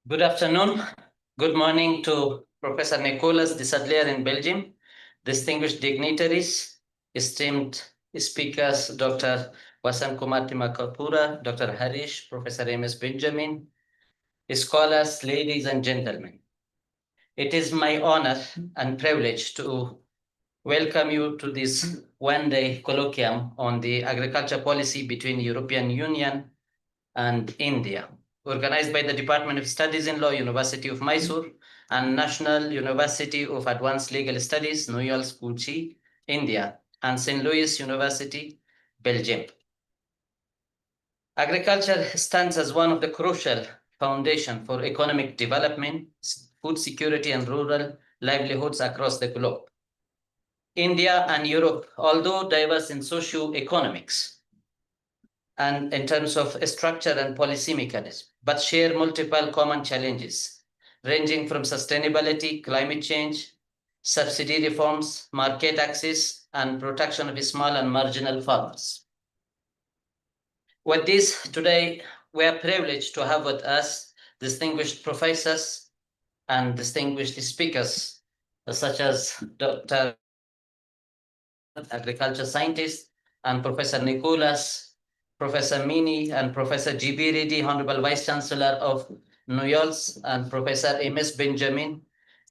Good afternoon. Good morning to Professor Nicolas Desadlier in Belgium, distinguished dignitaries, esteemed speakers, Dr. Vasan Kumar Timakapura, Dr. Harish, Professor M.S. Benjamin, scholars, ladies and gentlemen. It is my honor and privilege to welcome you to this one-day colloquium on the agriculture policy between European Union and India, organized by the Department of Studies in Law, University of Mysore, and National University of Advanced Legal Studies, NUALS, Kochi, India, and St. Louis University, Belgium. Agriculture stands as one of the crucial foundations for economic development, food security, and rural livelihoods across the globe. India and Europe, although diverse in socio-economics, and in terms of structure and policy mechanism, but share multiple common challenges, ranging from sustainability, climate change, subsidy reforms, market access, and protection of small and marginal farmers. With this, today, we are privileged to have with us distinguished professors and distinguished speakers, such as Dr. Agriculture Scientist, and Professor Nicolas, Professor Mini, and Professor G.B. Reddy, Honorable Vice Chancellor of NUALS, and Professor M.S. Benjamin,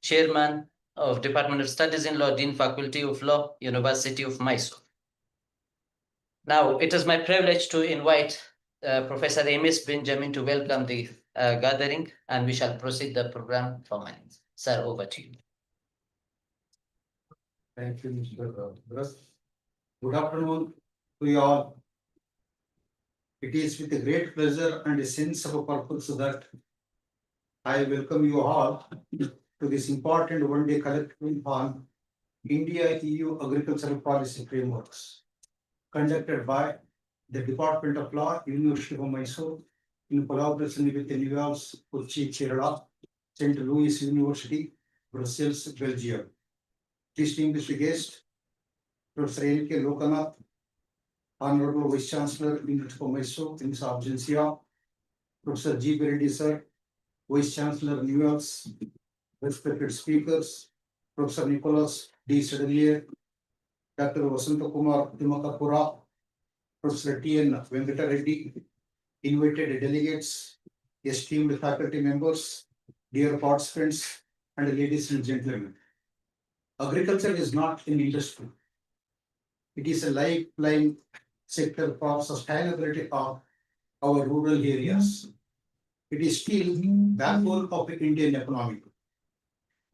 Chairman of Department of Studies in Law, Dean Faculty of Law, University of Mysore. Now, it is my privilege to invite Professor M.S. Benjamin to welcome the gathering, and we shall proceed the program from my end. Sir, over to you. Thank you, Mr. Bharat. Good afternoon to you all. It is with a great pleasure and a sense of purpose that I welcome you all to this important one-day colloquium on India-EU agricultural policy frameworks, conducted by the Department of Law, University of Mysore, in collaboration with the NUALS, Kochi, Kerala, St. Louis University, Brussels, Belgium. Distinguished guest, Professor N.K. Lokanath, Honorable Vice Chancellor, University of Mysore, in his absentia, Professor G. Reddy, sir, Vice Chancellor, NUALS, respected speakers, Professor Nicolas D. Sedalier, Dr. Vasanta Kumar Timakapura, Professor T.N. Venkata Reddy, invited delegates, esteemed faculty members, dear participants, and ladies and gentlemen. Agriculture is not an industry. It is a lifeline sector for sustainability of our rural areas. It is still backbone of the Indian economy.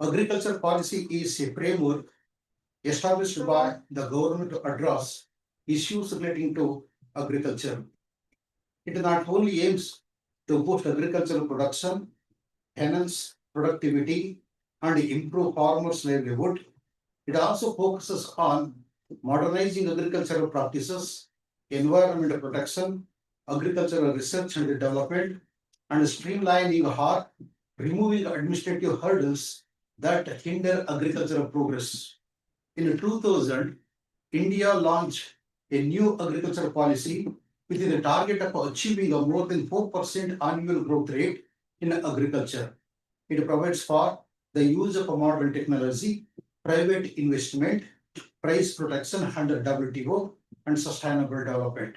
Agriculture policy is a framework established by the government to address issues relating to agriculture. It not only aims to boost agricultural production, enhance productivity, and improve farmers' livelihood. It also focuses on modernizing agricultural practices, environmental protection, agricultural research and development, and streamlining or removing administrative hurdles that hinder agricultural progress. In 2000, India launched a new agricultural policy with the target of achieving a more than 4% annual growth rate in agriculture. It provides for the use of modern technology, private investment, price protection under WTO, and sustainable development.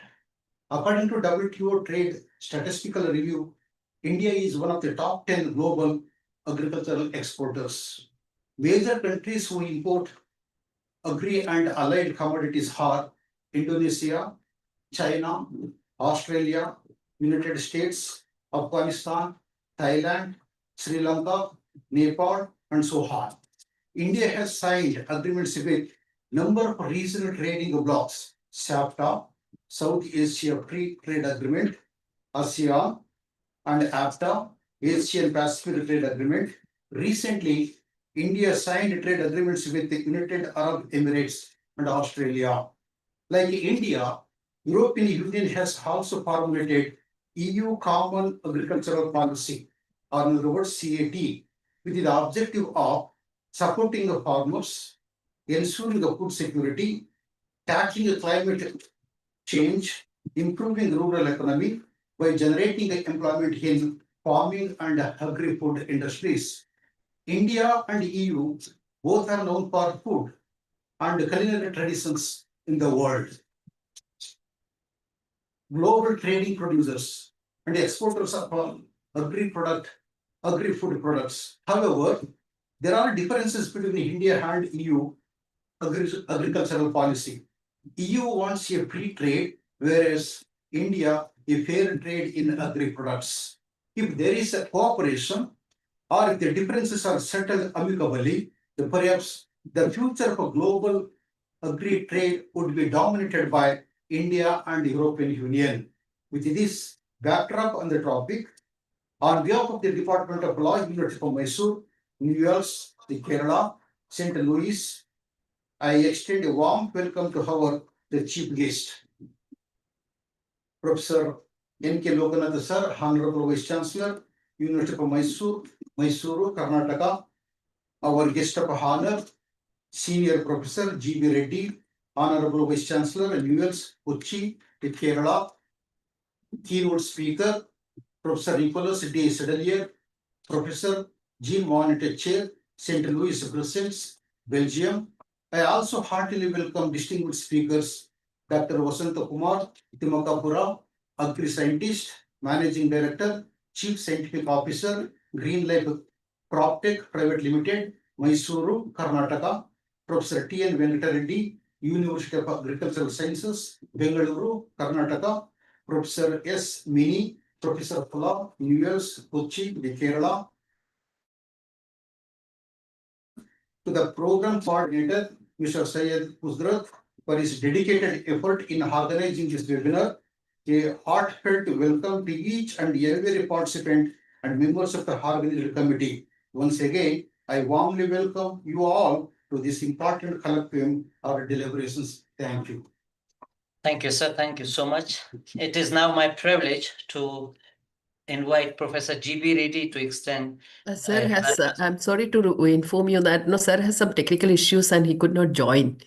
According to WTO Trade Statistical Review, India is one of the top 10 global agricultural exporters. Major countries who import agri and allied commodities are Indonesia, China, Australia, United States, Afghanistan, Thailand, Sri Lanka, Nepal, and so on. India has signed agreements with number of regional trading blocs, SAFTA, South Asia Free Trade Agreement, ASEAN, and AFTA, Asian Pacific Trade Agreement. Recently, India signed trade agreements with the United Arab Emirates and Australia. Like India, European Union has also formulated EU Common Agricultural Policy, or in other words, CAT, with the objective of supporting the farmers, ensuring the food security, tackling the climate change, improving rural economy by generating the employment in farming and agri-food industries. India and EU both are known for food and culinary traditions in the world. Global trading producers and exporters of agri-food products. However, there are differences between India and EU agricultural policy. EU wants a free trade, whereas India a fair trade in agri products. If there is a cooperation, or if the differences are settled amicably, perhaps the future of a global agri trade would be dominated by India and European Union. With this backdrop on the topic, on behalf of the Department of Law, University of Mysore, NUALS, the Kerala, St. Louis, I extend a warm welcome to the chief guest, Professor N.K. Lokanath sir, Honorable Vice Chancellor, University of Mysore, Karnataka. Our guest of honor, Senior Professor G.B. Reddy, Honorable Vice Chancellor, NUALS, Kochi, Kerala. Keynote speaker, Professor Nicholas D. Sedelier, Professor Gene Monitor Chair, St. Louis, Brussels, Belgium. I also heartily welcome distinguished speakers, Dr. Vasanta Kumar Timakapura, Agri-Scientist, Managing Director, Chief Scientific Officer, Green Life PropTech Private Limited, Mysore, Karnataka. Professor T.N. Venkatareddy, University of Agricultural Sciences, Bengaluru, Karnataka. Professor S. Mini, Professor of Law, NUALS, Kochi, Kerala. To the program coordinator, Mr. Syed Uzrat, for his dedicated effort in organizing this webinar. A heartfelt welcome to each and every participant and members of the organizing committee. Once again, I warmly welcome you all to this important colloquium or deliberations. Thank you. Thank you, sir. Thank you so much. It is now my privilege to invite Professor G.B. Reddy to extend. Sir has, I'm sorry to inform you that, no, sir has some technical issues and he could not join.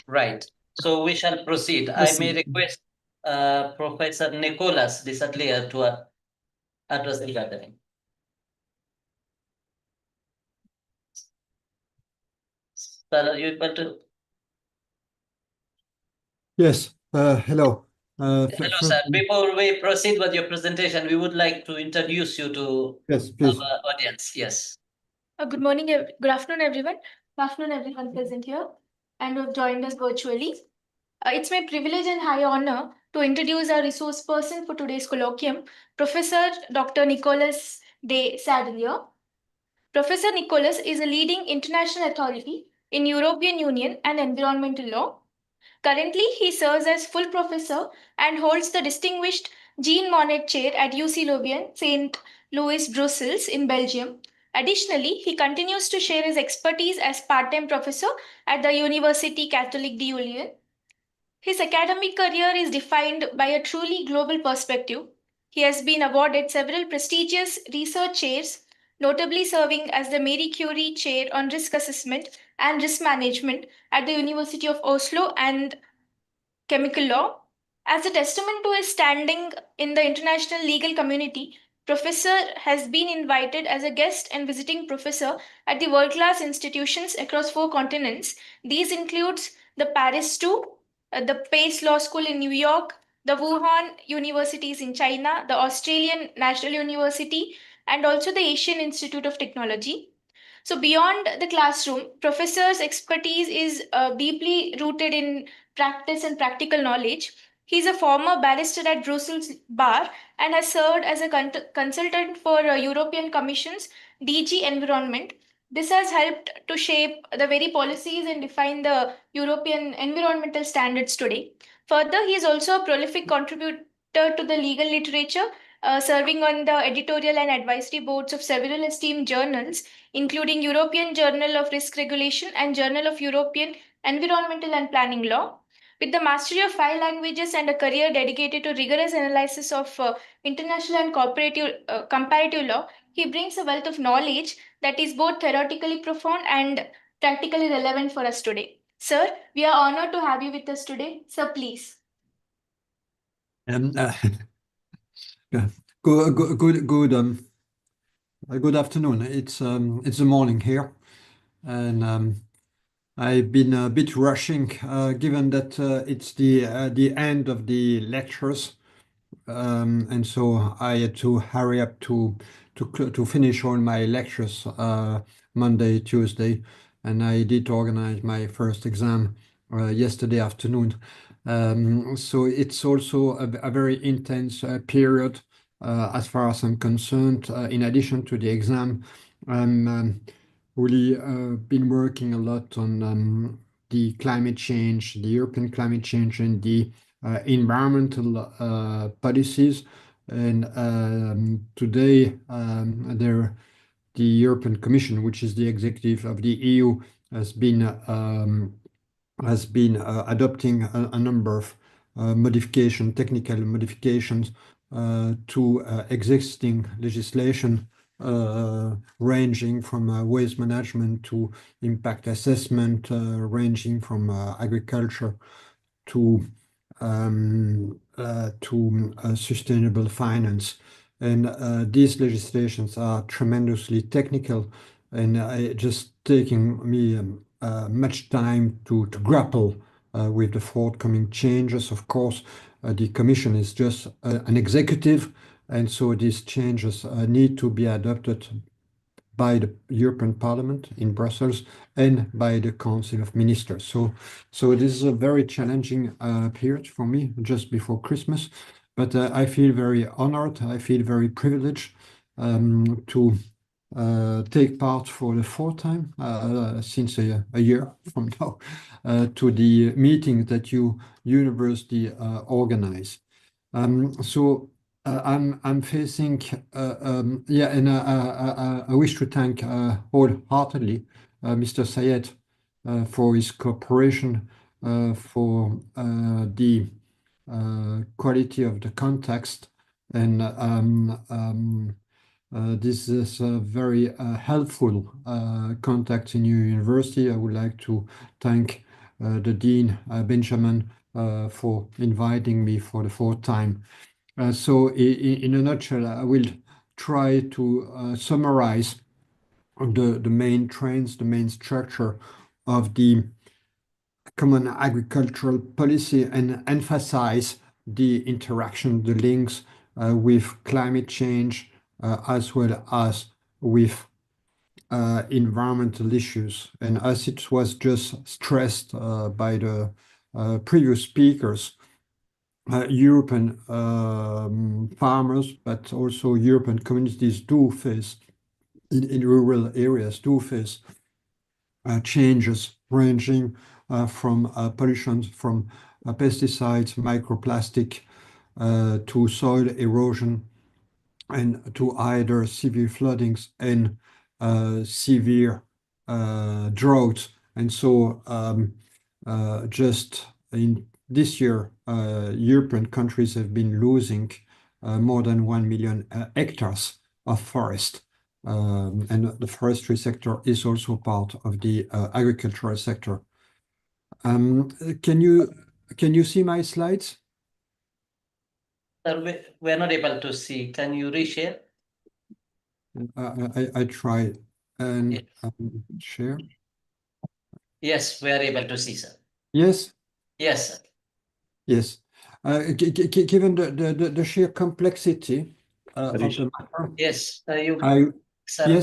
Right. So we shall proceed. I may request Professor Nicholas Disatlier to address the gathering. Sir, are you able to? Yes, hello. Hello, sir. Before we proceed with your presentation, we would like to introduce you to our audience. Yes. Good morning, good afternoon, everyone. Good afternoon, everyone present here and who have joined us virtually. It's my privilege and high honor to introduce our resource person for today's colloquium, Professor Dr. Nicholas de Sadelier. Professor Nicholas is a leading international authority in European Union and environmental law. Currently, he serves as full professor and holds the distinguished Jean Monnet Chair at UCLouvain, St. Louis, Brussels in Belgium. Additionally, he continues to share his expertise as part-time professor at the Université Catholique de Lyon. His academic career is defined by a truly global perspective. He has been awarded several prestigious research chairs, notably serving as the Marie Curie Chair on Risk Assessment and Risk Management at the University of Oslo and Chemical Law. As a testament to his standing in the international legal community, Professor has been invited as a guest and visiting professor at the world-class institutions across 4 continents. These includes the Paris 2, the Pace Law School in New York, the Wuhan Universities in China, the Australian National University, and also the Asian Institute of Technology. So beyond the classroom, professor's expertise is deeply rooted in practice and practical knowledge. He's a former barrister at Brussels Bar and has served as a consultant for European Commission's DG Environment. This has helped to shape the very policies and define the European environmental standards today. Further, he is also a prolific contributor to the legal literature, serving on the editorial and advisory boards of several esteemed journals, including European Journal of Risk Regulation and Journal of European Environmental and Planning Law. With the mastery of 5 languages and a career dedicated to rigorous analysis of international and comparative law, he brings a wealth of knowledge that is both theoretically profound and practically relevant for us today. Sir, we are honored to have you with us today. Sir, please. Good afternoon. It's the morning here, and I've been a bit rushing, given that it's the end of the lectures, and so I had to hurry up to finish all my lectures Monday, Tuesday, and I did organize my first exam yesterday afternoon. So it's also a very intense period as far as I'm concerned. In addition to the exam, I'm really been working a lot on the climate change, the European climate change, and the environmental policies. And today, the European Commission, which is the executive of the EU, has been adopting a number of technical modifications to existing legislation, ranging from waste management to impact assessment, ranging from agriculture to sustainable finance. And these legislations are tremendously technical, and it just taking me much time to grapple with the forthcoming changes. Of course, the Commission is just an executive, and so these changes need to be adopted by the European Parliament in Brussels and by the Council of Ministers. So this is a very challenging period for me just before Christmas, but I feel very honored. I feel very privileged to take part for the fourth time since a year from now to the meeting that you university organize. So I'm facing and I wish to thank wholeheartedly Mr. Sayed for his cooperation, for the quality of the context, and this is a very helpful contact in your university. I would like to thank the Dean Benjamin for inviting me for the fourth time. So in a nutshell, I will try to summarize the main trends, the main structure of the common agricultural policy, and emphasize the interaction, the links with climate change, as well as with environmental issues. And as it was just stressed by the previous speakers, European farmers, but also European communities do face, in rural areas, do face changes ranging from pollution from pesticides, microplastic, to soil erosion, and to either severe floodings and severe droughts. And so just in this year, European countries have been losing more than 1 million hectares of forest. And the forestry sector is also part of the agricultural sector. Can you see my slides? Sir, we're not able to see. Can you reshare? I try and Yes. share. Yes, we are able to see, sir. Yes. Yes, sir. Yes. Given the sheer complexity of the matter, Yes, sir, yes.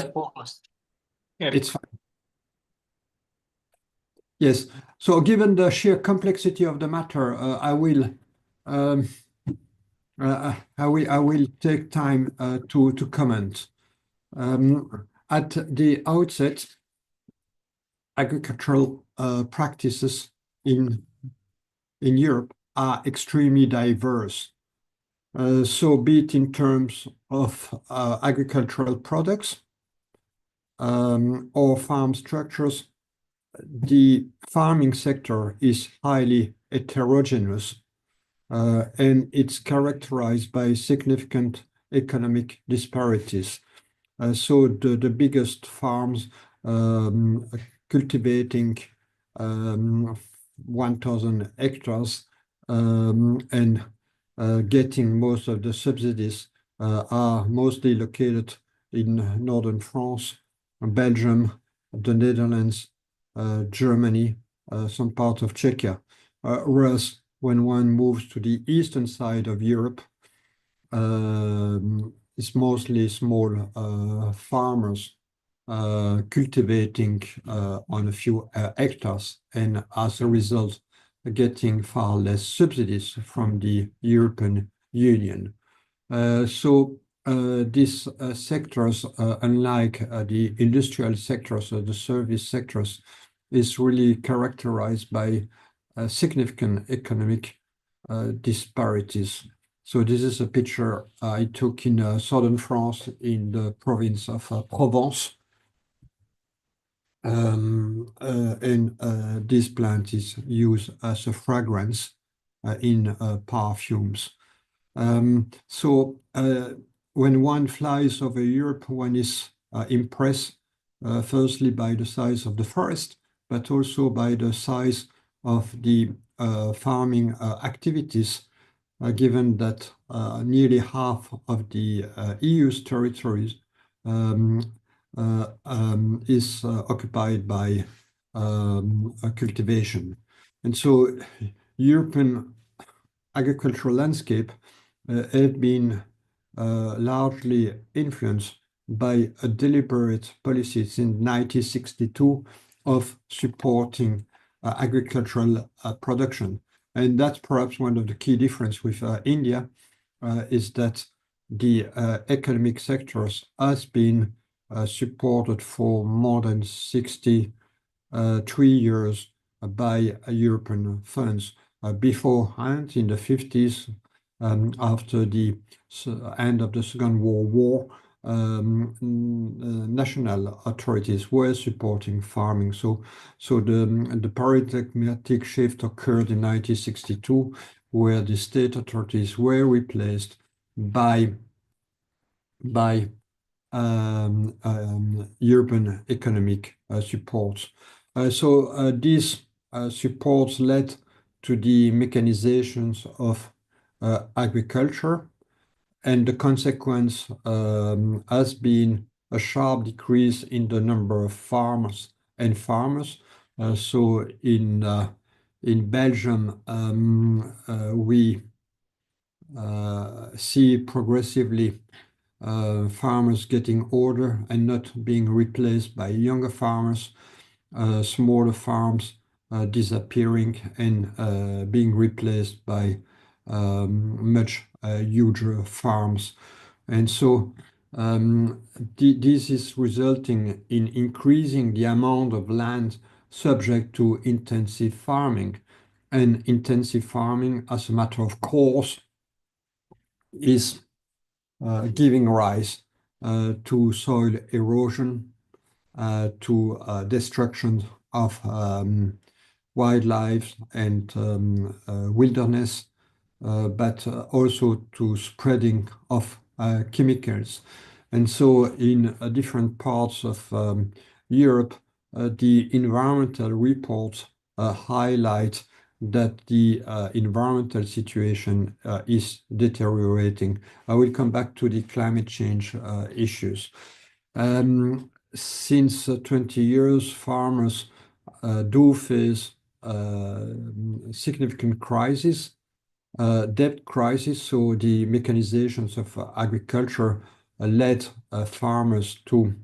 the co-host. It's fine. Yes. So given the sheer complexity of the matter, I will take time to comment. At the outset, agricultural practices in Europe are extremely diverse. So be it in terms of agricultural products or farm structures, the farming sector is highly heterogeneous, and it's characterized by significant economic disparities. So the biggest farms cultivating 1,000 hectares and getting most of the subsidies are mostly located in northern France, Belgium, the Netherlands, Germany, some parts of Czechia. Whereas when one moves to the eastern side of Europe, it's mostly small farmers cultivating on a few hectares, and as a result, getting far less subsidies from the European Union. So these sectors, unlike the industrial sectors or the service sectors, is really characterized by significant economic disparities. So this is a picture I took in southern France in the province of Provence. This plant is used as a fragrance in perfumes. So when one flies over Europe, one is impressed firstly by the size of the forest, but also by the size of the farming activities, given that nearly half of the EU's territories is occupied by cultivation. And so European agricultural landscape have been largely influenced by a deliberate policy since 1962 of supporting agricultural production. And that's perhaps one of the key differences with India, is that the economic sectors has been supported for more than 63 years by European funds. Beforehand, in the 50s, after the end of the Second World War, national authorities were supporting farming. So the paradigmatic shift occurred in 1962, where the state authorities were replaced by European economic support. So these supports led to the mechanizations of agriculture, and the consequence has been a sharp decrease in the number of farmers and farmers. So in Belgium, we see progressively farmers getting older and not being replaced by younger farmers, smaller farms disappearing and being replaced by much huger farms. And so this is resulting in increasing the amount of land subject to intensive farming. And intensive farming, as a matter of course, is giving rise to soil erosion, to destruction of wildlife and wilderness, but also to spreading of chemicals. And so in different parts of Europe, the environmental reports highlight that the environmental situation is deteriorating. I will come back to the climate change issues. Since 20 years, farmers do face significant crisis, debt crisis. So the mechanizations of agriculture led farmers to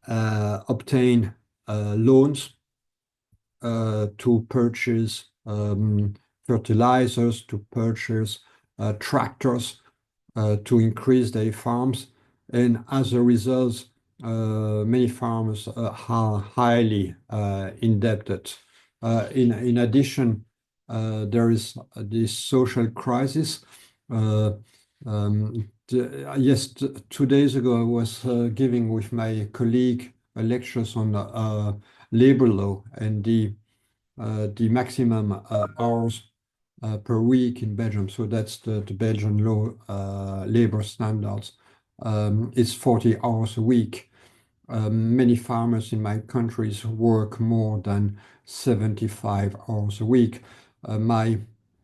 obtain loans to purchase fertilizers, to purchase tractors, to increase their farms. And as a result, many farmers are highly indebted. In addition, there is this social crisis. Yes, 2 days ago, I was giving with my colleague lectures on labor law and the maximum hours per week in Belgium. So that's the Belgian law, labor standards. It's 40 hours a week. Many farmers in my countries work more than 75 hours a week. My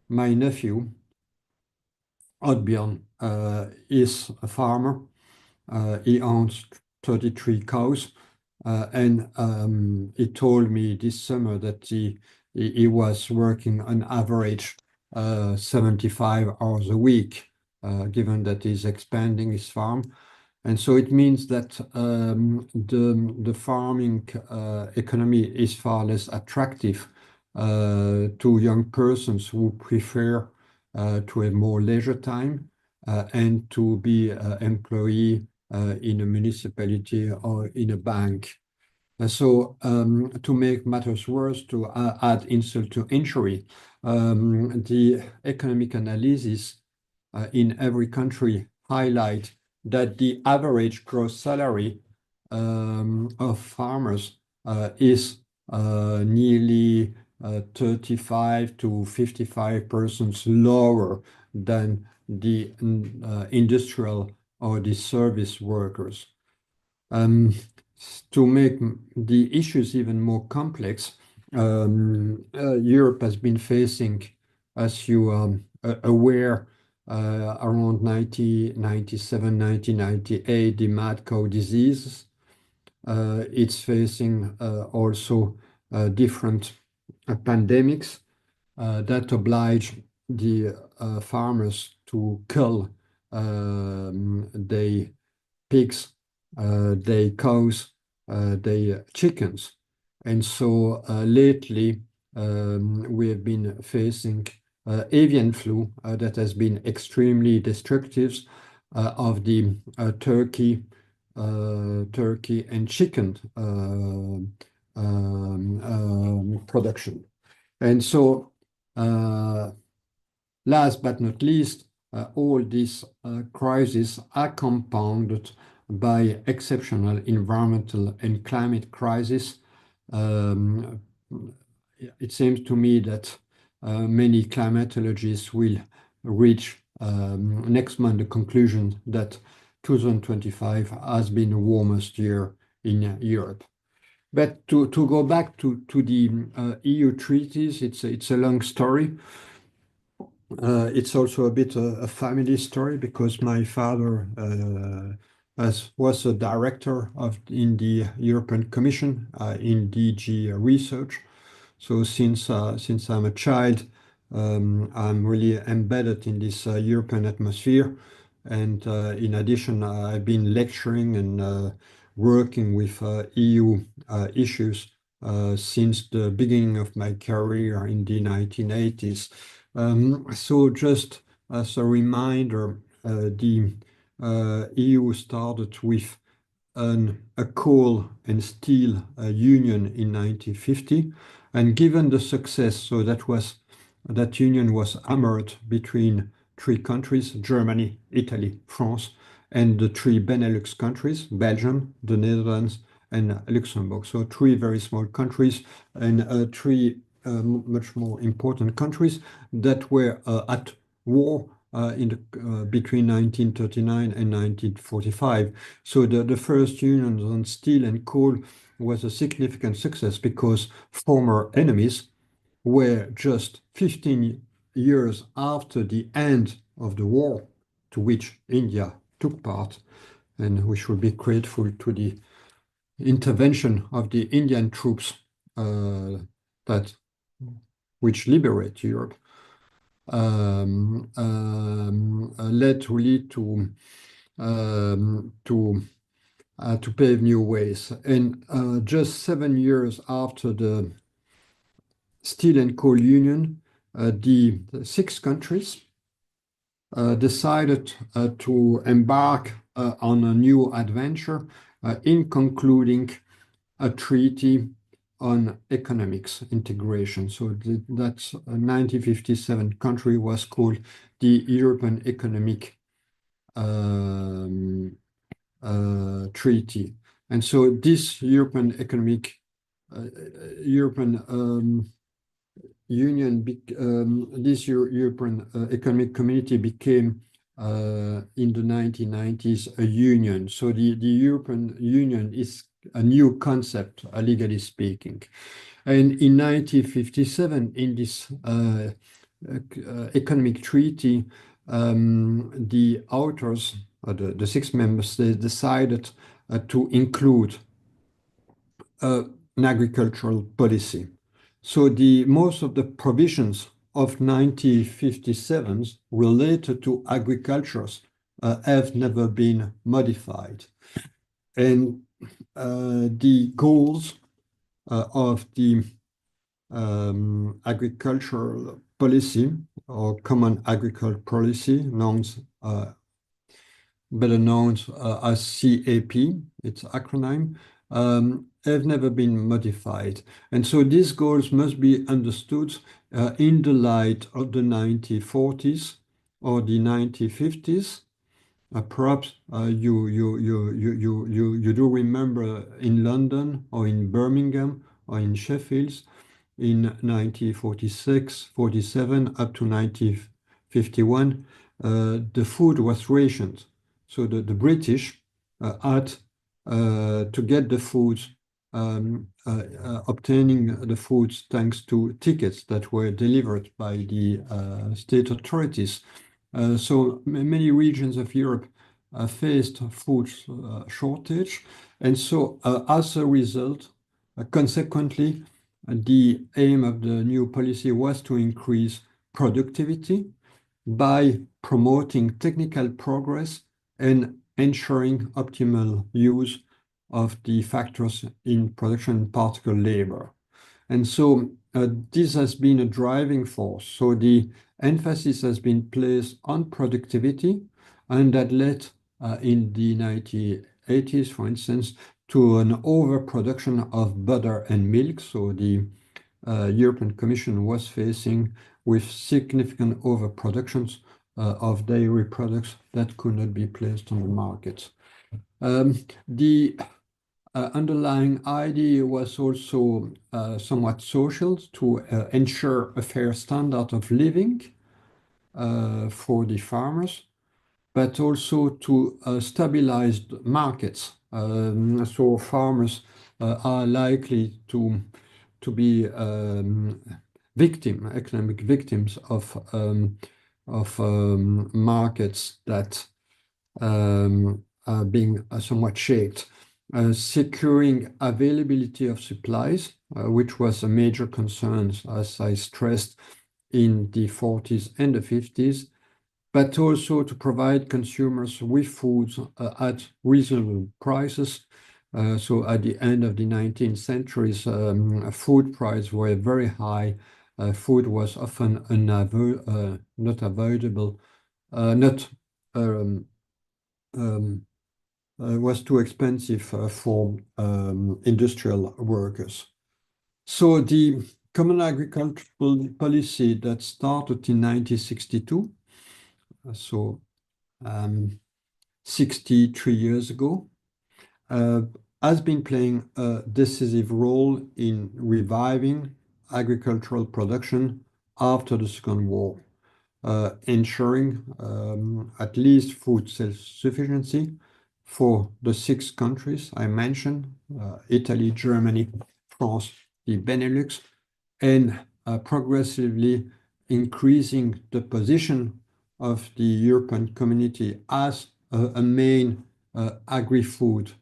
nephew, Oddbjörn, is a farmer. He owns 33 cows, and he told me this summer that he was working on average 75 hours a week, given that he's expanding his farm. And so it means that the farming economy is far less attractive to young persons who prefer to have more leisure time and to be an employee in a municipality or in a bank. So to make matters worse, to add insult to injury, the economic analysis in every country highlight that the average gross salary of farmers is nearly 35 to 55% lower than the industrial or the service workers. To make the issues even more complex, Europe has been facing, as you are aware, around 1997, 1998, the mad cow disease. It's facing also different pandemics that oblige the farmers to kill their pigs, their cows, their chickens. And so lately we have been facing avian flu that has been extremely destructive of the turkey and chicken production. And so last but not least, all these crises are compounded by exceptional environmental and climate crisis. It seems to me that many climatologists will reach next month the conclusion that 2025 has been the warmest year in Europe. But to go back to the EU treaties, it's a long story. It's also a bit a family story because my father was a director in the European Commission in DG Research. So since I'm a child, I'm really embedded in this European atmosphere. And in addition, I've been lecturing and working with EU issues since the beginning of my career in the 1980s. So just as a reminder, the EU started with a coal and steel union in 1950, and given the success, so that union was hammered between three countries: Germany, Italy, France, and the three Benelux countries: Belgium, the Netherlands, and Luxembourg. So three very small countries and three much more important countries that were at war between 1939 and 1945. So the first union on steel and coal was a significant success because former enemies were just 15 years after the end of the war, to which India took part. And we should be grateful to the intervention of the Indian troops which liberate Europe, led really to pave new ways. And just 7 years after the Steel and Coal Union, the 6 countries decided to embark on a new adventure in concluding a treaty on economics integration. So that's 1957 country was called the European Economic Treaty. And so this European Economic Union, this European Economic Community became in the 1990s a union. So the European Union is a new concept, legally speaking. And in 1957, in this economic treaty, the authors, the 6 member states, decided to include an agricultural policy. So most of the provisions of 1957 related to agriculture have never been modified. And the goals of the agricultural policy or common agricultural policy, better known as CAP, its acronym, have never been modified. And so these goals must be understood in the light of the 1940s or the 1950s. Perhaps you do remember in London or in Birmingham or in Sheffield in 1946, 47 up to 1951, the food was rationed. So the British had to get the food, obtaining the foods thanks to tickets that were delivered by the state authorities. So many regions of Europe faced food shortage. And so as a result, consequently, the aim of the new policy was to increase productivity by promoting technical progress and ensuring optimal use of the factors in production, in particular labor. And so this has been a driving force. So the emphasis has been placed on productivity, and that led in the 1980s, for instance, to an overproduction of butter and milk. So the European Commission was facing with significant overproductions of dairy products that could not be placed on the market. The underlying idea was also somewhat social, to ensure a fair standard of living for the farmers, but also to stabilize markets. So farmers are likely to be economic victims of markets that are being somewhat shaped. Securing availability of supplies, which was a major concern, as I stressed, in the 40s and the 50s, but also to provide consumers with foods at reasonable prices. So at the end of the 19th century, food prices were very high. Food was often not available, was too expensive for industrial workers. So the Common Agricultural Policy that started in 1962, so 63 years ago, has been playing a decisive role in reviving agricultural production after the Second War, ensuring at least food self-sufficiency for the 6 countries I mentioned, Italy, Germany, France, the Benelux, and progressively increasing the position of the European community as a main agri-food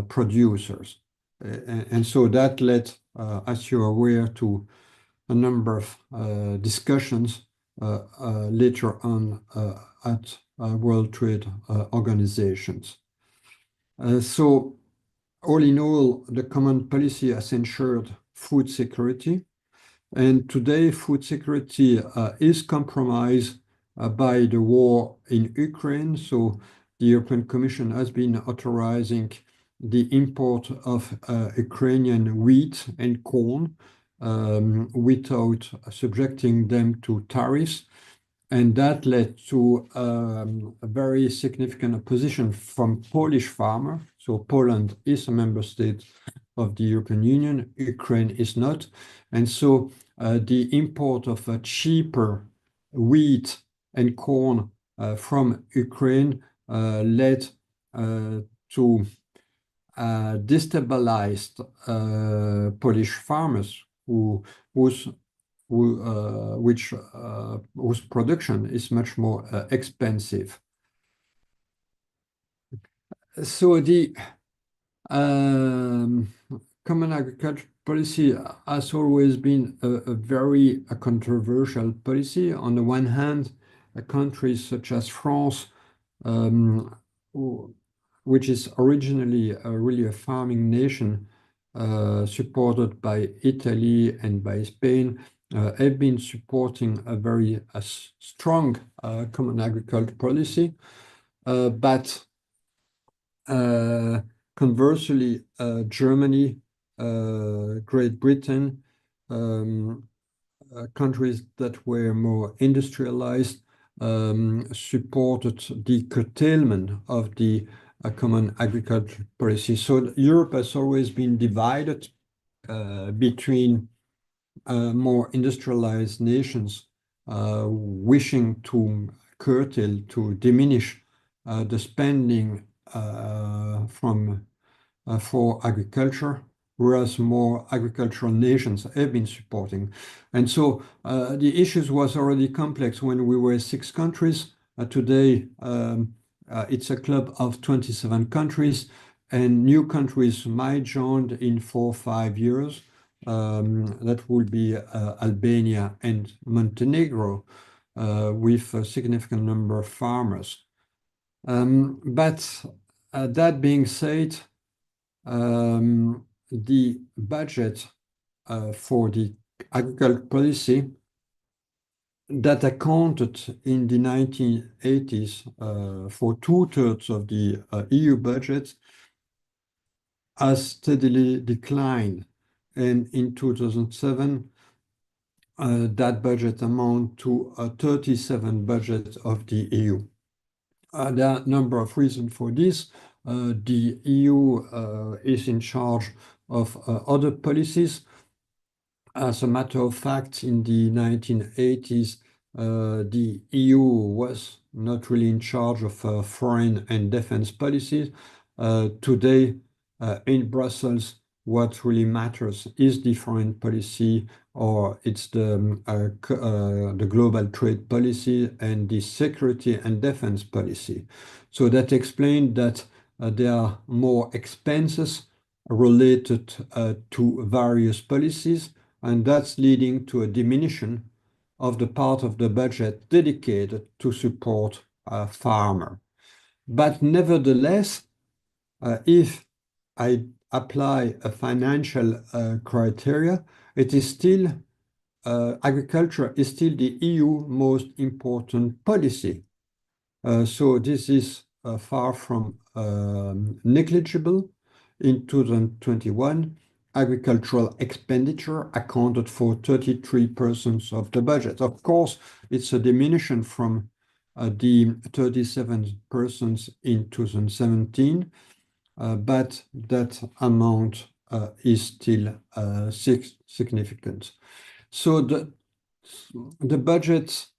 producers. And so that led, as you're aware, to a number of discussions later on at World Trade Organizations. So all in all, the common policy has ensured food security. And today, food security is compromised by the war in Ukraine. So the European Commission has been authorizing the import of Ukrainian wheat and corn without subjecting them to tariffs. And that led to a very significant opposition from Polish farmers. So Poland is a member state of the European Union, Ukraine is not. And so the import of cheaper wheat and corn from Ukraine led to destabilized Polish farmers whose whose production is much more expensive. So the common agriculture policy has always been a very controversial policy. On the one hand, countries such as France, which is originally really a farming nation, supported by Italy and by Spain, have been supporting a very strong common agriculture policy. But conversely, Germany, Great Britain, countries that were more industrialized, supported the curtailment of the common agriculture policy. So Europe has always been divided between more industrialized nations wishing to curtail, to diminish the spending for agriculture, whereas more agricultural nations have been supporting. And so the issues was already complex when we were 6 countries. Today, it's a club of 27 countries, and new countries might join in 4 or 5 years. That will be Albania and Montenegro, with a significant number of farmers. But that being said, the budget for the agriculture policy that accounted in the 1980s for 2/3 of the EU budget has steadily declined. And in 2007, that budget amount to a 37 budget of the EU. There are a number of reasons for this. The EU is in charge of other policies. As a matter of fact, in the 1980s, the EU was not really in charge of foreign and defense policies. Today, in Brussels, what really matters is the foreign policy, or it's the global trade policy and the security and defense policy. So that explains that there are more expenses related to various policies, and that's leading to a diminution of the part of the budget dedicated to support farmer. But nevertheless, if I apply a financial criteria, it is still agriculture is still the EU most important policy. So this is far from negligible. In 2021, agricultural expenditure accounted for 33% of the budget. Of course, it's a diminution from the 37% in 2017, but that amount is still significant. So the budget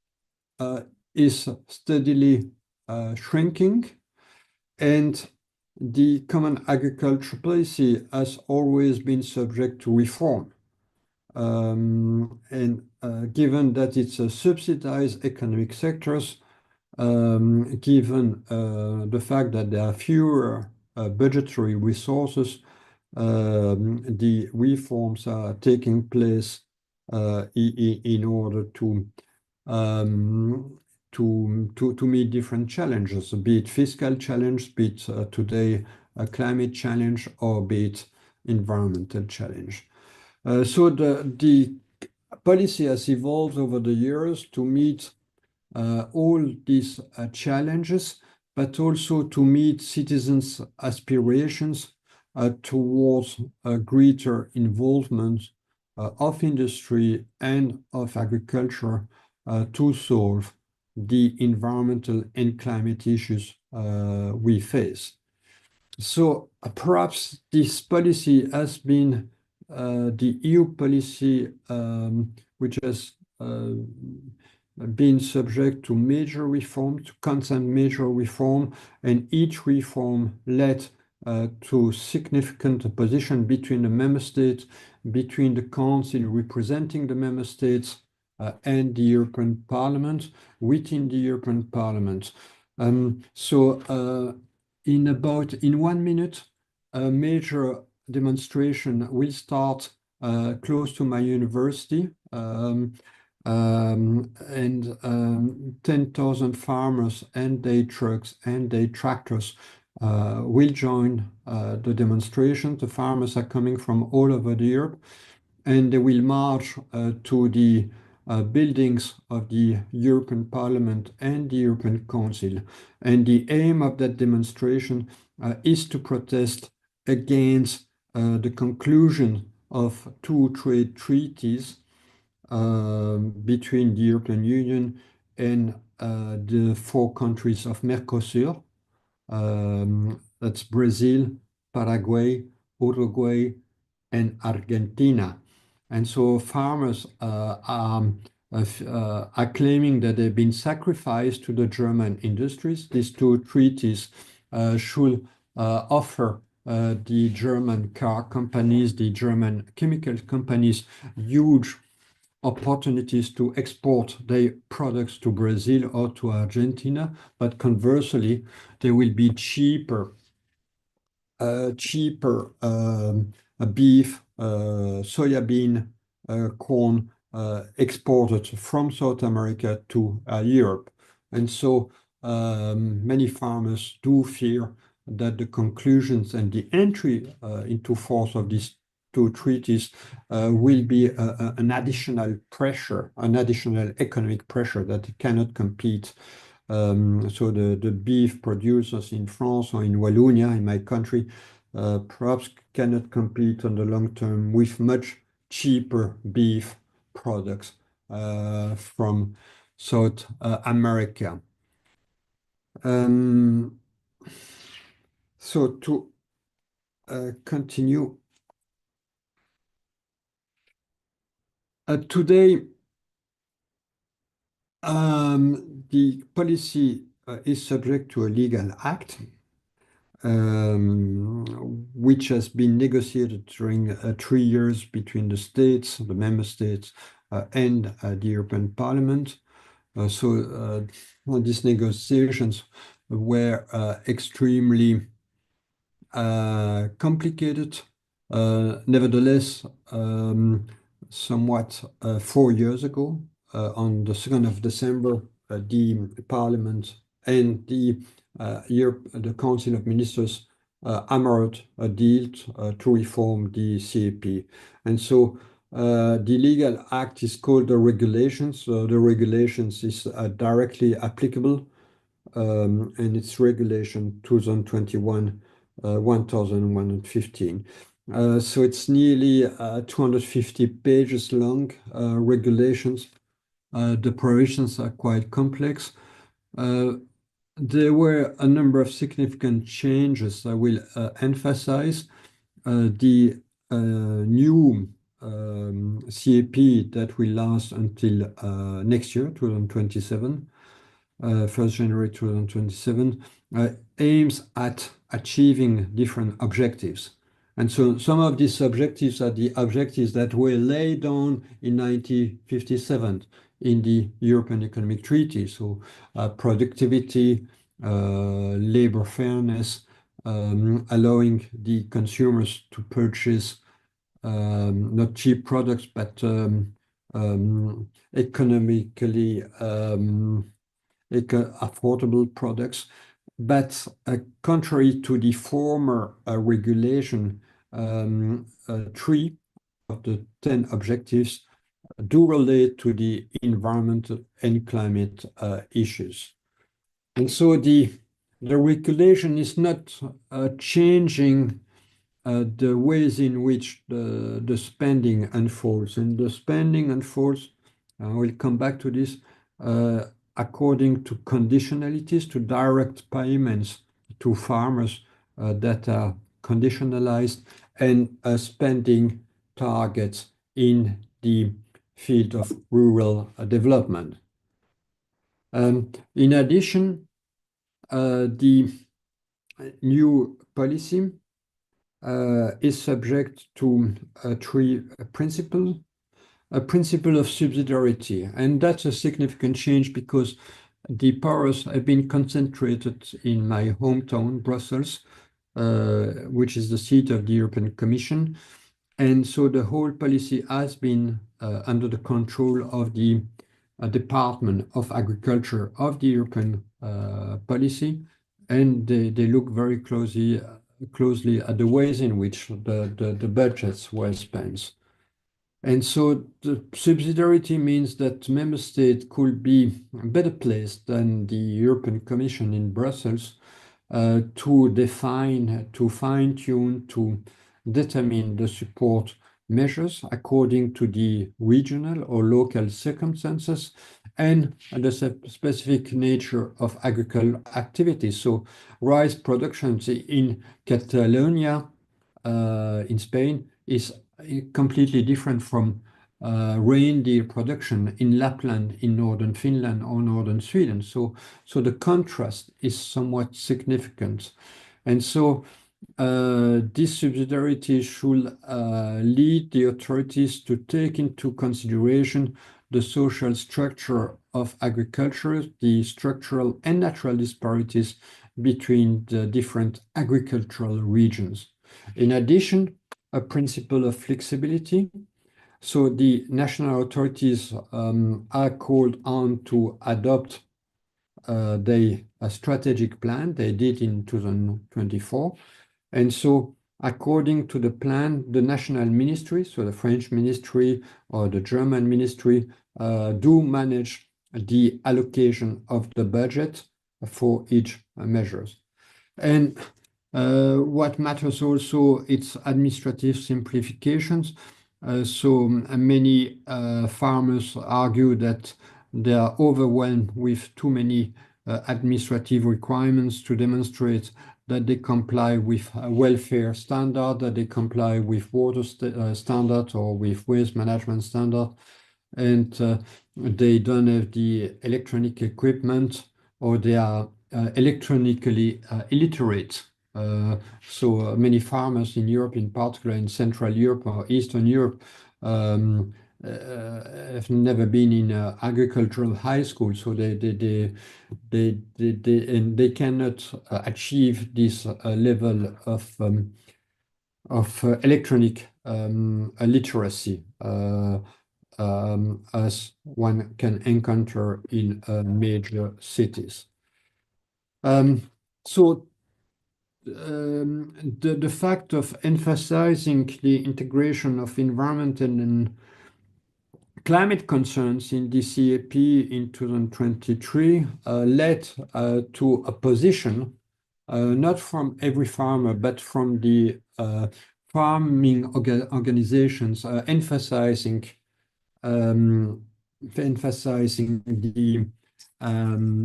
is steadily shrinking, and the common agriculture policy has always been subject to reform. Given that it's a subsidized economic sectors, given the fact that there are fewer budgetary resources, the reforms are taking place in order to meet different challenges, be it fiscal challenge, be it today a climate challenge, or be it environmental challenge. So the policy has evolved over the years to meet all these challenges, but also to meet citizens' aspirations towards a greater involvement of industry and of agriculture to solve the environmental and climate issues we face. So perhaps this policy has been the EU policy which has been subject to major reform, to constant major reform, and each reform led to significant opposition between the member states, between the council representing the member states and the European Parliament, within the European Parliament. So in 1 minute, a major demonstration will start close to my university, and 10,000 farmers and their trucks and their tractors will join the demonstration. The farmers are coming from all over Europe, and they will march to the buildings of the European Parliament and the European Council. And the aim of that demonstration is to protest against the conclusion of 2 trade treaties between the European Union and the 4 countries of Mercosur. That's Brazil, Paraguay, Uruguay, and Argentina. And so farmers are claiming that they've been sacrificed to the German industries. These 2 treaties should offer the German car companies, the German chemical companies, huge opportunities to export their products to Brazil or to Argentina, but conversely, they will be cheaper beef, soybean, corn exported from South America to Europe. And so many farmers do fear that the conclusions and the entry into force of these 2 treaties will be an additional pressure, an additional economic pressure that cannot compete. So the beef producers in France or in Wallonia, in my country, perhaps cannot compete on the long term with much cheaper beef products from South America. So to continue, today the policy is subject to a legal act, which has been negotiated during 3 years between the states, the member states, and the European Parliament. So these negotiations were extremely complicated. Nevertheless, somewhat 4 years ago, on the 2nd of December, the Parliament and the Council of Ministers hammered a deal to reform the CAP. And so the legal act is called the regulations. The regulations is directly applicable, and it's regulation 2021 1115. So it's nearly 250 pages long regulations. The provisions are quite complex. There were a number of significant changes I will emphasize. The new CAP that will last until next year, 2027, 1st January 2027, aims at achieving different objectives. And so some of these objectives are the objectives that were laid down in 1957 in the European Economic Treaty. So productivity, labor fairness, allowing the consumers to purchase not cheap products, but economically affordable products. But contrary to the former regulation, 3 of the 10 objectives do relate to the environmental and climate issues. And so the regulation is not changing the ways in which the spending unfolds. And the spending unfolds, I will come back to this, according to conditionalities, to direct payments to farmers that are conditionalized, and spending targets in the field of rural development. In addition, the new policy is subject to three principles. A principle of subsidiarity, and that's a significant change because the powers have been concentrated in my hometown, Brussels, which is the seat of the European Commission. And so the whole policy has been under the control of the Department of Agriculture of the European policy, and they look very closely at the ways in which the budgets were spent. And so the subsidiarity means that member states could be better placed than the European Commission in Brussels to define, to fine-tune, to determine the support measures according to the regional or local circumstances and the specific nature of agricultural activities. So rice production in Catalonia, in Spain, is completely different from reindeer production in Lapland, in northern Finland or northern Sweden. So the contrast is somewhat significant. And so this subsidiarity should lead the authorities to take into consideration the social structure of agriculture, the structural and natural disparities between the different agricultural regions. In addition, a principle of flexibility. So the national authorities are called on to adopt their strategic plan. They did in 2024. And so according to the plan, the national ministry, so the French ministry or the German ministry, do manage the allocation of the budget for each measures. And what matters also, it's administrative simplifications. So many farmers argue that they are overwhelmed with too many administrative requirements to demonstrate that they comply with welfare standard, that they comply with water standard or with waste management standard, and they don't have the electronic equipment, or they are electronically illiterate. So many farmers in Europe, in particular in Central Europe or Eastern Europe, have never been in agricultural high school, so they cannot achieve this level of electronic literacy as one can encounter in major cities. So the fact of emphasizing the integration of environmental and climate concerns in the CAP in 2023 led to a position, not from every farmer, but from the farming organizations emphasizing the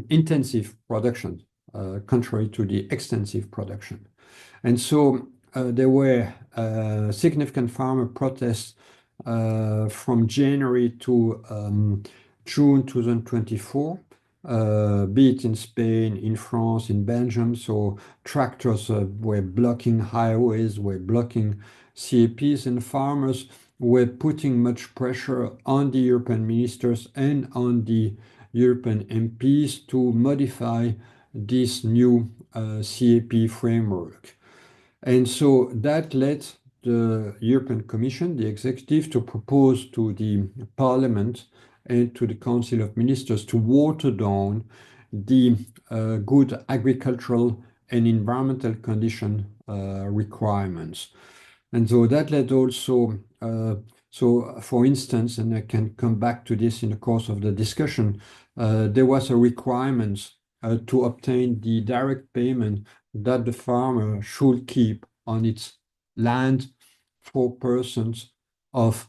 intensive production, contrary to the extensive production. And so there were significant farmer protests from January to June 2024, be it in Spain, in France, in Belgium. So tractors were blocking highways, were blocking CAPs, and farmers were putting much pressure on the European ministers and on the European MPs to modify this new CAP framework. And so that led the European Commission, the executive, to propose to the Parliament and to the Council of Ministers to water down the good agricultural and environmental condition requirements. And so that led also, so for instance, and I can come back to this in the course of the discussion, there was a requirement to obtain the direct payment that the farmer should keep on its land for persons of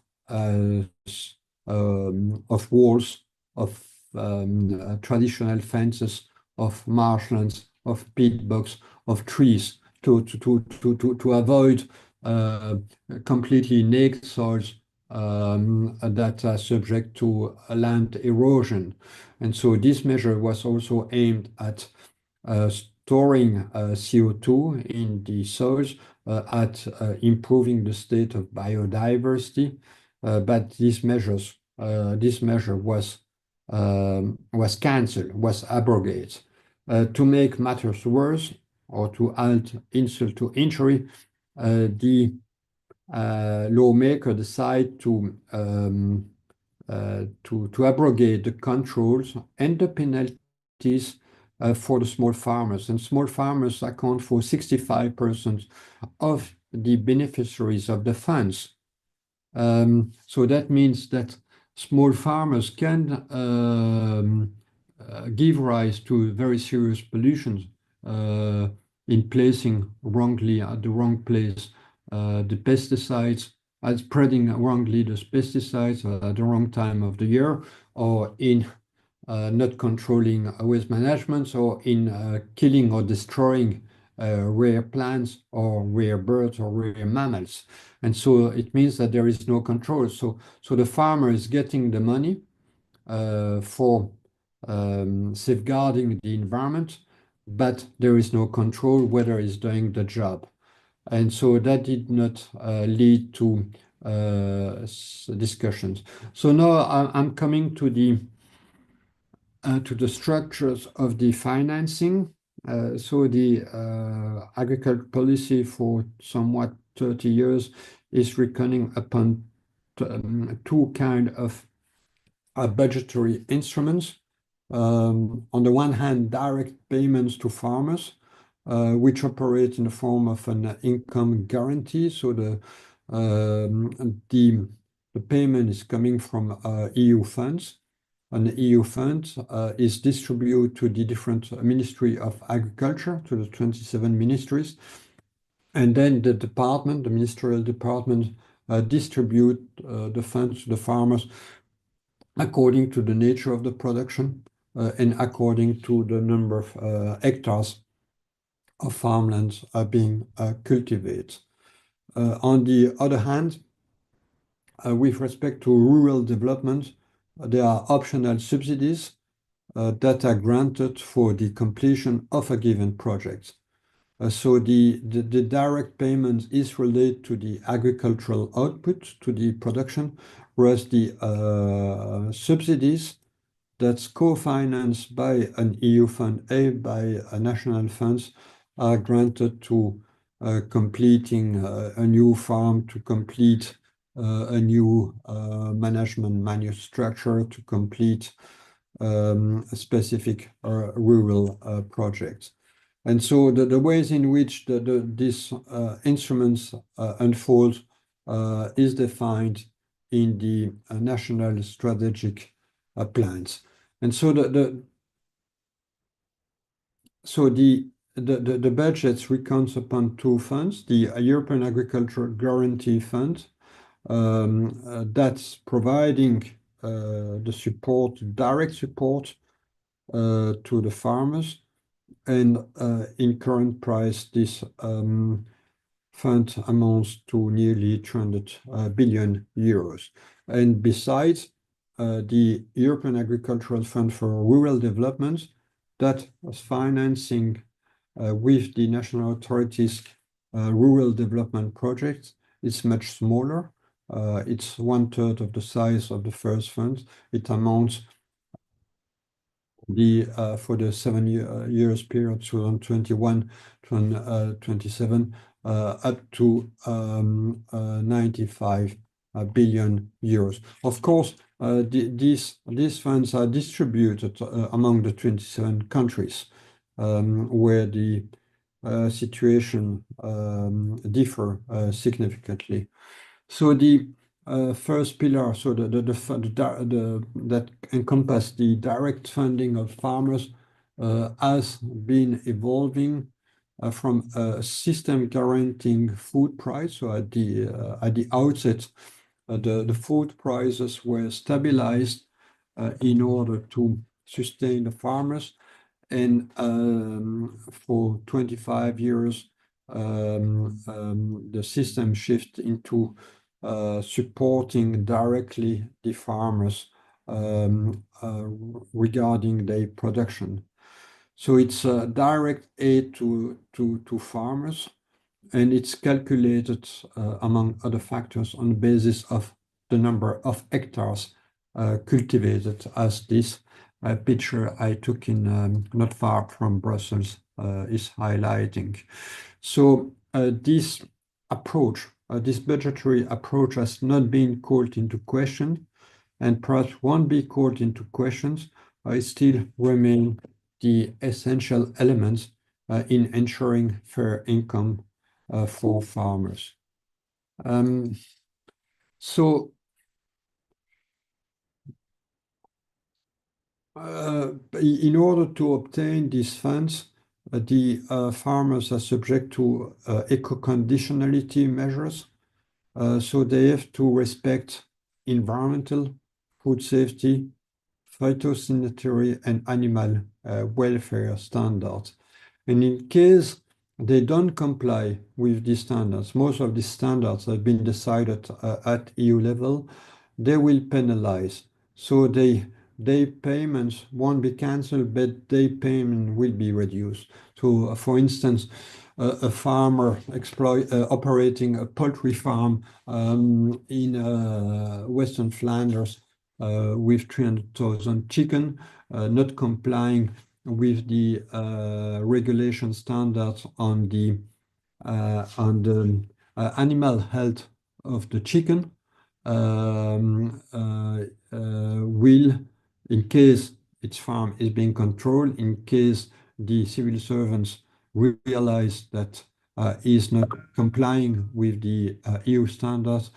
walls, of traditional fences, of marshlands, of peat bogs, of trees, to avoid completely naked soils that are subject to land erosion. And so this measure was also aimed at storing CO2 in the soils, at improving the state of biodiversity. But this measure was cancelled, was abrogated. To make matters worse, or to add insult to injury, the lawmaker decide to abrogate the controls and the penalties for the small farmers. And small farmers account for 65% of the beneficiaries of the funds. So that means that small farmers can give rise to very serious pollution in placing wrongly at the wrong place the pesticides, spreading wrongly the pesticides at the wrong time of the year, or in not controlling waste management, or in killing or destroying rare plants or rare birds or rare mammals. And so it means that there is no control. So the farmer is getting the money for safeguarding the environment, but there is no control whether he's doing the job. And so that did not lead to discussions. So now I'm coming to the structures of the financing. So the agriculture policy for somewhat 30 years is reckoning upon two kind of budgetary instruments. On the one hand, direct payments to farmers, which operate in the form of an income guarantee. So the payment is coming from EU funds. And the EU fund is distributed to the different Ministry of Agriculture, to the 27 ministries. And then the ministerial department, distribute the funds to the farmers according to the nature of the production and according to the number of hectares of farmlands are being cultivated. On the other hand, with respect to rural development, there are optional subsidies that are granted for the completion of a given project. So the direct payment is related to the agricultural output, to the production, whereas the subsidies that's co-financed by an EU fund and by national funds are granted to completing a new farm, to complete a new management structure, to complete a specific rural project. And so the ways in which these instruments unfold is defined in the national strategic plans. And so the budgets recounts upon two funds: the European Agriculture Guarantee Fund, that's providing the support, direct support to the farmers. And in current price, this fund amounts to nearly 200 billion euros. And besides, the European Agricultural Fund for Rural Development, that was financing with the national authorities rural development projects. It's much smaller. It's 1/3 of the size of the first fund. It amounts for the 7 years period, 2021 to 27, up to 95 billion euros. Of course, these funds are distributed among the 27 countries where the situation differ significantly. So the first pillar, so that encompass the direct funding of farmers, has been evolving from a system guaranteeing food price. So at the outset, the food prices were stabilized in order to sustain the farmers, and for 25 years, the system shifted into supporting directly the farmers regarding their production. So it's a direct aid to farmers, and it's calculated among other factors on the basis of the number of hectares cultivated, as this picture I took in not far from Brussels is highlighting. So this approach, this budgetary approach has not been called into question, and perhaps won't be called into questions. It still remain the essential elements in ensuring fair income for farmers. So in order to obtain these funds, the farmers are subject to eco-conditionality measures. So they have to respect environmental, food safety, phytosanitary, and animal welfare standards. And in case they don't comply with these standards, most of these standards have been decided at EU level, they will penalize. So their payments won't be cancelled, but their payment will be reduced. So for instance, a farmer operating a poultry farm in Western Flanders with 300,000 chicken, not complying with the regulation standards on the animal health of the chicken, will, in case its farm is being controlled, in case the civil servants realize that is not complying with the EU standards,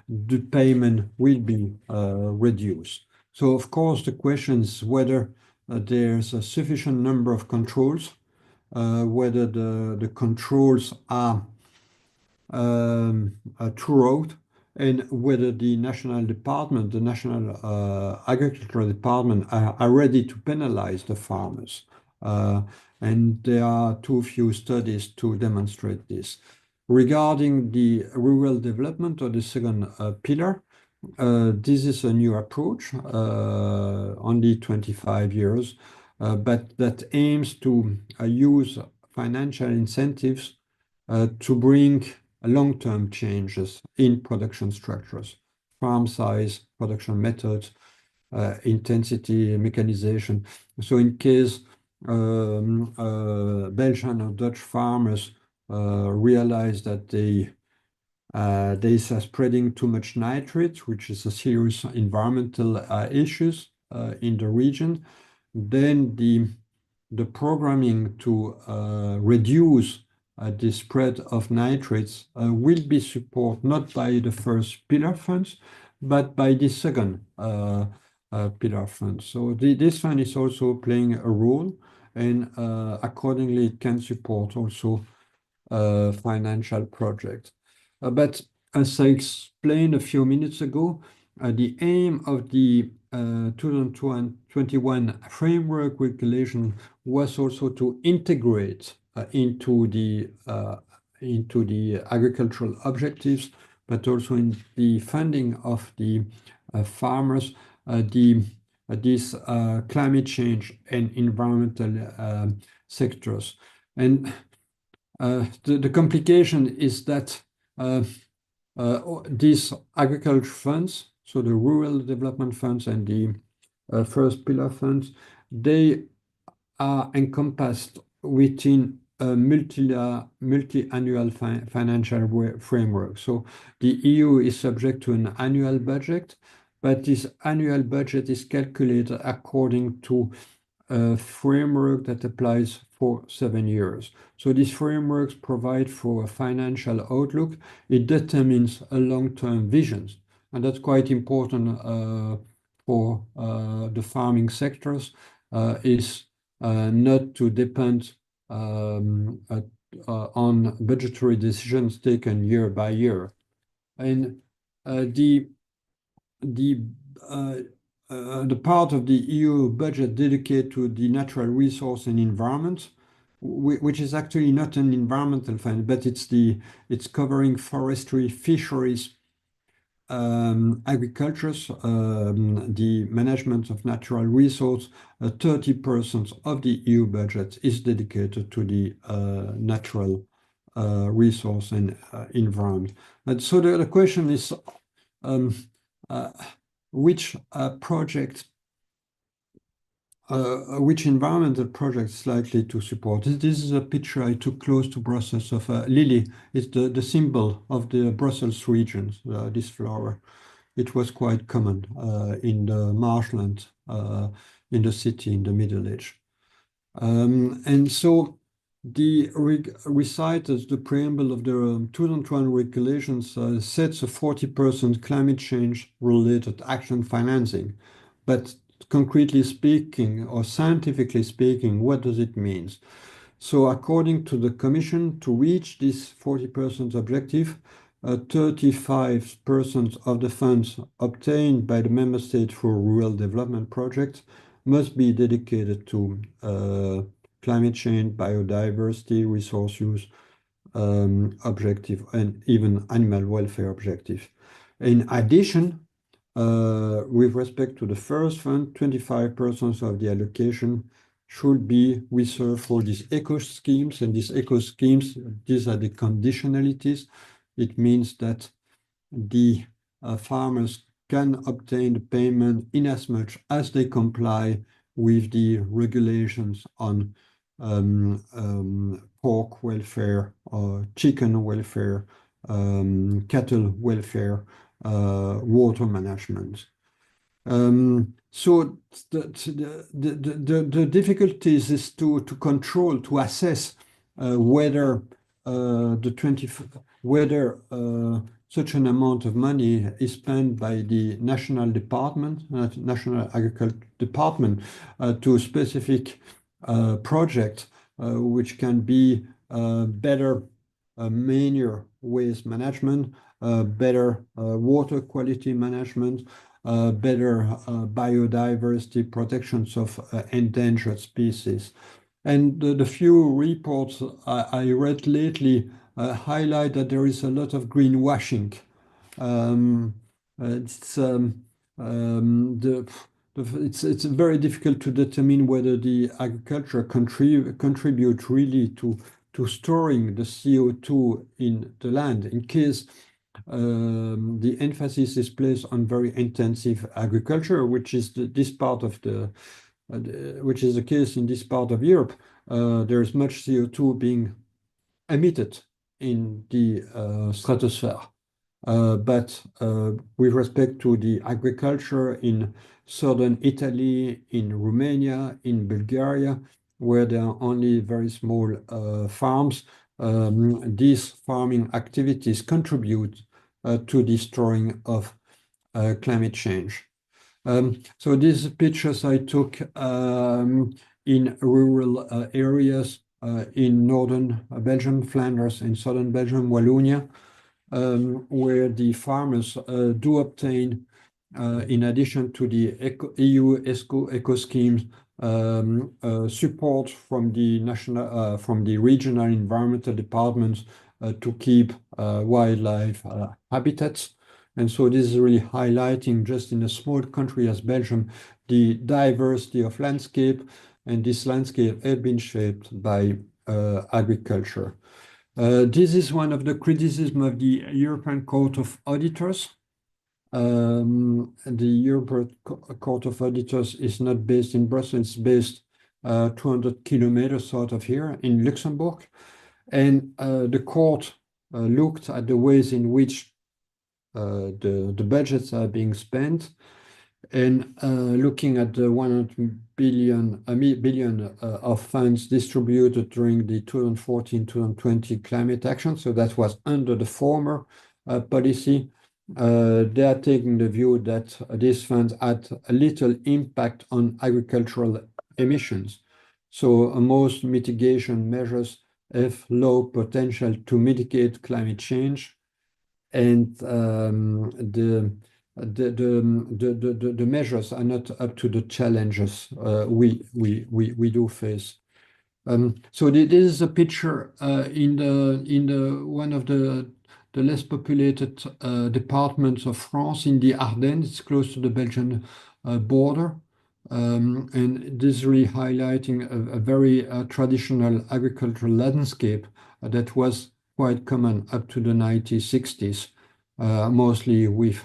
the payment will be reduced. So of course the question is whether there's a sufficient number of controls, whether the controls are throughout, and whether the national department, the national agricultural department are ready to penalize the farmers. And there are too few studies to demonstrate this. Regarding the rural development, or the second pillar, this is a new approach, only 25 years, but that aims to use financial incentives to bring long-term changes in production structures, farm size, production methods, intensity, mechanization. So in case Belgian or Dutch farmers realize that they are spreading too much nitrate, which is a serious environmental issues in the region, then the programming to reduce the spread of nitrates will be supported not by the first pillar funds, but by the second pillar fund. So this fund is also playing a role, and accordingly it can support also financial projects. But as I explained a few minutes ago, the aim of the 2021 framework regulation was also to integrate into the agricultural objectives, but also in the funding of the farmers, these climate change and environmental sectors. And the complication is that these agriculture funds, so the rural development funds and the first pillar funds, they are encompassed within a multi-annual financial framework. So the EU is subject to an annual budget, but this annual budget is calculated according to a framework that applies for 7 years. So these frameworks provide for a financial outlook. It determines a long-term vision, and that's quite important for the farming sectors, is not to depend on budgetary decisions taken year by year. And the part of the EU budget dedicated to the natural resource and environment, which is actually not an environmental fund, but it's covering forestry, fisheries, agriculture, the management of natural resource, 30% of the EU budget is dedicated to the natural resource and environment. And so the question is, which environmental projects is likely to support? This is a picture I took close to Brussels of lily. It's the symbol of the Brussels region, this flower. It was quite common in the marshland in the city in the Middle Age. And so the recited the preamble of the 2001 regulations sets a 40% climate change related action financing. But concretely speaking, or scientifically speaking, what does it mean? So according to the Commission, to reach this 40% objective, 35% of the funds obtained by the member state for rural development projects must be dedicated to climate change, biodiversity, resource use objective, and even animal welfare objective. In addition, with respect to the first fund, 25% of the allocation should be reserved for these eco schemes. And these eco schemes, these are the conditionalities. It means that the farmers can obtain the payment in as much as they comply with the regulations on pork welfare, chicken welfare, cattle welfare, water management. So the difficulties is to control, to assess whether such an amount of money is spent by the national agriculture department to a specific project, which can be better manure waste management, better water quality management, better biodiversity protections of endangered species. And the few reports I read lately highlight that there is a lot of greenwashing. It's very difficult to determine whether the agriculture contribute really to storing the CO2 in the land, in case the emphasis is placed on very intensive agriculture, which is this part of which is the case in this part of Europe. There is much CO2 being emitted in the stratosphere. But with respect to the agriculture in southern Italy, in Romania, in Bulgaria, where there are only very small farms, these farming activities contribute to the destroying of climate change. So these pictures I took in rural areas in northern Belgium, Flanders, in southern Belgium, Wallonia, where the farmers do obtain, in addition to the EU eco schemes, support from the regional environmental departments to keep wildlife habitats. And so this is really highlighting, just in a small country as Belgium, the diversity of landscape, and this landscape has been shaped by agriculture. This is one of the criticisms of the European Court of Auditors. The European Court of Auditors is not based in Brussels, it's based 200 kilometers south of here in Luxembourg. And the court looked at the ways in which the budgets are being spent, and looking at the 100 billion of funds distributed during the 2014-2020 climate action. So that was under the former policy. They are taking the view that these funds had a little impact on agricultural emissions. So most mitigation measures have low potential to mitigate climate change, and the measures are not up to the challenges we do face. So this is a picture in one of the the less populated departments of France in the Ardennes. It's close to the Belgian border. And this is really highlighting a very traditional agricultural landscape that was quite common up to the 1960s, mostly with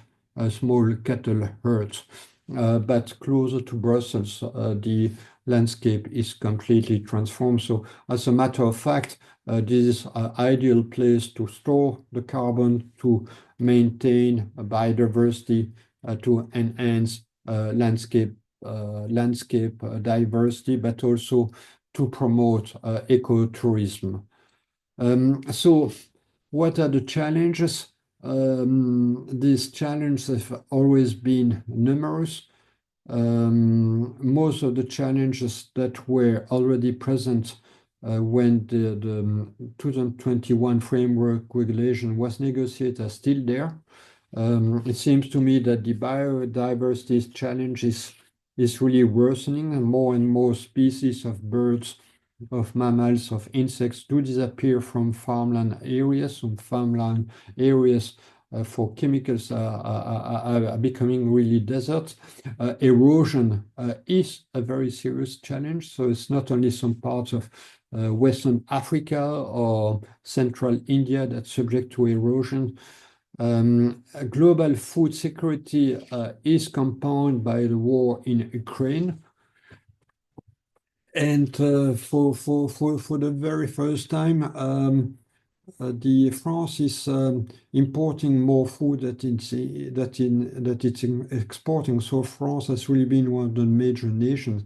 small cattle herds. But closer to Brussels, the landscape is completely transformed. So as a matter of fact, this is an ideal place to store the carbon, to maintain biodiversity, to enhance landscape diversity, but also to promote ecotourism. So what are the challenges? These challenges have always been numerous. Most of the challenges that were already present when the 2021 framework regulation was negotiated are still there. It seems to me that the biodiversity challenge is really worsening, and more species of birds, of mammals, of insects do disappear from farmland areas. Some farmland areas for chemicals are becoming really desert. Erosion is a very serious challenge. So it's not only some parts of Western Africa or Central India that's subject to erosion. Global food security is compounded by the war in Ukraine. And for the very first time, France is importing more food that it's exporting. So France has really been one of the major nations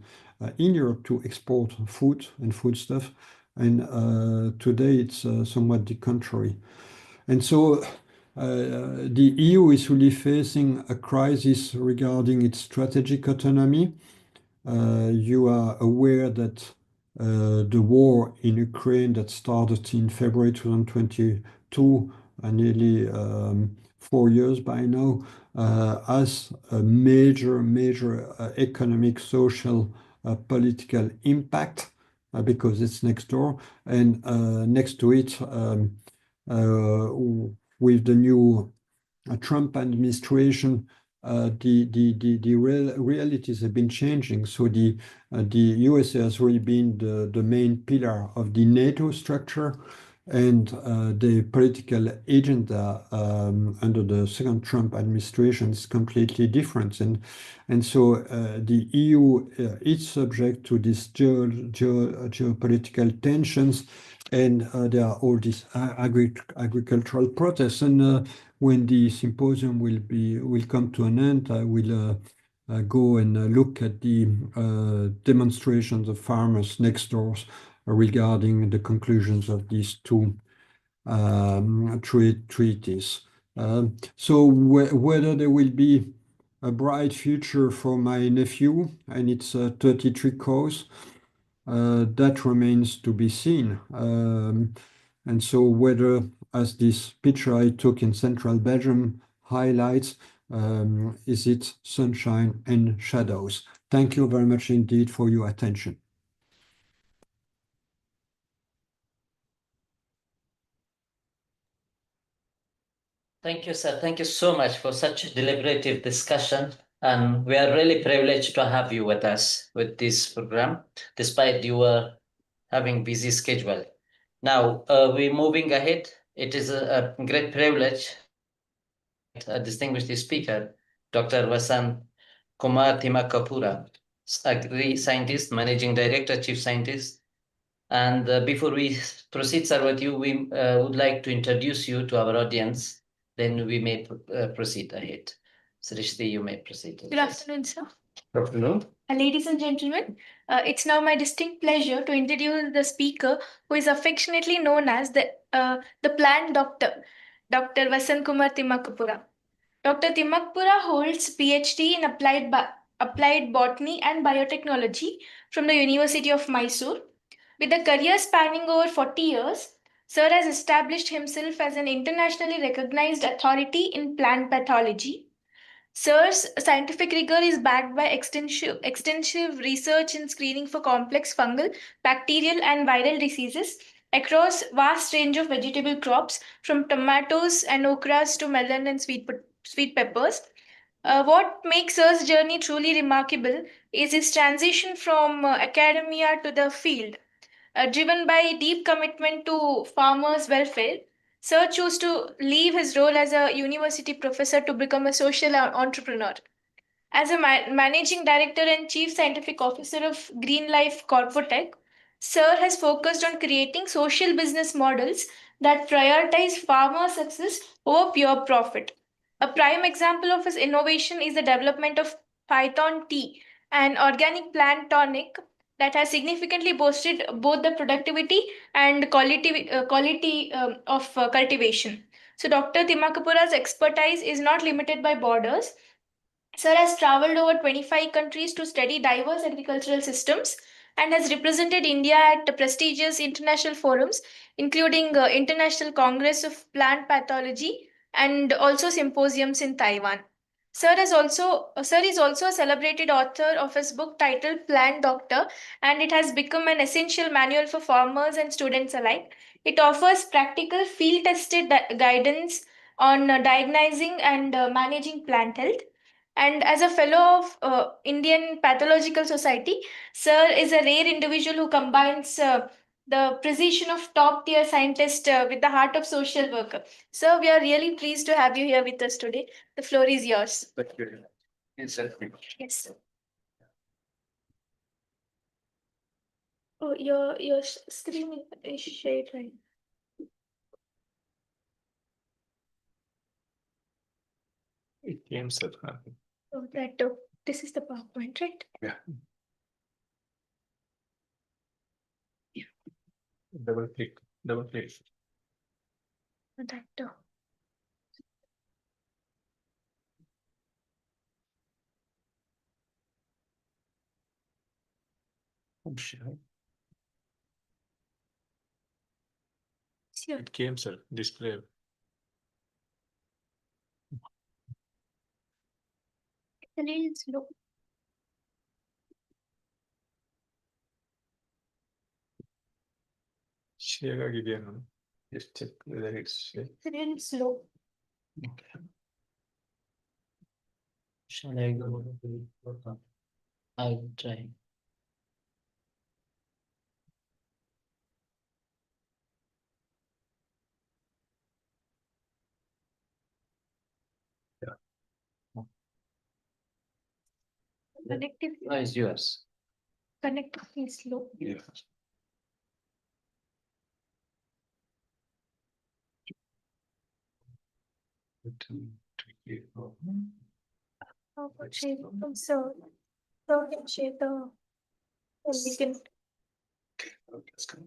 in Europe to export food and foodstuff. And today it's somewhat the contrary. And so the EU is really facing a crisis regarding its strategic autonomy. You are aware that the war in Ukraine that started in February 2022, nearly 4 years by now, has a major economic, social, political impact because it's next door. And next to it, with the new Trump administration, the realities have been changing. So the USA has really been the main pillar of the NATO structure, and the political agenda under the second Trump administration is completely different. And so the EU is subject to these geopolitical tensions, and there are all these agricultural protests. And when the symposium will come to an end, I will go and look at the demonstrations of farmers next door regarding the conclusions of these two treaties. So whether there will be a bright future for my nephew and its 33 cows, that remains to be seen. And so whether, as this picture I took in central Belgium highlights, is it sunshine and shadows? Thank you very much indeed for your attention. Thank you, sir. Thank you so much for such a deliberative discussion. And we are really privileged to have you with us with this program, despite you having busy schedule. Now, we're moving ahead. It is a great privilege, a distinguished speaker, Dr. Vasan Kumar Thimakapura, agri-scientist, managing director, chief scientist. And before we proceed, sir, with you, we would like to introduce you to our audience. Then we may proceed ahead. Srishti, you may proceed. Good afternoon, sir. Good afternoon. Ladies and gentlemen, it's now my distinct pleasure to introduce the speaker who is affectionately known as the plant doctor, Dr. Vasan Kumar Thimakapura. Dr. Thimakapura holds PhD in applied botany and biotechnology from the University of Mysore. With a career spanning over 40 years, Sir has established himself as an internationally recognized authority in plant pathology. Sir's scientific rigor is backed by extensive research in screening for complex fungal, bacterial, and viral diseases, across vast range of vegetable crops from tomatoes and okras to melon and sweet peppers. What makes Sir's journey truly remarkable is his transition from academia to the field. Driven by deep commitment to farmers' welfare, Sir chose to leave his role as a university professor to become a social entrepreneur. As a managing director and chief scientific officer of Green Life Corpotech, Sir has focused on creating social business models that prioritize farmer success over pure profit. A prime example of his innovation is the development of Python tea, an organic plant tonic that has significantly boosted both the productivity and quality of cultivation. So, Dr. Timakapura's expertise is not limited by borders. Sir has traveled over 25 countries to study diverse agricultural systems and has represented India at prestigious international forums, including International Congress of Plant Pathology and also symposiums in Taiwan. Sir is also a celebrated author of his book titled Plant Doctor, and it has become an essential manual for farmers and students alike. It offers practical, field-tested guidance on diagnosing and managing plant health. And as a fellow of Indian Pathological Society, Sir is a rare individual who combines the precision of top tier scientist with the heart of social worker. Sir, we are really pleased to have you here with us today. The floor is yours. Thank you very much. Yes, sir. Oh, your screen is shared, right? It came, sir. Oh, this is the PowerPoint, right? Yeah. Double click. That. I'm sure. Sure. It came, sir. Display. A little slow. Share again. Just check whether it's share. A little slow. Okay. Shall I go? I'll try. Connectivity. No, it's yours. Connectivity is slow. Yeah. How about share from Sir? Sir can share the. And we can. Let's go.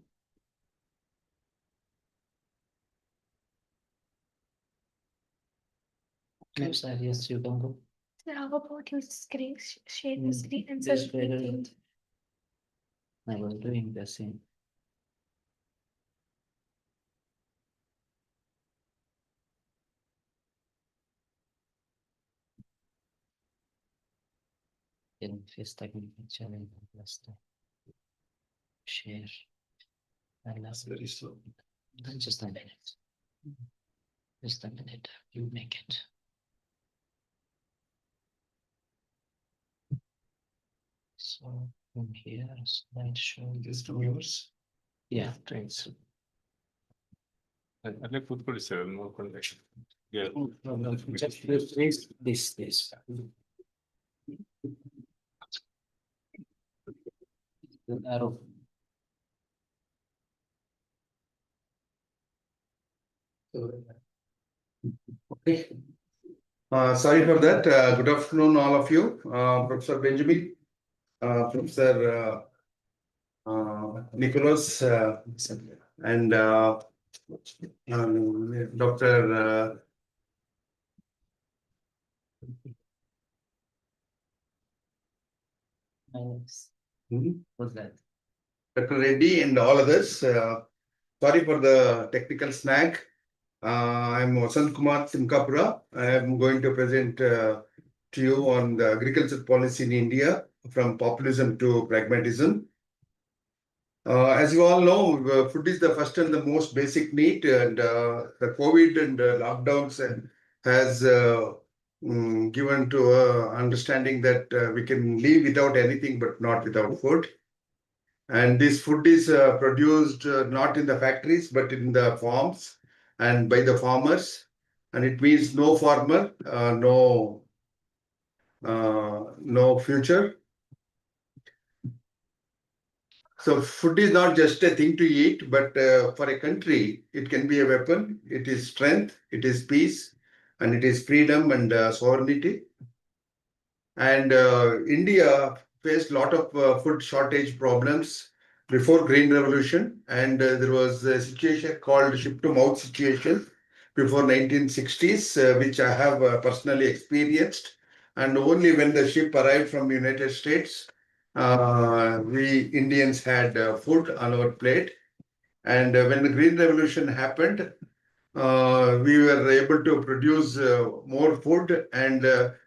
No, sir, yes, you can go. Sir, how about you share the Mm, screen and this search way, the I was doing the same. In face challenge last time. Share. And last Very slow. just a minute. Just a minute. You make it. So from here, slideshow. Just do yours. Yeah. Thanks. I like football, sir. No connection. Yeah. Just replace this. The arrow. Okay. Sorry for that. Good afternoon, all of you. Professor Benjamin, Professor Nicholas, and Dr. What's that? Dr. Reddy and all others. Sorry for the technical snag. I'm Vasant Kumar Timkapura. I am going to present to you on the agriculture policy in India from populism to pragmatism. As you all know, food is the first and the most basic need, and the COVID and lockdowns and has given to understanding that we can live without anything, but not without food. And this food is produced not in the factories, but in the farms and by the farmers. And it means no farmer, no future. So food is not just a thing to eat, but for a country, it can be a weapon. It is strength, it is peace, and it is freedom and sovereignty. And India faced a lot of food shortage problems before Green Revolution, and there was a situation called ship-to-mouth situation before 1960s, which I have personally experienced. And only when the ship arrived from United States, we Indians had food on our plate. And when the Green Revolution happened, we were able to produce more food, and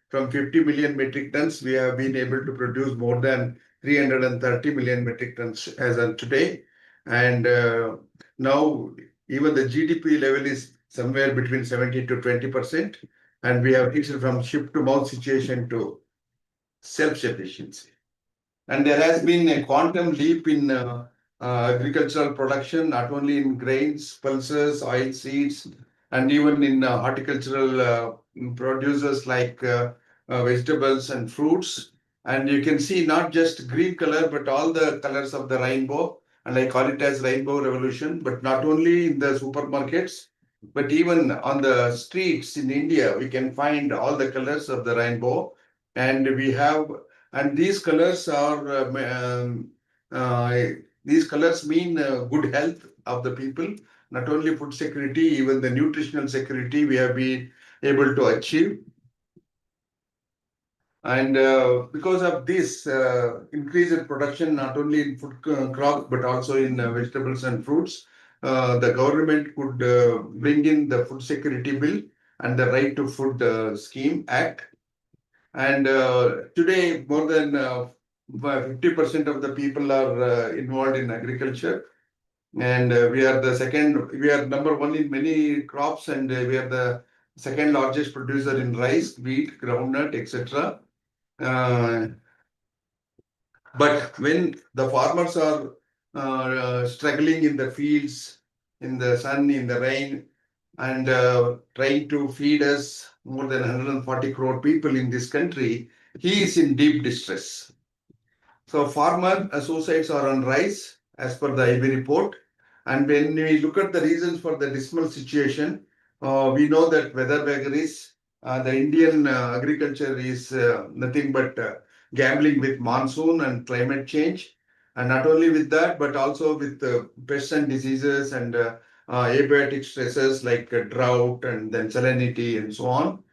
from 50 million metric tons, we have been able to produce more than 330 million metric tons as of today. And now even the GDP level is somewhere between 70 to 20%, and we have reached from ship to mouth situation to self-sufficiency. And there has been a quantum leap in agricultural production, not only in grains, pulses, oil seeds, and even in horticultural producers like vegetables and fruits. And you can see not just green color, but all the colors of the rainbow. And I call it as rainbow revolution, but not only in the supermarkets, but even on the streets in India, we can find all the colors of the rainbow. And we have, and these colors are, these colors mean good health of the people, not only food security, even the nutritional security we have been able to achieve. And because of this increase in production, not only in food crops, but also in vegetables and fruits, the government could bring in the food security bill and the right to food scheme act. And today, more than 50% of the people are involved in agriculture. And we are the second, we are number one in many crops, and we are the second largest producer in rice, wheat, groundnut, etc. But when the farmers are struggling in the fields, in the sun, in the rain, and trying to feed us more than 140 crore people in this country, he is in deep distress. So farmer suicides are on rise as per the IB report. And when we look at the reasons for the dismal situation, we know that weather vagaries, the Indian agriculture is nothing but gambling with monsoon and climate change. And not only with that, but also with pests and diseases and abiotic stresses like drought and then salinity and so on.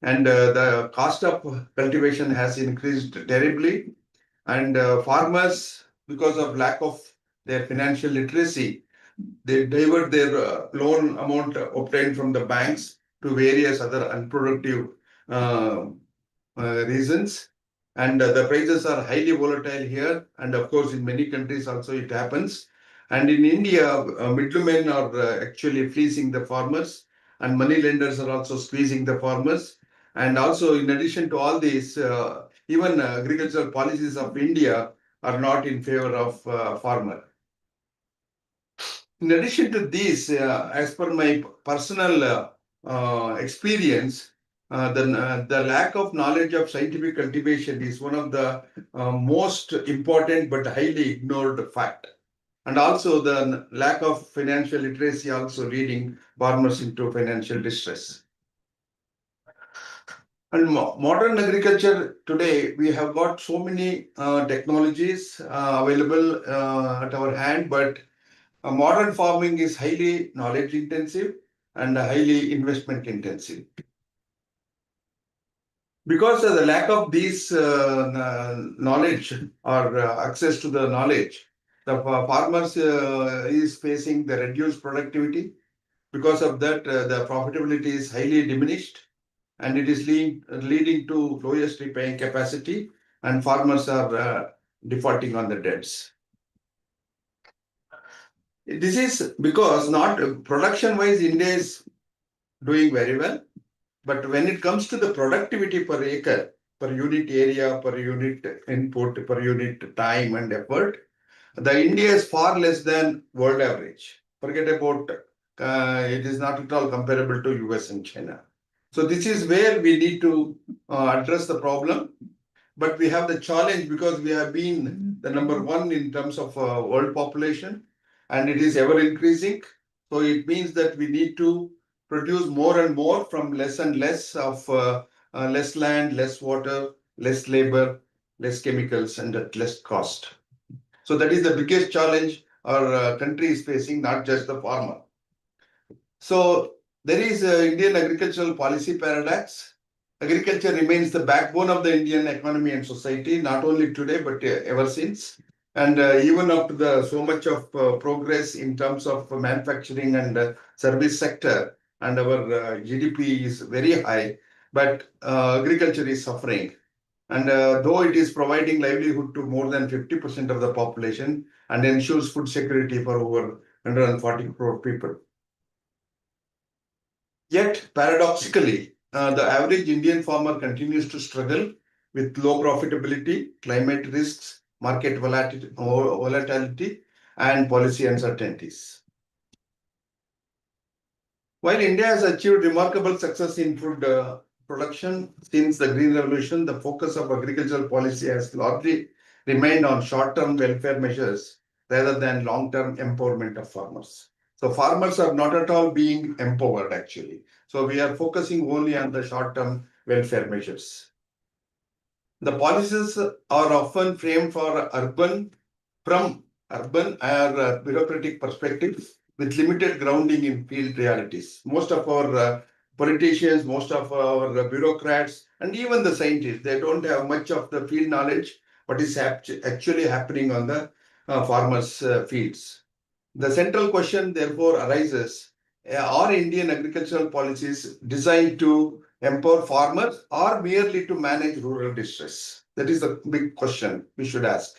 And the cost of cultivation has increased terribly. And farmers, because of lack of their financial literacy, they divert their loan amount obtained from the banks to various other unproductive reasons. And the prices are highly volatile here. And of course, in many countries also it happens. And in India, middlemen are actually fleecing the farmers, and money lenders are also squeezing the farmers. And also, in addition to all these, even agricultural policies of India are not in favor of farmer. In addition to this, as per my personal experience, the lack of knowledge of scientific cultivation is one of the most important but highly ignored fact. And also the lack of financial literacy also leading farmers into financial distress. And modern agriculture today, we have got so many technologies available at our hand, but modern farming is highly knowledge intensive and highly investment intensive. Because of the lack of this knowledge or access to the knowledge, the farmers is facing the reduced productivity. Because of that, the profitability is highly diminished, and it is leading to lowest repaying capacity, and farmers are defaulting on the debts. This is because not production-wise, India is doing very well. But when it comes to the productivity per acre, per unit area, per unit input, per unit time and effort, the India is far less than world average. Forget about it is not at all comparable to US and China. So this is where we need to address the problem. But we have the challenge because we have been the number one in terms of world population, and it is ever increasing. So it means that we need to produce more and more from less and less of less land, less water, less labor, less chemicals, and at less cost. So that is the biggest challenge our country is facing, not just the farmer. So there is an Indian agricultural policy paradox. Agriculture remains the backbone of the Indian economy and society, not only today, but ever since. And even after the so much of progress in terms of manufacturing and service sector, and our GDP is very high, but agriculture is suffering. And though it is providing livelihood to more than 50% of the population and ensures food security for over 140 crore people. Yet, paradoxically, the average Indian farmer continues to struggle with low profitability, climate risks, market volatility, and policy uncertainties. While India has achieved remarkable success in food production since the Green Revolution, the focus of agricultural policy has largely remained on short-term welfare measures rather than long-term empowerment of farmers. So farmers are not at all being empowered actually. So we are focusing only on the short-term welfare measures. The policies are often framed from urban or bureaucratic perspective with limited grounding in field realities. Most of our politicians, most of our bureaucrats, and even the scientists, they don't have much of the field knowledge, what is actually happening on the farmers' fields. The central question therefore arises, are Indian agricultural policies designed to empower farmers or merely to manage rural distress? That is the big question we should ask.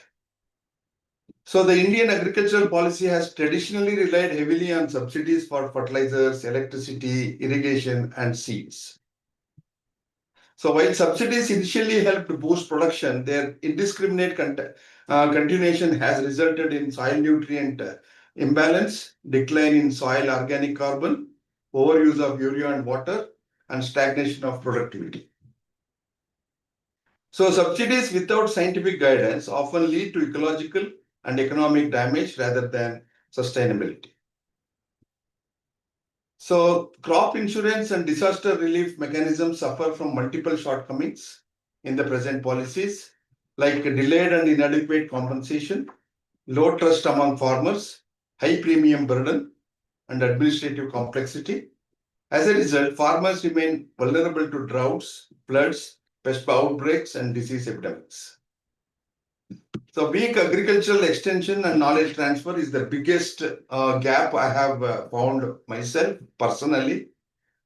So the Indian agricultural policy has traditionally relied heavily on subsidies for fertilizers, electricity, irrigation, and seeds. So while subsidies initially helped boost production, their indiscriminate continuation has resulted in soil nutrient imbalance, decline in soil organic carbon, overuse of urea and water, and stagnation of productivity. So subsidies without scientific guidance often lead to ecological and economic damage rather than sustainability. So crop insurance and disaster relief mechanisms suffer from multiple shortcomings in the present policies, like delayed and inadequate compensation, low trust among farmers, high premium burden, and administrative complexity. As a result, farmers remain vulnerable to droughts, floods, pest outbreaks, and disease epidemics. So weak agricultural extension and knowledge transfer is the biggest gap I have found myself personally.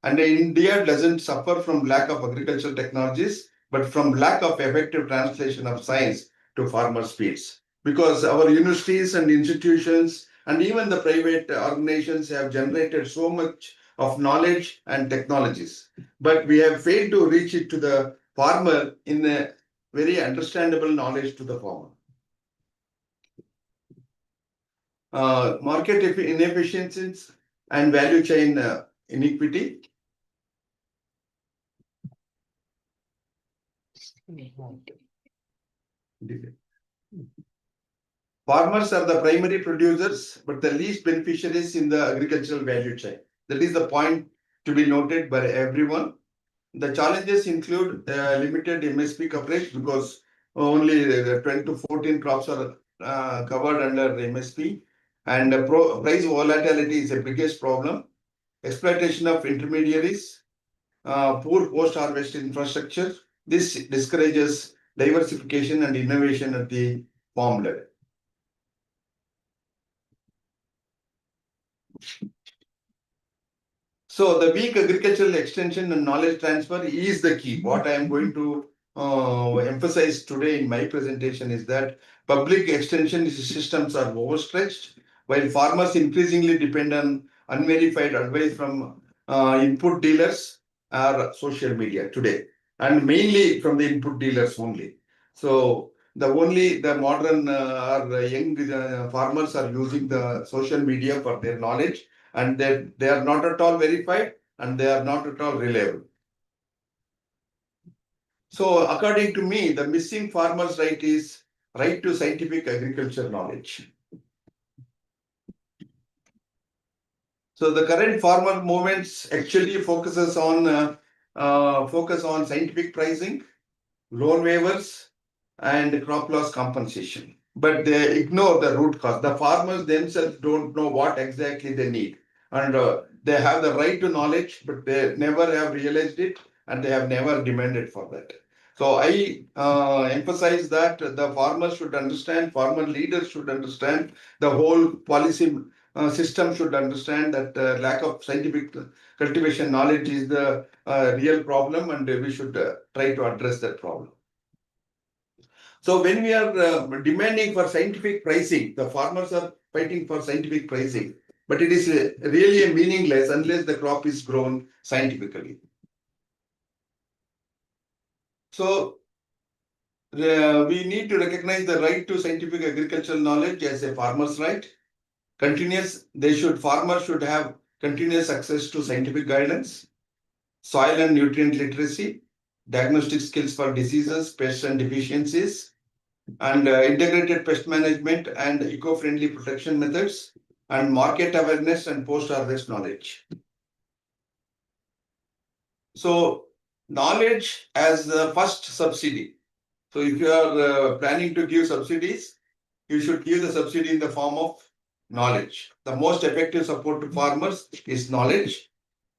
And India doesn't suffer from lack of agricultural technologies, but from lack of effective translation of science to farmers' fields. Because our universities and institutions and even the private organizations have generated so much of knowledge and technologies, but we have failed to reach it to the farmer in a very understandable knowledge to the farmer. Market inefficiencies and value chain inequity. Farmers are the primary producers, but the least beneficiaries in the agricultural value chain. That is the point to be noted by everyone. The challenges include limited MSP coverage because only 10 to 14 crops are covered under MSP, and price volatility is the biggest problem. Exploitation of intermediaries, poor post-harvest infrastructure. This discourages diversification and innovation at the farm level. So the weak agricultural extension and knowledge transfer is the key. What I am going to emphasize today in my presentation is that public extension systems are overstretched, while farmers increasingly depend on unverified advice from input dealers or social media today, and mainly from the input dealers only. So the modern or young farmers are using the social media for their knowledge, and they are not at all verified and they are not at all reliable. So according to me, the missing farmer's right is right to scientific agriculture knowledge. So the current farmer movements actually focuses on scientific pricing, loan waivers, and crop loss compensation. But they ignore the root cause. The farmers themselves don't know what exactly they need. And they have the right to knowledge, but they never have realized it and they have never demanded for that. So I emphasize that the farmers should understand, farmer leaders should understand, the whole policy system should understand that lack of scientific cultivation knowledge is the real problem, and we should try to address that problem. So when we are demanding for scientific pricing, the farmers are fighting for scientific pricing, but it is really meaningless unless the crop is grown scientifically. So we need to recognize the right to scientific agricultural knowledge as a farmer's right. Farmers should have continuous access to scientific guidance, soil and nutrient literacy, diagnostic skills for diseases, pests and deficiencies, and integrated pest management and eco-friendly protection methods, and market awareness and post-harvest knowledge. So knowledge as the first subsidy. So if you are planning to give subsidies, you should give the subsidy in the form of knowledge. The most effective support to farmers is knowledge,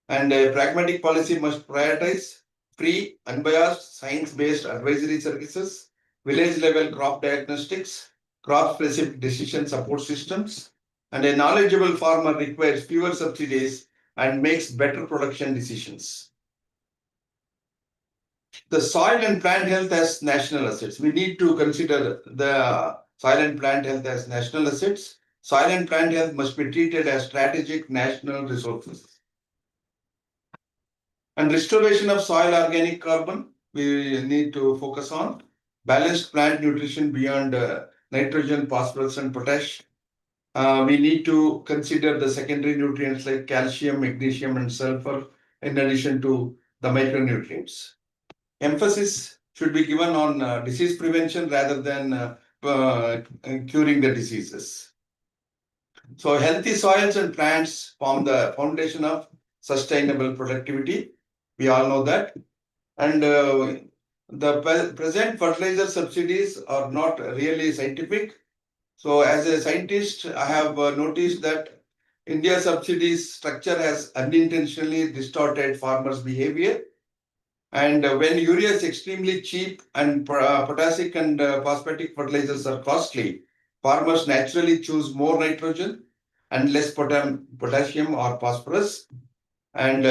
and a pragmatic policy must prioritize free, unbiased, science-based advisory services, village-level crop diagnostics, crop-specific decision support systems, and a knowledgeable farmer requires fewer subsidies and makes better production decisions. The soil and plant health as national assets. We need to consider the soil and plant health as national assets. Soil and plant health must be treated as strategic national resources. And restoration of soil organic carbon, we need to focus on. Balanced plant nutrition beyond nitrogen, phosphorus, and potash. We need to consider the secondary nutrients like calcium, magnesium, and sulfur, in addition to the micronutrients. Emphasis should be given on disease prevention rather than curing the diseases. So healthy soils and plants form the foundation of sustainable productivity. We all know that. And the present fertilizer subsidies are not really scientific. So as a scientist, I have noticed that India's subsidies structure has unintentionally distorted farmers' behavior. And when urea is extremely cheap and potassic and phosphatic fertilizers are costly, farmers naturally choose more nitrogen and less potassium or phosphorus. And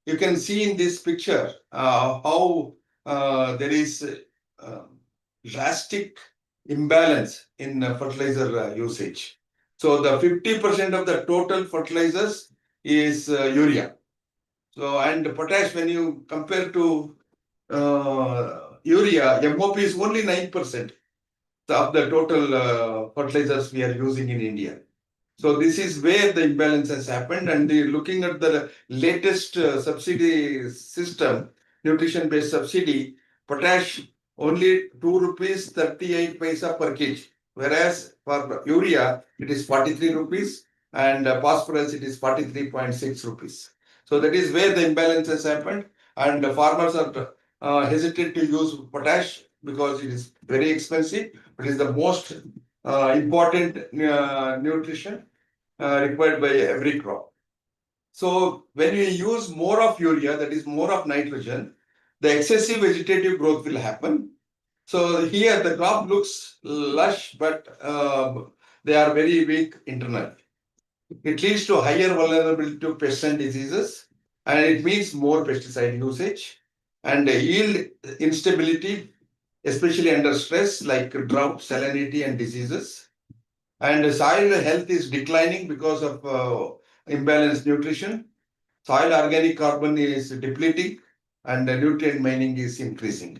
you can see in this picture how there is drastic imbalance in fertilizer usage. So the 50% of the total fertilizers is urea. So, and potash, when you compare to urea, MOP is only 9% of the total fertilizers we are using in India. So this is where the imbalance has happened. And looking at the latest subsidy system, nutrition-based subsidy, potash only 2 rupees 38 paisa per kg, whereas for urea it is 43 rupees and phosphorus it is 43.6 rupees. So that is where the imbalance has happened, and the farmers are hesitant to use potash because it is very expensive. It is the most important nutrition required by every crop. So when we use more of urea, that is more of nitrogen, the excessive vegetative growth will happen. So here the crop looks lush, but they are very weak internally. It leads to higher vulnerability to pests and diseases, and it means more pesticide usage and yield instability, especially under stress like drought, salinity, and diseases. And soil health is declining because of imbalanced nutrition. Soil organic carbon is depleting and the nutrient mining is increasing.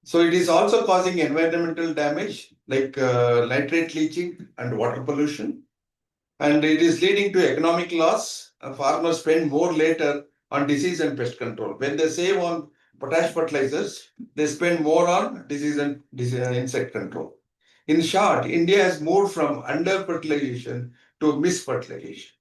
So it is also causing environmental damage like nitrate leaching and water pollution. And it is leading to economic loss. Farmers spend more later on disease and pest control. When they save on potash fertilizers, they spend more on disease and insect control. In short, India has moved from under-fertilization to misfertilization.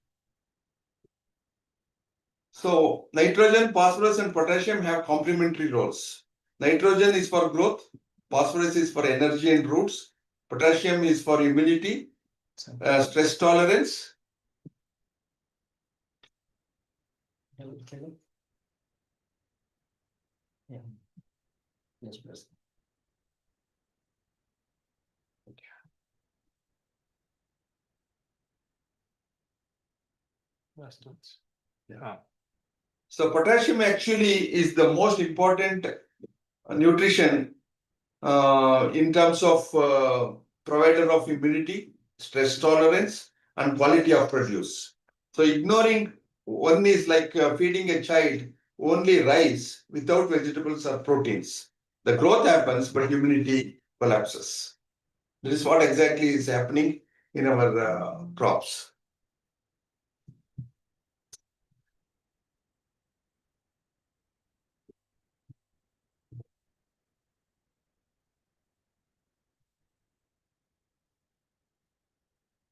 So nitrogen, phosphorus, and potassium have complementary roles. Nitrogen is for growth, phosphorus is for energy and roots, potassium is for immunity, stress tolerance. Yeah. Yes, please. Yeah. So potassium actually is the most important nutrition in terms of provider of immunity, stress tolerance, and quality of produce. So ignoring one is like feeding a child only rice without vegetables or proteins. The growth happens, but immunity collapses. This is what exactly is happening in our crops.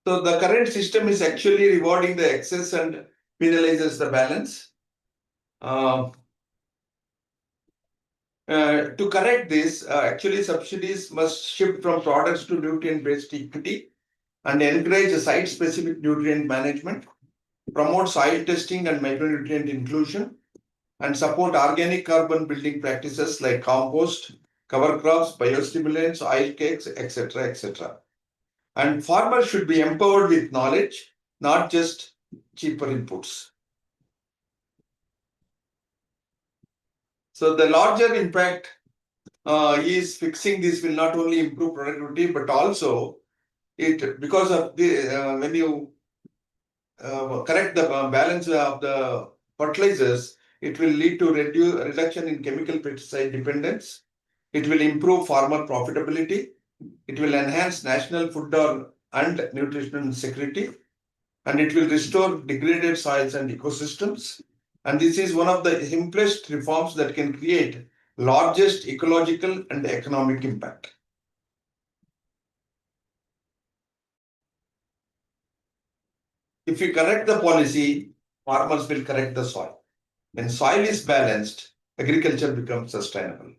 So the current system is actually rewarding the excess and penalizes the balance. To correct this, actually subsidies must shift from products to nutrient-based equity and encourage site-specific nutrient management, promote soil testing and micronutrient inclusion, and support organic carbon building practices like compost, cover crops, biostimulants, oil cakes, etc., etc. And farmers should be empowered with knowledge, not just cheaper inputs. So the larger impact is fixing this will not only improve productivity, but also it because of the when you correct the balance of the fertilizers, it will lead to reduction in chemical pesticide dependence. It will improve farmer profitability. It will enhance national food and nutritional security, and it will restore degraded soils and ecosystems. And this is one of the simplest reforms that can create largest ecological and economic impact. If we correct the policy, farmers will correct the soil. When soil is balanced, agriculture becomes sustainable.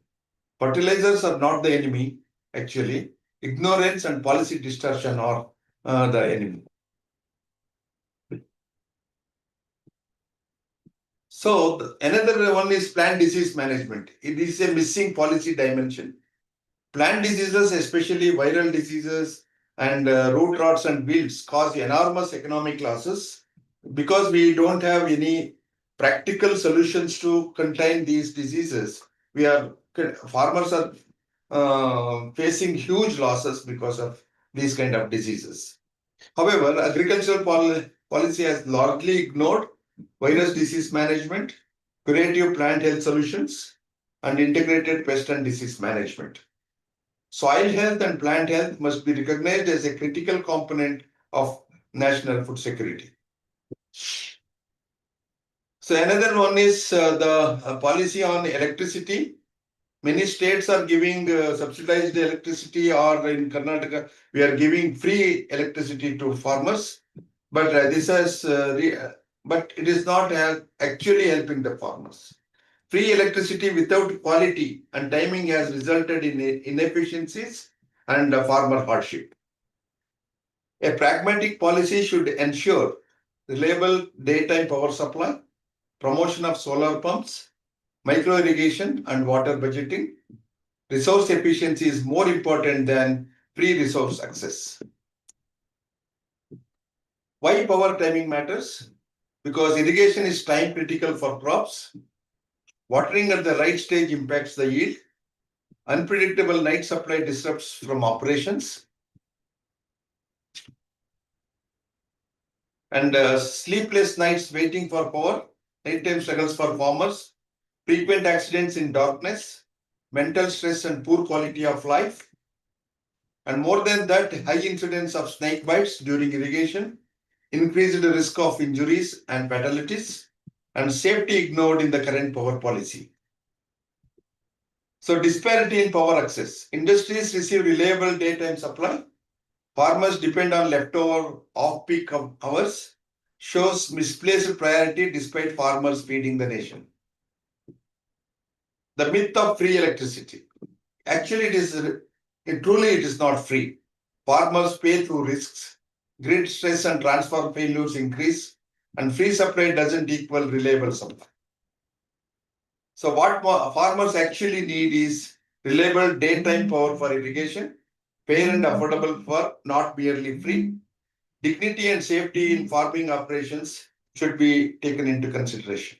Fertilizers are not the enemy, actually. Ignorance and policy distortion are the enemy. So another one is plant disease management. It is a missing policy dimension. Plant diseases, especially viral diseases and root rots and wilt, cause enormous economic losses because we don't have any practical solutions to contain these diseases. Farmers are facing huge losses because of these kind of diseases. However, agricultural policy has largely ignored virus disease management, curative plant health solutions, and integrated pest and disease management. Soil health and plant health must be recognized as a critical component of national food security. So another one is the policy on electricity. Many states are giving subsidized electricity, or in Karnataka, we are giving free electricity to farmers. But but it is not actually helping the farmers. Free electricity without quality and timing has resulted in inefficiencies and farmer hardship. A pragmatic policy should ensure reliable daytime power supply, promotion of solar pumps, micro irrigation, and water budgeting. Resource efficiency is more important than free resource access. Why power timing matters? Because irrigation is time critical for crops. Watering at the right stage impacts the yield. Unpredictable night supply disrupts from operations. And sleepless nights waiting for power, nighttime struggles for farmers, frequent accidents in darkness, mental stress and poor quality of life. And more than that, high incidence of snake bites during irrigation, increased risk of injuries and fatalities, and safety ignored in the current power policy. So disparity in power access. Industries receive reliable daytime supply. Farmers depend on leftover off-peak hours. Shows misplaced priority despite farmers feeding the nation. The myth of free electricity. Actually, it is not free. Farmers pay through risks. Grid stress and transfer failures increase, and free supply doesn't equal reliable supply. So what farmers actually need is reliable daytime power for irrigation, fair and affordable for not merely free. Dignity and safety in farming operations should be taken into consideration.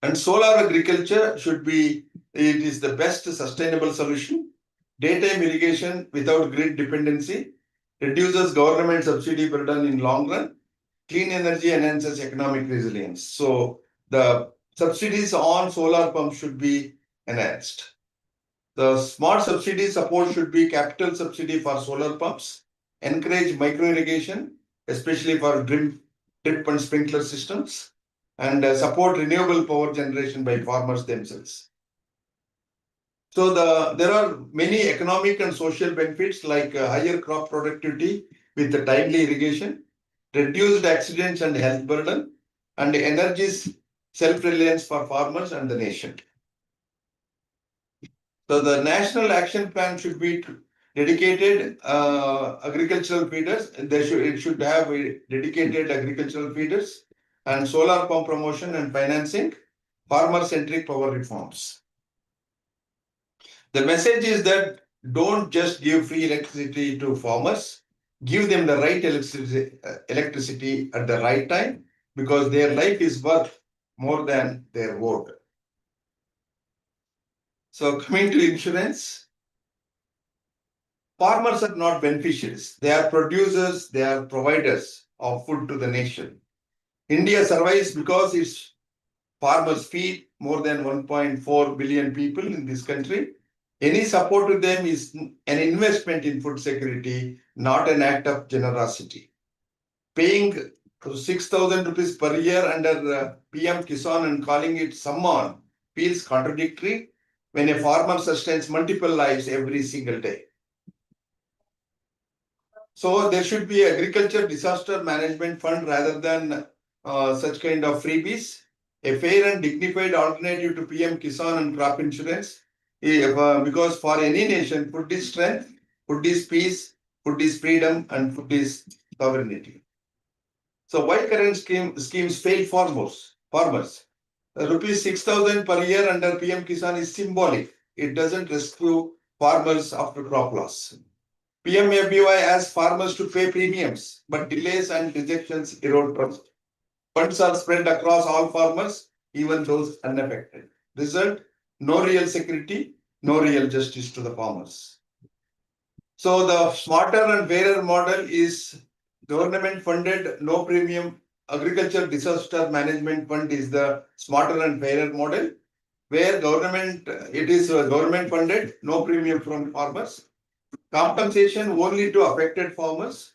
And solar agriculture it is the best sustainable solution. Daytime irrigation without grid dependency reduces government subsidy burden in long run. Clean energy enhances economic resilience. So the subsidies on solar pumps should be enhanced. The smart subsidy support should be capital subsidy for solar pumps, encourage micro irrigation, especially for drip and sprinkler systems, and support renewable power generation by farmers themselves. So there are many economic and social benefits like higher crop productivity with the timely irrigation, reduced accidents and health burden, and energy self-reliance for farmers and the nation. So the national action plan should be dedicated agricultural feeders. It should have dedicated agricultural feeders and solar pump promotion and financing, farmer-centric power reforms. The message is that don't just give free electricity to farmers, give them the right electricity at the right time, because their life is worth more than their vote. So coming to insurance, farmers are not beneficiaries. They are producers, they are providers of food to the nation. India survives because its farmers feed more than 1.4 billion people in this country. Any support to them is an investment in food security, not an act of generosity. Paying 6,000 rupees per year under PM Kisan and calling it Samman feels contradictory when a farmer sustains multiple lives every single day. So there should be agriculture disaster management fund rather than such kind of freebies. A fair and dignified alternative to PM Kisan and crop insurance, because for any nation, food is strength, food is peace, food is freedom, and food is sovereignty. So why current schemes fail farmers? Rupees 6,000 per year under PM Kisan is symbolic. It doesn't rescue farmers after crop loss. PMFBY asks farmers to pay premiums, but delays and rejections erode trust. Funds are spread across all farmers, even those unaffected. Result, no real security, no real justice to the farmers. So the smarter and fairer model is government funded, no premium. Agriculture disaster management fund is the smarter and fairer model, where it is government funded, no premium from farmers. Compensation only to affected farmers.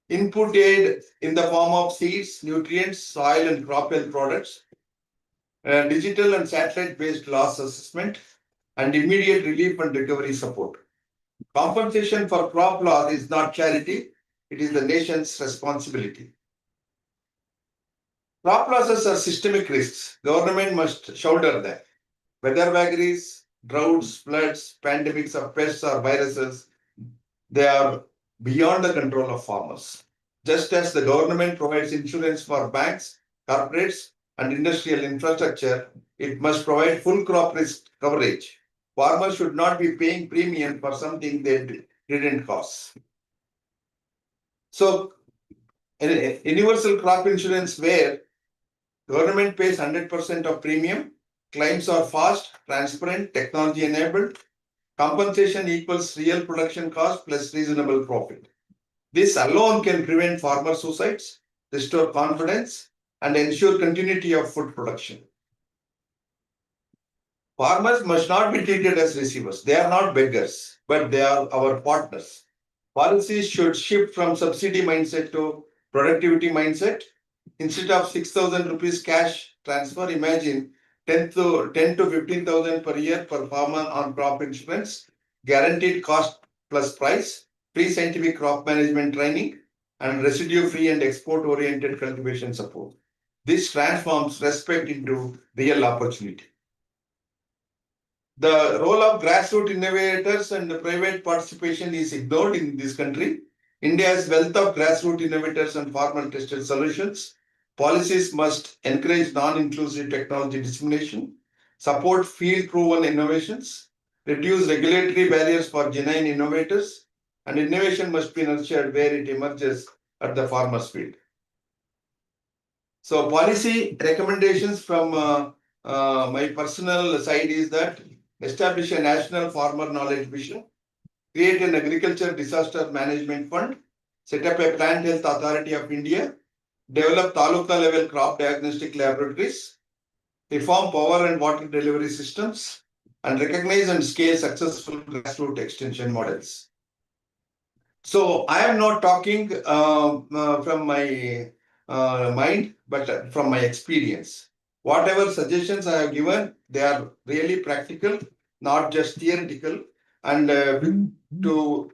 Input aid in the form of seeds, nutrients, soil and crop health products. Digital and satellite-based loss assessment, and immediate relief and recovery support. Compensation for crop loss is not charity, it is the nation's responsibility. Crop losses are systemic risks. Government must shoulder them. Weather vagaries, droughts, floods, pandemics of pests or viruses, they are beyond the control of farmers. Just as the government provides insurance for banks, corporates, and industrial infrastructure, it must provide full crop risk coverage. Farmers should not be paying premium for something they didn't cause. So, universal crop insurance where government pays 100% of premium, claims are fast, transparent, technology enabled, compensation equals real production cost plus reasonable profit. This alone can prevent farmer suicides, restore confidence, and ensure continuity of food production. Farmers must not be treated as receivers. They are not beggars, but they are our partners. Policies should shift from subsidy mindset to productivity mindset. Instead of 6,000 rupees cash transfer, imagine 10 to 15,000 per year per farmer on crop insurance, guaranteed cost plus price, free scientific crop management training, and residue-free and export-oriented cultivation support. This transforms respect into real opportunity. The role of grassroots innovators and private participation is ignored in this country. India's wealth of grassroots innovators and farmer-tested solutions. Policies must encourage non-inclusive technology dissemination, support field-proven innovations, reduce regulatory barriers for genuine innovators, and innovation must be nurtured where it emerges at the farmer's field. So policy recommendations from my personal side is that establish a national farmer knowledge vision, create an agriculture disaster management fund, set up a plant health authority of India, develop taluka level crop diagnostic laboratories, reform power and water delivery systems, and recognize and scale successful grassroots extension models. So I am not talking from my mind, but from my experience. Whatever suggestions I have given, they are really practical, not just theoretical. And to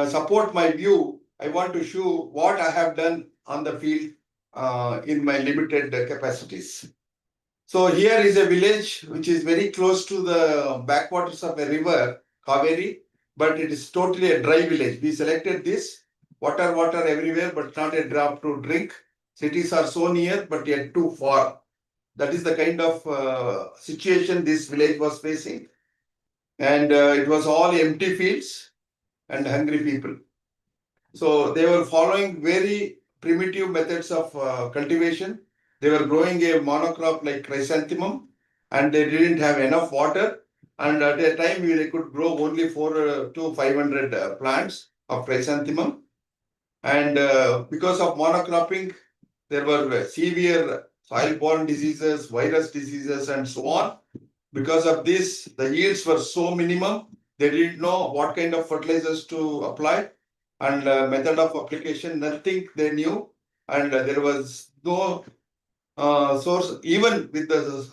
support my view, I want to show what I have done on the field in my limited capacities. So here is a village which is very close to the backwaters of a river, Kaveri, but it is totally a dry village. We selected this, water everywhere, but not a drop to drink. Cities are so near, but yet too far. That is the kind of situation this village was facing. And it was all empty fields and hungry people. So they were following very primitive methods of cultivation. They were growing a monocrop like chrysanthemum, and they didn't have enough water. And at a time, they could grow only 400 to 500 plants of chrysanthemum. And because of monocropping, there were severe soil-borne diseases, virus diseases, and so on. Because of this, the yields were so minimum, they didn't know what kind of fertilizers to apply and method of application, nothing they knew. And there was no source, even with the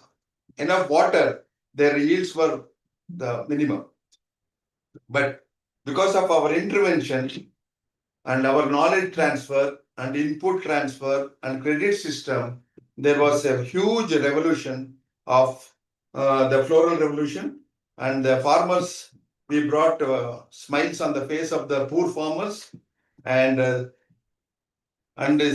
enough water, their yields were the minimum. But because of our intervention and our knowledge transfer and input transfer and credit system, there was a huge revolution of the floral revolution, and the farmers, we brought smiles on the face of the poor farmers, and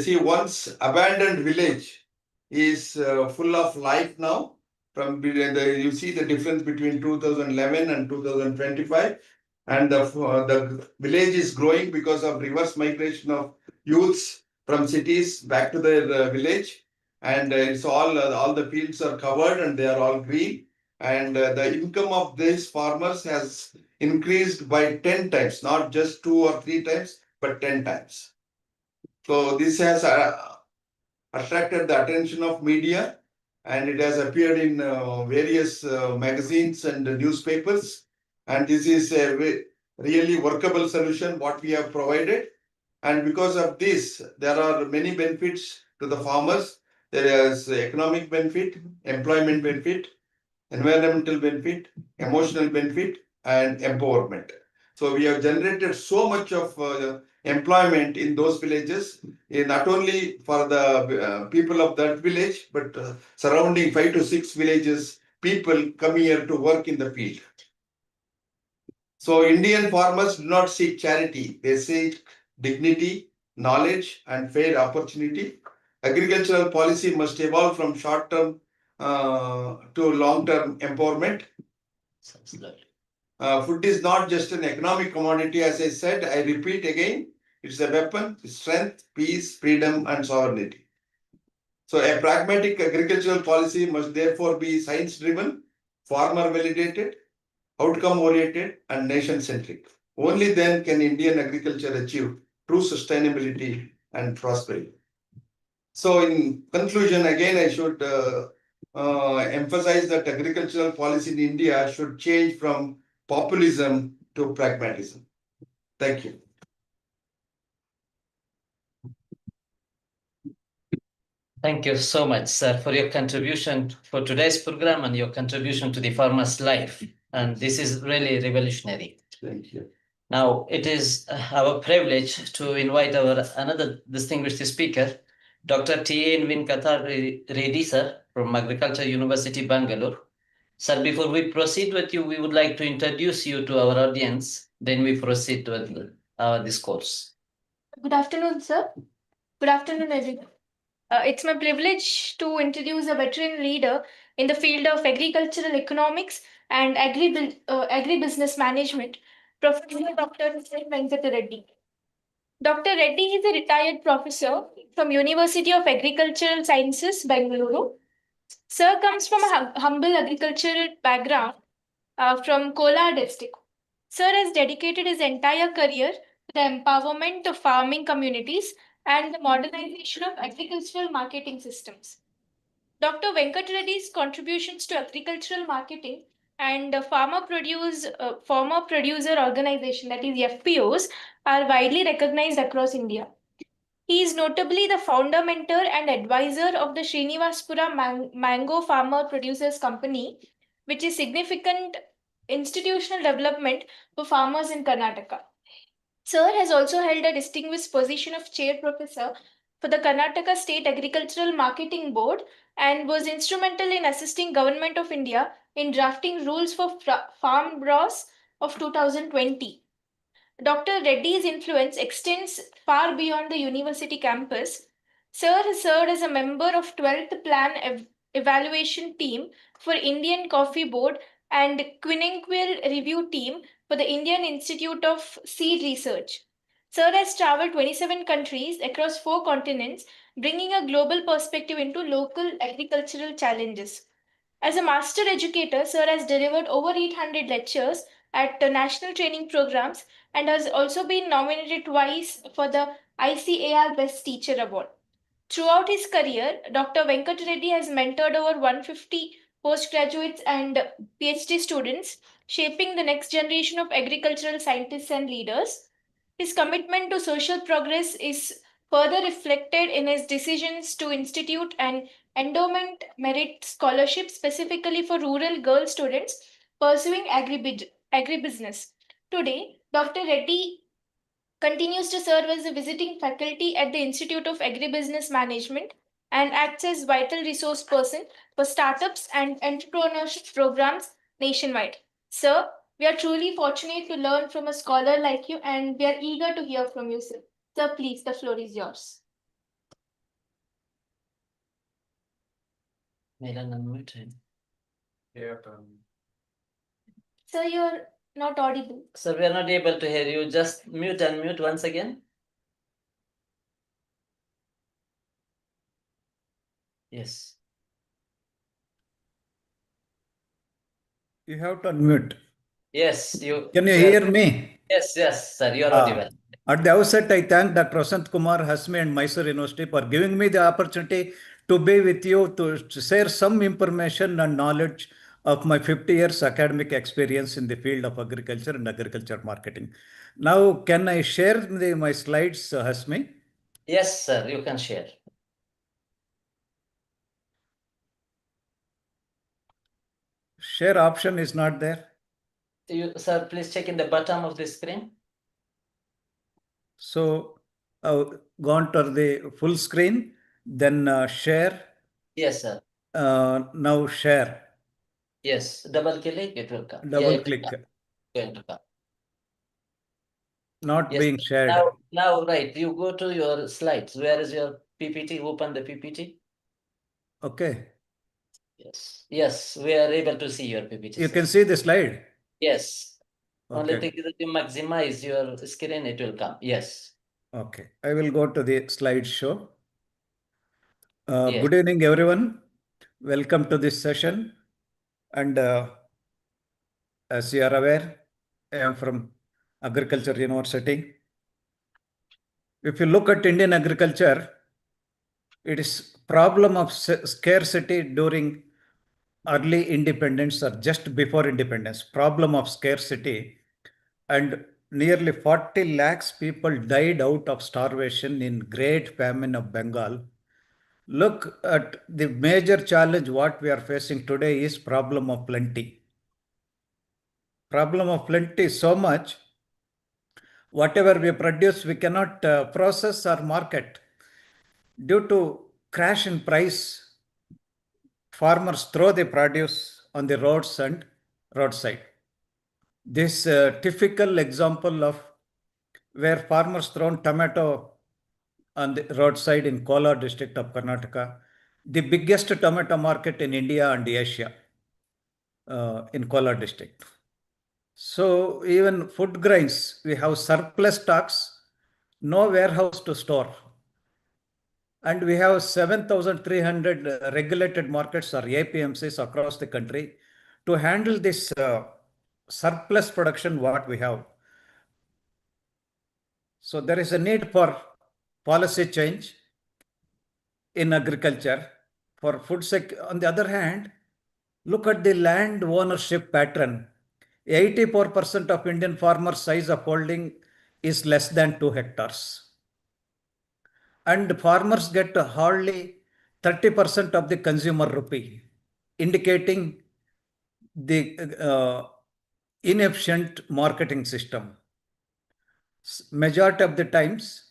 see, once abandoned village is full of life now. From you see the difference between 2011 and 2025, and the village is growing because of reverse migration of youths from cities back to their village, and it's all the fields are covered and they are all green, and the income of these farmers has increased by 10 times, not just 2 or 3 times, but 10 times. So this has attracted the attention of media, and it has appeared in various magazines and newspapers. And this is a really workable solution what we have provided. And because of this, there are many benefits to the farmers. There is economic benefit, employment benefit, environmental benefit, emotional benefit, and empowerment. So we have generated so much of employment in those villages, not only for the people of that village, but surrounding 5 to 6 villages, people come here to work in the field. So Indian farmers do not seek charity, they seek dignity, knowledge, and fair opportunity. Agricultural policy must evolve from short-term to long-term empowerment. Food is not just an economic commodity, as I said, I repeat again, it's a weapon, strength, peace, freedom, and sovereignty. So a pragmatic agricultural policy must therefore be science-driven, farmer-validated, outcome-oriented, and nation-centric. Only then can Indian agriculture achieve true sustainability and prosperity. So in conclusion, again, I should emphasize that agricultural policy in India should change from populism to pragmatism. Thank you. Thank you so much, sir, for your contribution for today's program and your contribution to the farmer's life. And this is really revolutionary. Thank you. Now, it is our privilege to invite our another distinguished speaker, Dr. T.A. Venkata Reddy, sir, from Agriculture University, Bangalore. Sir, before we proceed with you, we would like to introduce you to our audience. Then we proceed with our discourse. Good afternoon, sir. Good afternoon, everyone. It's my privilege to introduce a veteran leader in the field of agricultural economics and agribusiness management, Professor Dr. Venkata Reddy. Dr. Reddy is a retired professor from University of Agricultural Sciences, Bengaluru. Sir comes from a humble agricultural background from Kolar district. Sir has dedicated his entire career to the empowerment of farming communities and the modernization of agricultural marketing systems. Dr. Venkat Reddy's contributions to agricultural marketing and farmer producer organization, that is FPOs, are widely recognized across India. He is notably the founder, mentor, and advisor of the Srinivaspura Mango Farmer Producers Company, which is significant institutional development for farmers in Karnataka. Sir has also held a distinguished position of chair professor for the Karnataka State Agricultural Marketing Board and was instrumental in assisting Government of India in drafting rules for farm laws of 2020. Dr. Reddy's influence extends far beyond the university campus. Sir has served as a member of 12th Plan Evaluation Team for Indian Coffee Board and Quinquil Review Team for the Indian Institute of Seed Research. Sir has traveled 27 countries across 4 continents, bringing a global perspective into local agricultural challenges. As a master educator, Sir has delivered over 800 lectures at national training programs and has also been nominated twice for the ICAR Best Teacher Award. Throughout his career, Dr. Venkat Reddy has mentored over 150 postgraduates and PhD students, shaping the next generation of agricultural scientists and leaders. His commitment to social progress is further reflected in his decisions to institute an endowment merit scholarship specifically for rural girl students pursuing agribusiness. Today, Dr. Reddy continues to serve as a visiting faculty at the Institute of Agribusiness Management and acts as vital resource person for startups and entrepreneurship programs nationwide. Sir, we are truly fortunate to learn from a scholar like you and we are eager to hear from you, sir. Sir, please, the floor is yours. Milan, unmute him. Sir, you're not audible. Sir, we are not able to hear you. Just mute and mute once again. Yes. You have to unmute. Yes, you. Can you sir. hear me? Yes, sir. You are Ah. audible. At the outset, I thank Dr. Vasant Kumar Hasmi and Mysore University for giving me the opportunity to be with you to share some information and knowledge of my 50 years academic experience in the field of agriculture and agriculture marketing. Now, can I share my slides, Hasmi? Yes, sir. You can share. Share option is not there. Sir, please check in the bottom of the screen. So, I've gone to the full screen, then share. Yes, sir. Now share. Yes, double click, it will come. Double click. Going to come. Not Yes. being shared. Now, right, you go to your slides. Where is your PPT? Open the PPT. Okay. Yes, we are able to see your PPT. You sir. can see the slide. Yes. Only Okay. thing is that you maximize your screen, it will come. Yes. Okay. I will go to the slideshow. Yes. Good evening, everyone. Welcome to this session. And as you are aware, I am from Agriculture University. If you look at Indian agriculture, it is problem of scarcity during early independence or just before independence, problem of scarcity, and nearly 40 lakhs people died out of starvation in Great Famine of Bengal. Look at the major challenge what we are facing today is problem of plenty. Problem of plenty so much, whatever we produce, we cannot process or market. Due to crash in price, farmers throw the produce on the roads and roadside. This typical example of where farmers thrown tomato on the roadside in Kolar district of Karnataka, the biggest tomato market in India and Asia, in Kolar district. So even food grains, we have surplus stocks, no warehouse to store. And we have 7,300 regulated markets or APMCs across the country to handle this surplus production what we have. So there is a need for policy change in agriculture for food On the other hand, look at the land ownership pattern. 84% of Indian farmers' size of holding is less than 2 hectares. And farmers get hardly 30% of the consumer rupee, indicating the inefficient marketing system. Majority of the times,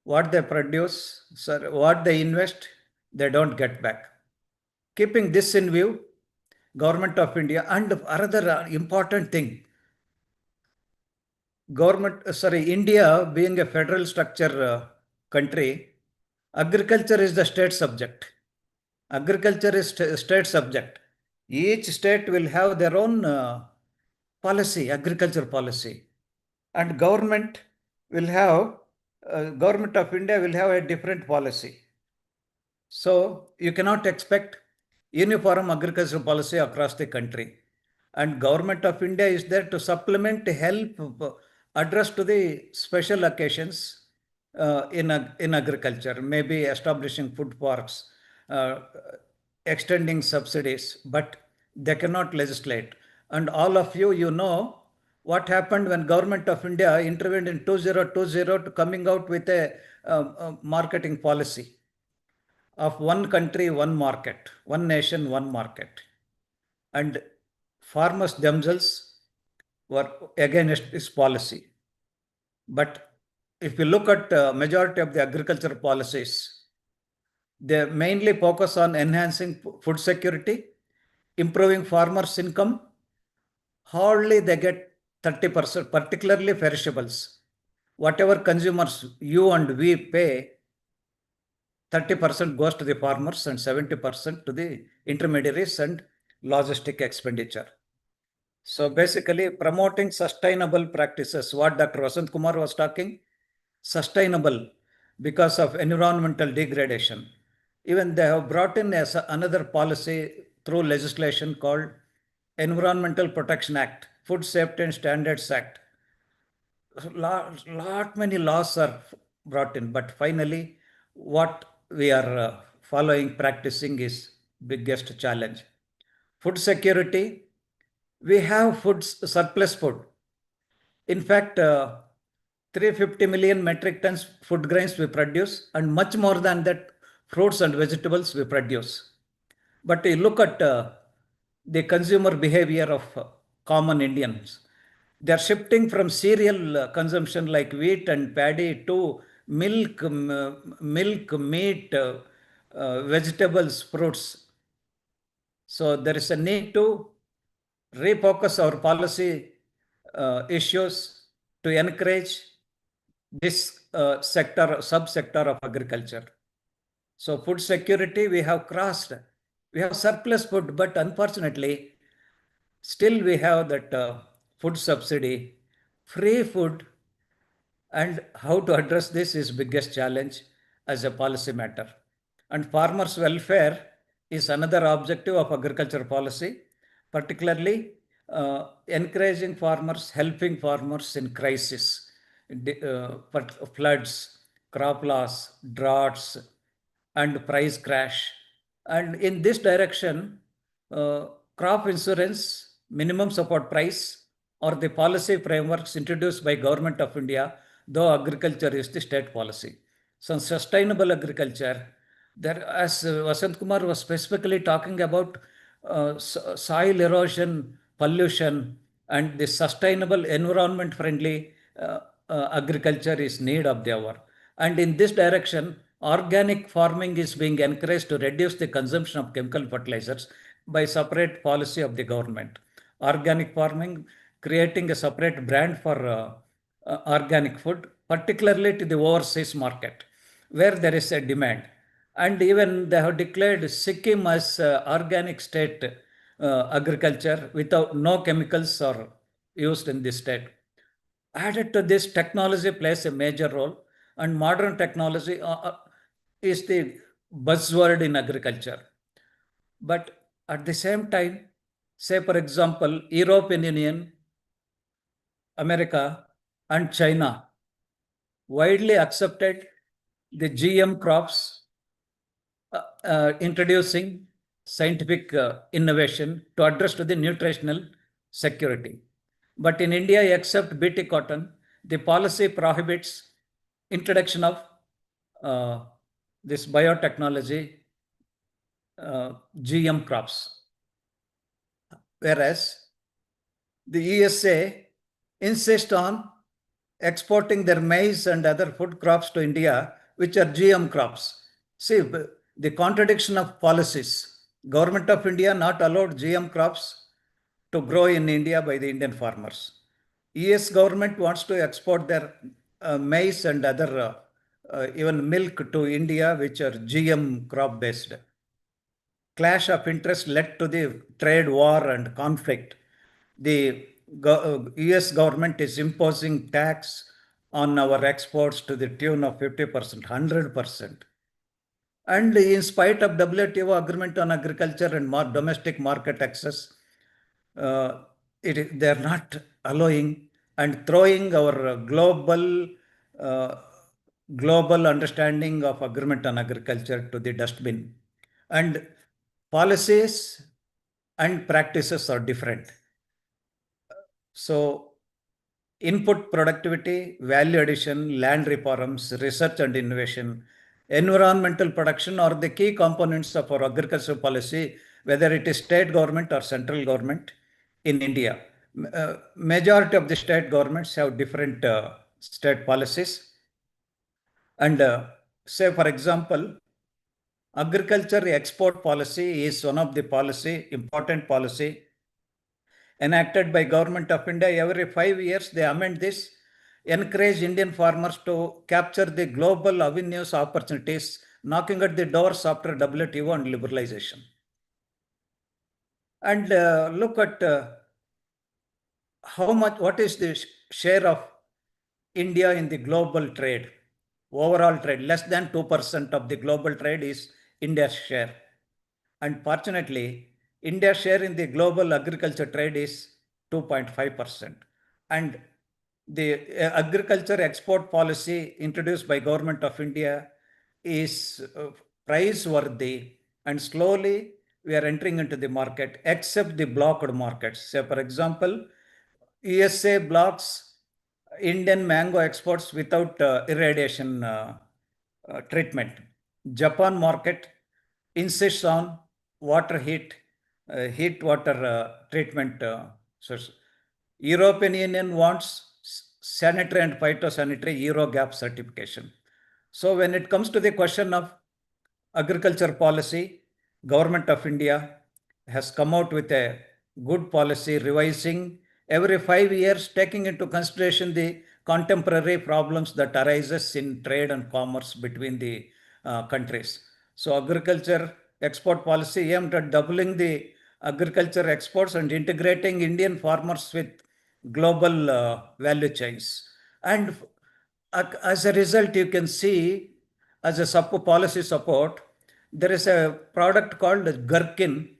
what they produce, what they invest, they don't get back. Keeping this in view, Government of India, and another important thing, India being a federal structure country, agriculture is the state subject. Agriculture is state subject. Each state will have their own policy, agriculture policy, and government will have, Government of India will have a different policy. So you cannot expect uniform agricultural policy across the country. And Government of India is there to supplement, help, address to the special occasions in agriculture, maybe establishing food parks, extending subsidies, but they cannot legislate. And all of you know what happened when Government of India intervened in 2020 to coming out with a marketing policy of one country, one market, one nation, one market. And farmers themselves were against this policy. But if you look at majority of the agriculture policies, they mainly focus on enhancing food security, improving farmers' income. Hardly they get 30%, particularly perishables. Whatever consumers, you and we pay, 30% goes to the farmers and 70% to the intermediaries and logistic expenditure. So basically promoting sustainable practices, what Dr. Vasant Kumar was talking, sustainable because of environmental degradation. Even they have brought in another policy through legislation called Environmental Protection Act, Food Safety and Standards Act. Many laws are brought in, but finally what we are following, practicing is biggest challenge. Food security, we have surplus food. In fact, 350 million metric tons food grains we produce, and much more than that fruits and vegetables we produce. But you look at the consumer behavior of common Indians. They are shifting from cereal consumption like wheat and paddy to milk, meat, vegetables, fruits. So there is a need to refocus our policy issues to encourage this subsector of agriculture. So food security, we have crossed. We have surplus food, but unfortunately, still we have that food subsidy, free food, and how to address this is biggest challenge as a policy matter. And farmers' welfare is another objective of agriculture policy, particularly encouraging farmers, helping farmers in crisis, floods, crop loss, droughts, and price crash. And in this direction, crop insurance, minimum support price, or the policy frameworks introduced by Government of India, though agriculture is the state policy. So sustainable agriculture, there, as Vasant Kumar was specifically talking about soil erosion, pollution, and the sustainable environment friendly agriculture is need of the hour. And in this direction, organic farming is being encouraged to reduce the consumption of chemical fertilizers by separate policy of the government. Organic farming, creating a separate brand for organic food, particularly to the overseas market, where there is a demand. And even they have declared Sikkim as organic state agriculture without no chemicals are used in this state. Added to this, technology plays a major role, and modern technology is the buzzword in agriculture. But at the same time, say for example, European Union, America, and China widely accepted the GM crops, introducing scientific innovation to address to the nutritional security. But in India, except BT cotton, the policy prohibits introduction of this biotechnology GM crops. Whereas the USA insists on exporting their maize and other food crops to India, which are GM crops. See, the contradiction of policies. Government of India not allowed GM crops to grow in India by the Indian farmers. US government wants to export their maize and other even milk to India, which are GM crop based. Clash of interest led to the trade war and conflict. The US government is imposing tax on our exports to the tune of 50%, 100%. And in spite of WTO agreement on agriculture and domestic market access, they're not allowing and throwing our global understanding of agreement on agriculture to the dustbin. And policies and practices are different. So input productivity, value addition, land reforms, research and innovation, environmental protection are the key components of our agricultural policy, whether it is state government or central government in India. Majority of the state governments have different state policies. And say, for example, agriculture export policy is one of the important policy enacted by Government of India. Every 5 years, they amend this, encourage Indian farmers to capture the global avenues opportunities, knocking at the doors after WTO and liberalization. And look at what is the share of India in the global trade, overall trade. Less than 2% of the global trade is India's share. And fortunately, India's share in the global agriculture trade is 2.5%. And the agriculture export policy introduced by Government of India is praiseworthy, and slowly we are entering into the market, except the blocked markets. Say, for example, USA blocks Indian mango exports without irradiation treatment. Japan market insists on heat water treatment. European Union wants sanitary and phytosanitary Euro gap certification. So when it comes to the question of agriculture policy, Government of India has come out with a good policy, revising every 5 years, taking into consideration the contemporary problems that arises in trade and commerce between the countries. So agriculture export policy aimed at doubling the agriculture exports and integrating Indian farmers with global value chains. And as a result, you can see as a policy support, there is a product called gherkin.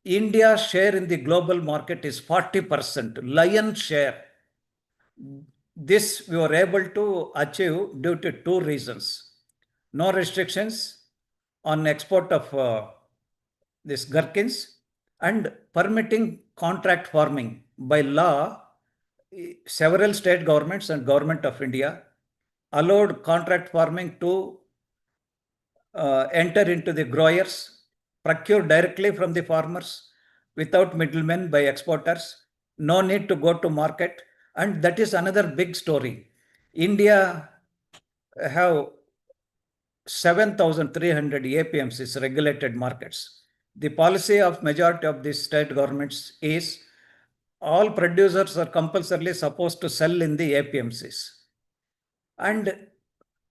India's share in the global market is 40%, lion's share. This we were able to achieve due to two reasons. No restrictions on export of these gherkins and permitting contract farming by law. Several state governments and government of India allowed contract farming to enter into the growers, procure directly from the farmers without middlemen by exporters, no need to go to market. And that is another big story. India have 7,300 APMCs, regulated markets. The policy of majority of these state governments is all producers are compulsorily supposed to sell in the APMCs. And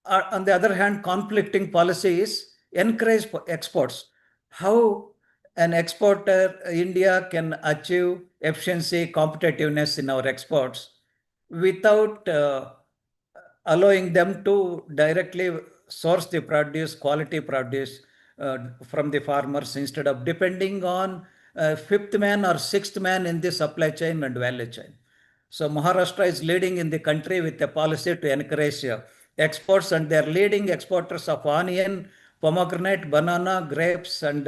on the other hand, conflicting policy is encourage exports. How an exporter, India can achieve efficiency, competitiveness in our exports without allowing them to directly source the produce, quality produce from the farmers instead of depending on fifth man or sixth man in the supply chain and value chain. So Maharashtra is leading in the country with a policy to encourage exports, and they are leading exporters of onion, pomegranate, banana, grapes, and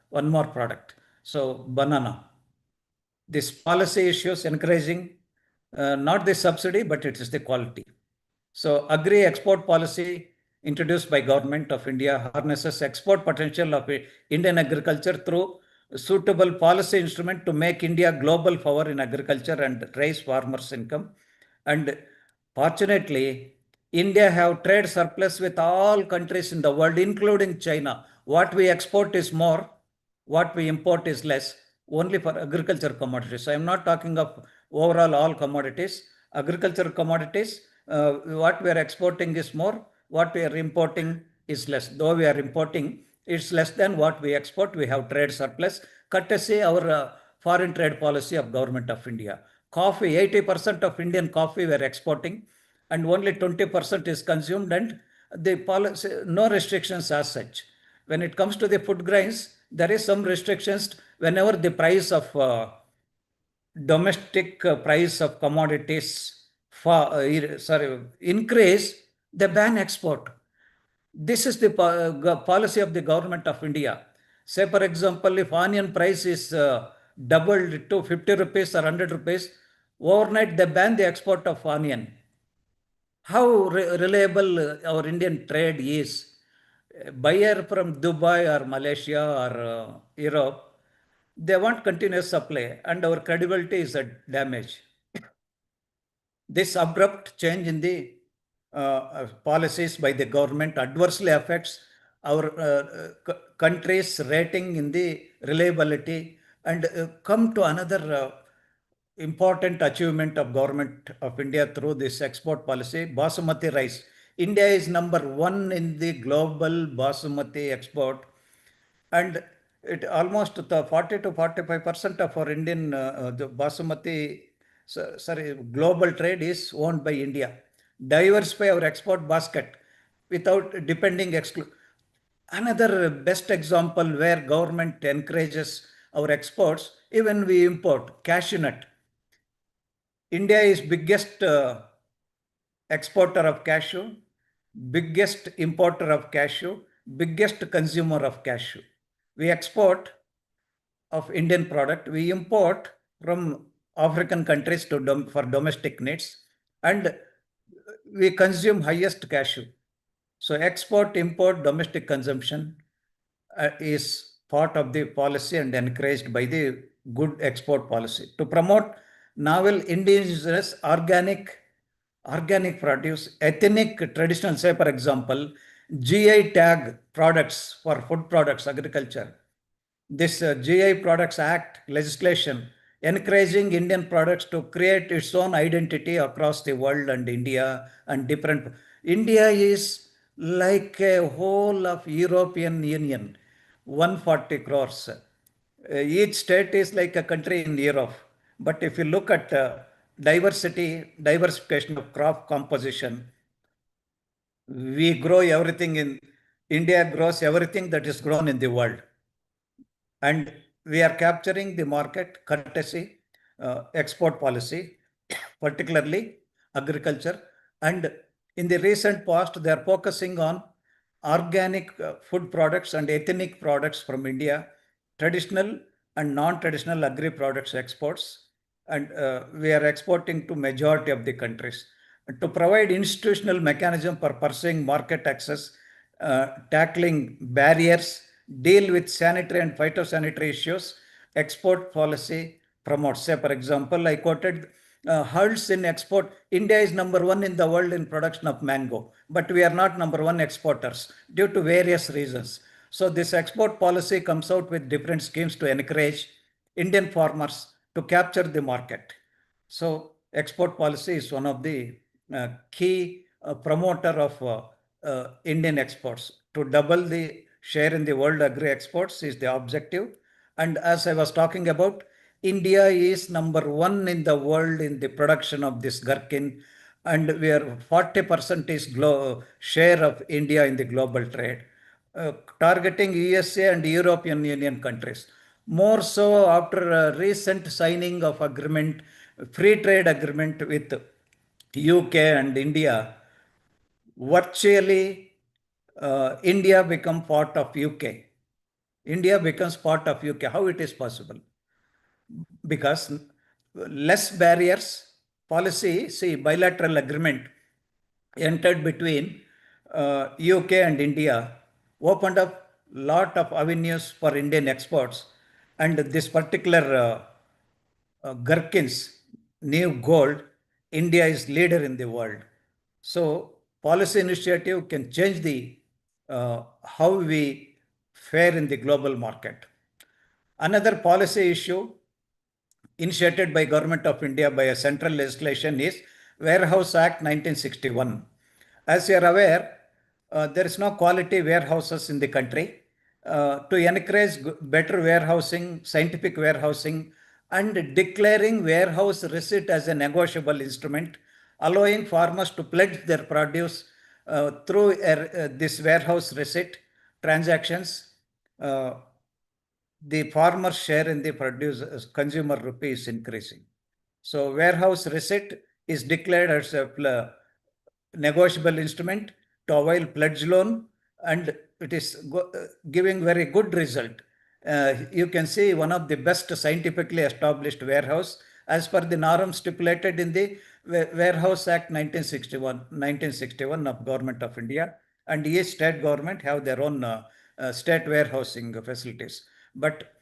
one more product. So banana. This policy issues encouraging not the subsidy, but it is the quality. So agri export policy introduced by Government of India harnesses export potential of Indian agriculture through suitable policy instrument to make India global power in agriculture and raise farmers' income. And fortunately, India have trade surplus with all countries in the world, including China. What we export is more, what we import is less, only for agriculture commodities. I am not talking of overall all commodities. Agricultural commodities, what we are exporting is more, what we are importing is less. Though we are importing, it's less than what we export. We have trade surplus, courtesy our foreign trade policy of Government of India. Coffee, 80% of Indian coffee we are exporting, and only 20% is consumed, and the policy, no restrictions as such. When it comes to the food grains, there is some restrictions whenever the price of domestic price of commodities increase, they ban export. This is the policy of the Government of India. Say, for example, if onion price is doubled to 50 rupees or 100 rupees, overnight they ban the export of onion. How reliable our Indian trade is. A buyer from Dubai or Malaysia or Europe, they want continuous supply, and our credibility is damaged. This abrupt change in the policies by the government adversely affects our country's rating in the reliability. And come to another important achievement of Government of India through this export policy, basmati rice. India is #1 in the global basmati export, and it almost 40 to 45% of our Indian the basmati global trade is owned by India. Diversify our export basket without depending Another best example where government encourages our exports, even we import cashew nut. India is biggest exporter of cashew, biggest importer of cashew, biggest consumer of cashew. We export of Indian product, we import from African countries for domestic needs, and we consume highest cashew. So export, import, domestic consumption is part of the policy and encouraged by the good export policy. To promote novel indigenous organic produce, ethnic traditional, say for example, GI tag products for food products, agriculture. This GI Products Act legislation encouraging Indian products to create its own identity across the world and India and different. India is like a whole of European Union, 140 crores. Each state is like a country in Europe. But if you look at diversification of crop composition, we grow everything in India, grows everything that is grown in the world. And we are capturing the market courtesy export policy, particularly agriculture. And in the recent past, they are focusing on organic food products and ethnic products from India, traditional and non-traditional agri products exports. And we are exporting to majority of the countries. And to provide institutional mechanism for pursuing market access, tackling barriers, deal with sanitary and phytosanitary issues, export policy promotes. Say, for example, I quoted herds in export. India is number one in the world in production of mango, but we are not number one exporters due to various reasons. So this export policy comes out with different schemes to encourage Indian farmers to capture the market. So export policy is one of the key promoter of Indian exports. To double the share in the world agri exports is the objective. And as I was talking about, India is number one in the world in the production of this gherkin, and we are 40% is share of India in the global trade, targeting USA and European Union countries. More so after a recent signing of agreement, free trade agreement with UK and India, virtually India become part of UK. India becomes part of UK. How it is possible? Because less barriers, policy, see, bilateral agreement entered between UK and India opened up lot of avenues for Indian exports, and this particular gherkins, new gold, India is leader in the world. So policy initiative can change the how we fare in the global market. Another policy issue initiated by Government of India by a central legislation is Warehouse Act 1961. As you are aware, there is no quality warehouses in the country. To encourage better warehousing, scientific warehousing, and declaring warehouse receipt as a negotiable instrument, allowing farmers to pledge their produce through this warehouse receipt transactions, the farmer share in the produce consumer rupee is increasing. So warehouse receipt is declared as a negotiable instrument to avail pledge loan, and it is giving very good result. You can see one of the best scientifically established warehouse as per the norm stipulated in the Warehouse Act 1961 of Government of India, and each state government have their own state warehousing facilities. But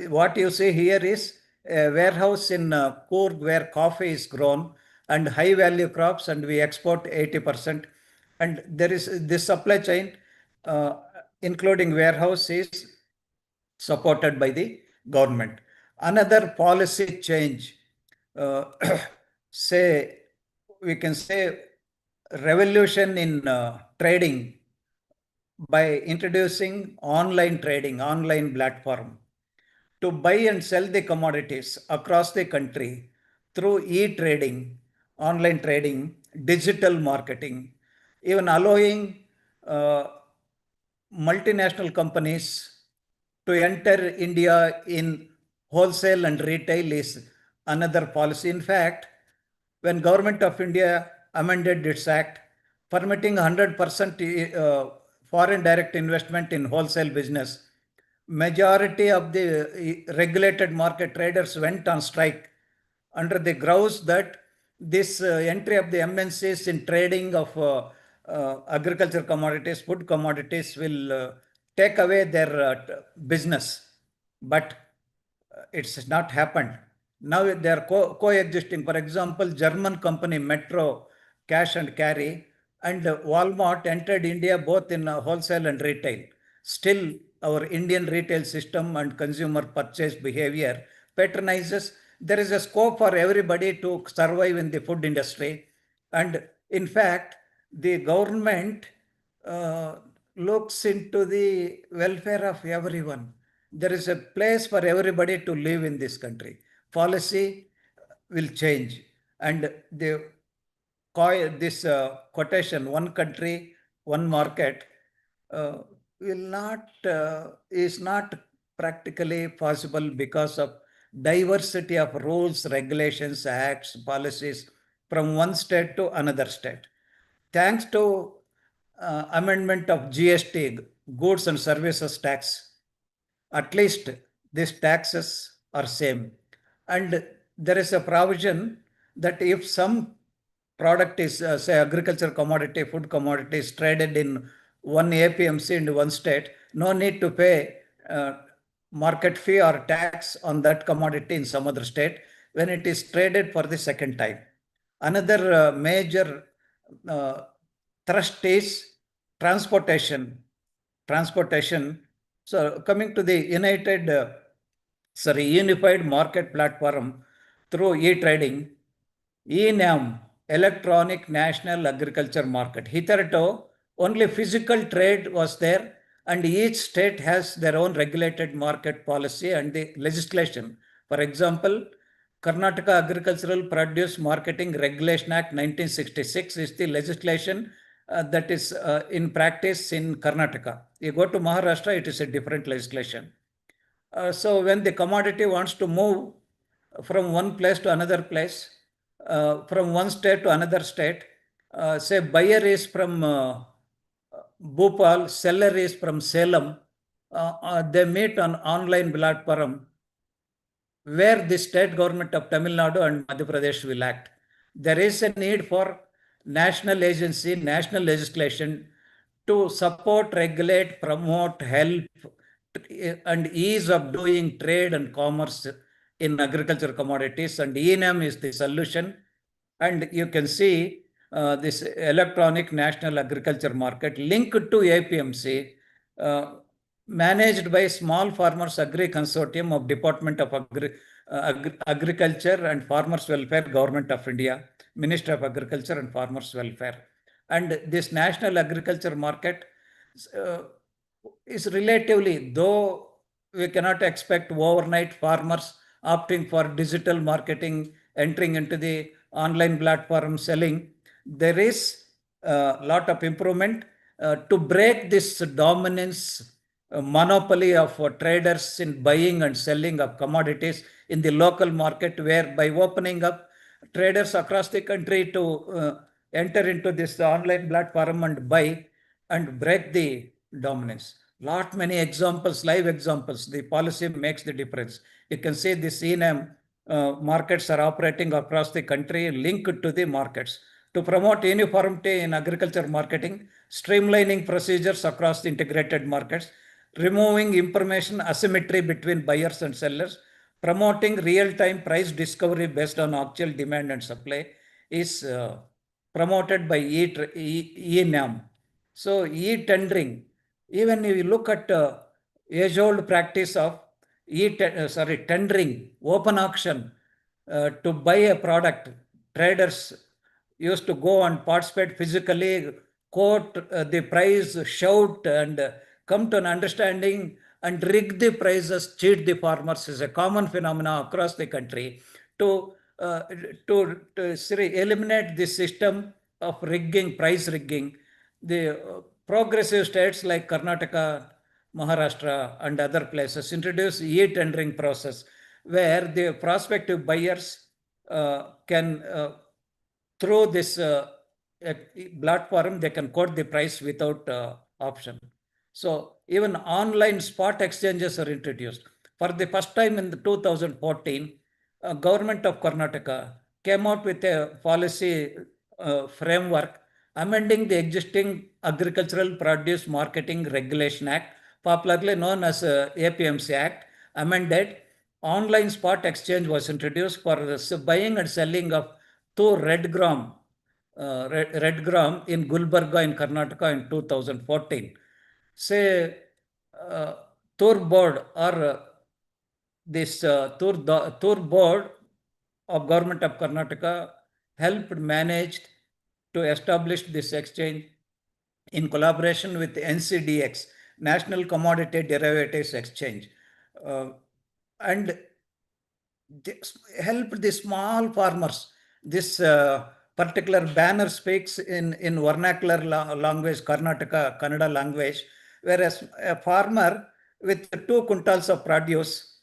what you see here is a warehouse in Coorg where coffee is grown and high value crops, and we export 80%. And there is this supply chain, including warehouse, is supported by the government. Another policy change, say, we can say revolution in trading by introducing online trading, online platform to buy and sell the commodities across the country through e-trading, online trading, digital marketing, even allowing multinational companies to enter India in wholesale and retail is another policy. In fact, when Government of India amended its act, permitting 100% foreign direct investment in wholesale business, majority of the regulated market traders went on strike under the grounds that this entry of the MNCs in trading of agriculture commodities, food commodities will take away their business. But it's not happened. Now they are coexisting. For example, German company Metro Cash and Carry and Walmart entered India both in wholesale and retail. Still, our Indian retail system and consumer purchase behavior patronizes. There is a scope for everybody to survive in the food industry. And in fact, the government looks into the welfare of everyone. There is a place for everybody to live in this country. Policy will change. And this quotation, one country, one market, is not practically possible because of diversity of rules, regulations, acts, policies from one state to another state. Thanks to amendment of GST, goods and services tax, at least these taxes are same. And there is a provision that if some product is, say, agriculture commodity, food commodity is traded in one APMC in one state, no need to pay market fee or tax on that commodity in some other state when it is traded for the second time. Another major thrust is transportation. So coming to the unified market platform through e-trading, ENAM, Electronic National Agriculture Market. Hitherto, only physical trade was there, and each state has their own regulated market policy and the legislation. For example, Karnataka Agricultural Produce Marketing Regulation Act 1966 is the legislation that is in practice in Karnataka. You go to Maharashtra, it is a different legislation. So when the commodity wants to move from one place to another place, from one state to another state, say buyer is from Bhopal, seller is from Salem, they meet on online platform where the state government of Tamil Nadu and Madhya Pradesh will act. There is a need for national agency, national legislation to support, regulate, promote, help, and ease of doing trade and commerce in agricultural commodities, and ENAM is the solution. And you can see this electronic national agriculture market linked to APMC, managed by Small Farmers Agri Consortium of Department of Agriculture and Farmers Welfare, Government of India, Ministry of Agriculture and Farmers Welfare. And this national agriculture market is relatively, though we cannot expect overnight farmers opting for digital marketing, entering into the online platform selling, there is a lot of improvement to break this dominance, monopoly of traders in buying and selling of commodities in the local market, where by opening up traders across the country to enter into this online platform and buy and break the dominance. Many examples, live examples. The policy makes the difference. You can see the ENAM markets are operating across the country, linked to the markets. To promote uniformity in agriculture marketing, streamlining procedures across the integrated markets, removing information asymmetry between buyers and sellers, promoting real-time price discovery based on actual demand and supply is promoted by ENAM. So e-tendering, even if you look at age-old practice of tendering, open auction, to buy a product, traders used to go and participate physically, quote the price, shout, and come to an understanding and rig the prices, cheat the farmers is a common phenomenon across the country. To eliminate the system of rigging, price rigging, the progressive states like Karnataka, Maharashtra, and other places introduce e-tendering process, where the prospective buyers can, through this platform, they can quote the price without option. So even online spot exchanges are introduced. For the first time in 2014, government of Karnataka came out with a policy framework amending the existing Agricultural Produce Marketing Regulation Act, popularly known as APMC Act, amended. Online spot exchange was introduced for the buying and selling of red gram in Gulbarga in Karnataka in 2014. Say Tur board or this Tur board of government of Karnataka helped manage to establish this exchange in collaboration with NCDX, National Commodity Derivatives Exchange, and helped the small farmers. This particular banner speaks in vernacular language, Karnataka Kannada language, whereas a farmer with 2 quintals of produce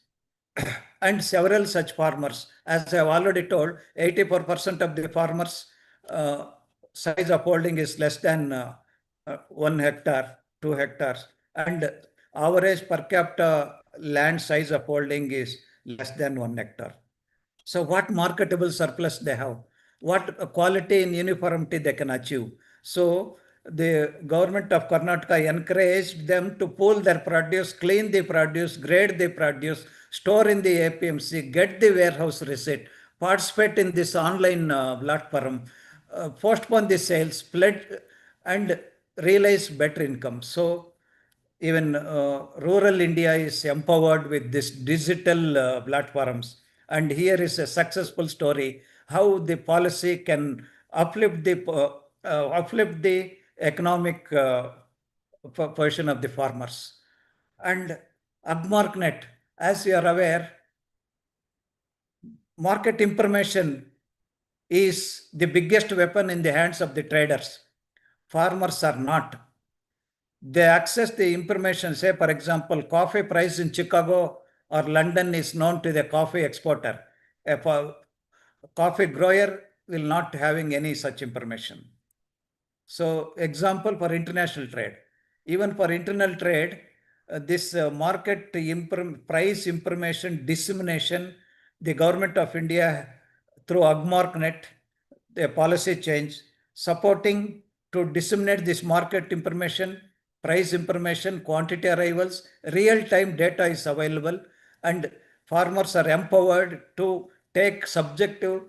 and several such farmers. As I have already told, 84% of the farmers size of holding is less than 1 hectare, 2 hectares, and average per capita land size of holding is less than 1 hectare. So what marketable surplus they have, what quality and uniformity they can achieve. So the government of Karnataka encouraged them to pool their produce, clean the produce, grade the produce, store in the APMC, get the warehouse receipt, participate in this online platform, postpone the sales, pledge, and realize better income. So even rural India is empowered with this digital platforms. And here is a successful story how the policy can uplift the economic portion of the farmers. And AgMarkNet, as you are aware, market information is the biggest weapon in the hands of the traders. Farmers are not. They access the information, say, for example, coffee price in Chicago or London is known to the coffee exporter. A coffee grower will not having any such information. So, example for international trade. Even for internal trade, this market price information dissemination, the government of India through AgMarkNet, the policy change, supporting to disseminate this market information, price information, quantity arrivals, real-time data is available, and farmers are empowered to take subjective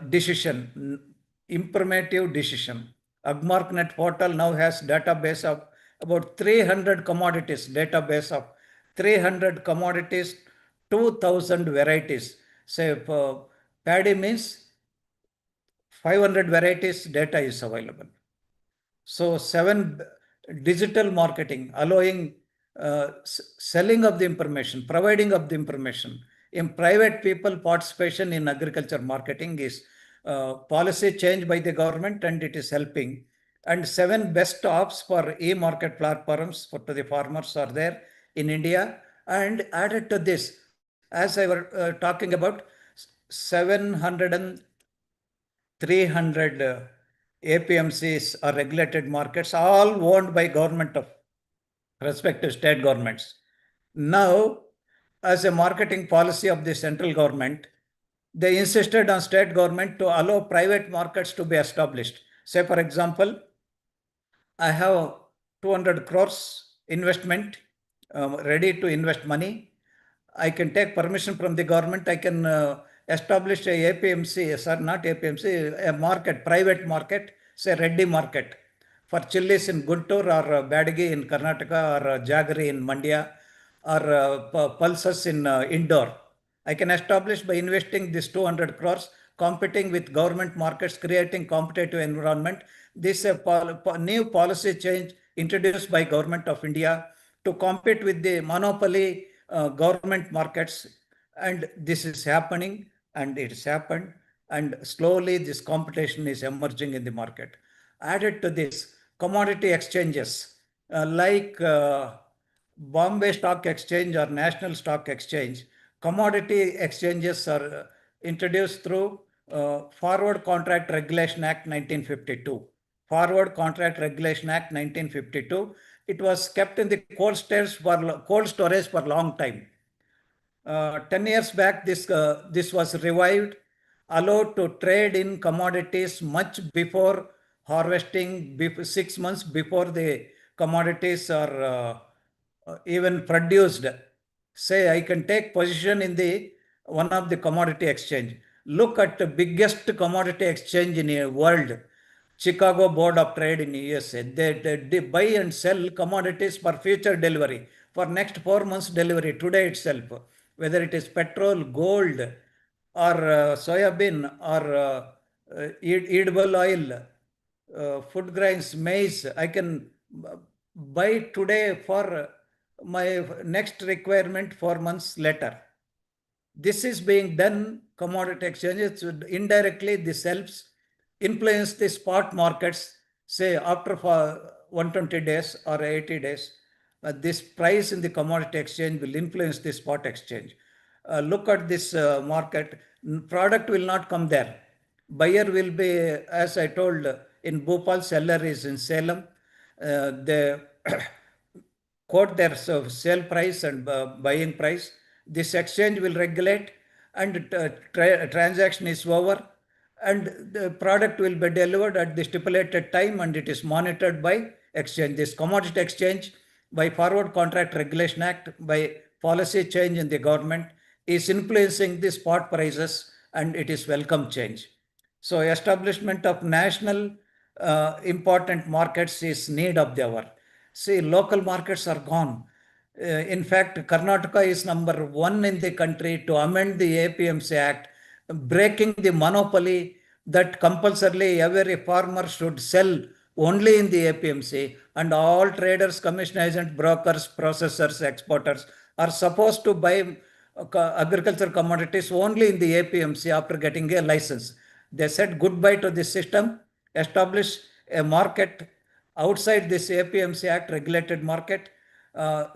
decision, informative decision. AgMarkNet portal now has database of about 300 commodities, database of 300 commodities, 2000 varieties. Say paddy means 500 varieties data is available. So 7 digital marketing, allowing selling of the information, providing of the information. In private people participation in agriculture marketing is policy change by the government, and it is helping. And 7 best ops for e-market platforms to the farmers are there in India. And added to this, as I were talking about, 700 and 300 APMCs are regulated markets, all owned by government of respective state governments. Now, as a marketing policy of the central government, they insisted on state government to allow private markets to be established. Say, for example, I have 200 crores investment, ready to invest money. I can take permission from the government. I can establish a APMC, sir, not APMC, a market, private market, say Reddy market, for chilies in Guntur or Badagi in Karnataka or Jaggery in Mandya or pulses in Indore. I can establish by investing this 200 crores, competing with government markets, creating competitive environment. This is a new policy change introduced by government of India to compete with the monopoly government markets, and this is happening, and it has happened, and slowly this competition is emerging in the market. Added to this, commodity exchanges like Bombay Stock Exchange or National Stock Exchange, commodity exchanges are introduced through Forward Contract Regulation Act 1952. Forward Contract Regulation Act 1952. It was kept in the cold storage for a long time. 10 years back, this was revived, allowed to trade in commodities much before harvesting, 6 months before the commodities are even produced. Say, I can take position in the one of the commodity exchange. Look at the biggest commodity exchange in the world, Chicago Board of Trade in USA. They buy and sell commodities for future delivery, for next 4 months delivery today itself, whether it is petrol, gold, or soybean, or edible oil, food grains, maize. I can buy today for my next requirement 4 months later. This is being done, commodity exchanges. Indirectly, this helps influence the spot markets, say after 120 days or 80 days. This price in the commodity exchange will influence the spot exchange. look at this market, product will not come there. Buyer will be, as I told, in Bhopal, seller is in Salem. They quote their sale price and buying price. This exchange will regulate, and transaction is over, and the product will be delivered at the stipulated time, and it is monitored by exchange. This commodity exchange, by Forward Contract Regulation Act, by policy change in the government, is influencing the spot prices, and it is welcome change. So establishment of national important markets is need of the hour. See, local markets are gone. In fact, Karnataka is number 1 in the country to amend the APMC Act, breaking the monopoly that compulsorily every farmer should sell only in the APMC, and all traders, commission agents, brokers, processors, exporters are supposed to buy agricultural commodities only in the APMC after getting a license. They said goodbye to this system, establish a market outside this APMC Act regulated market,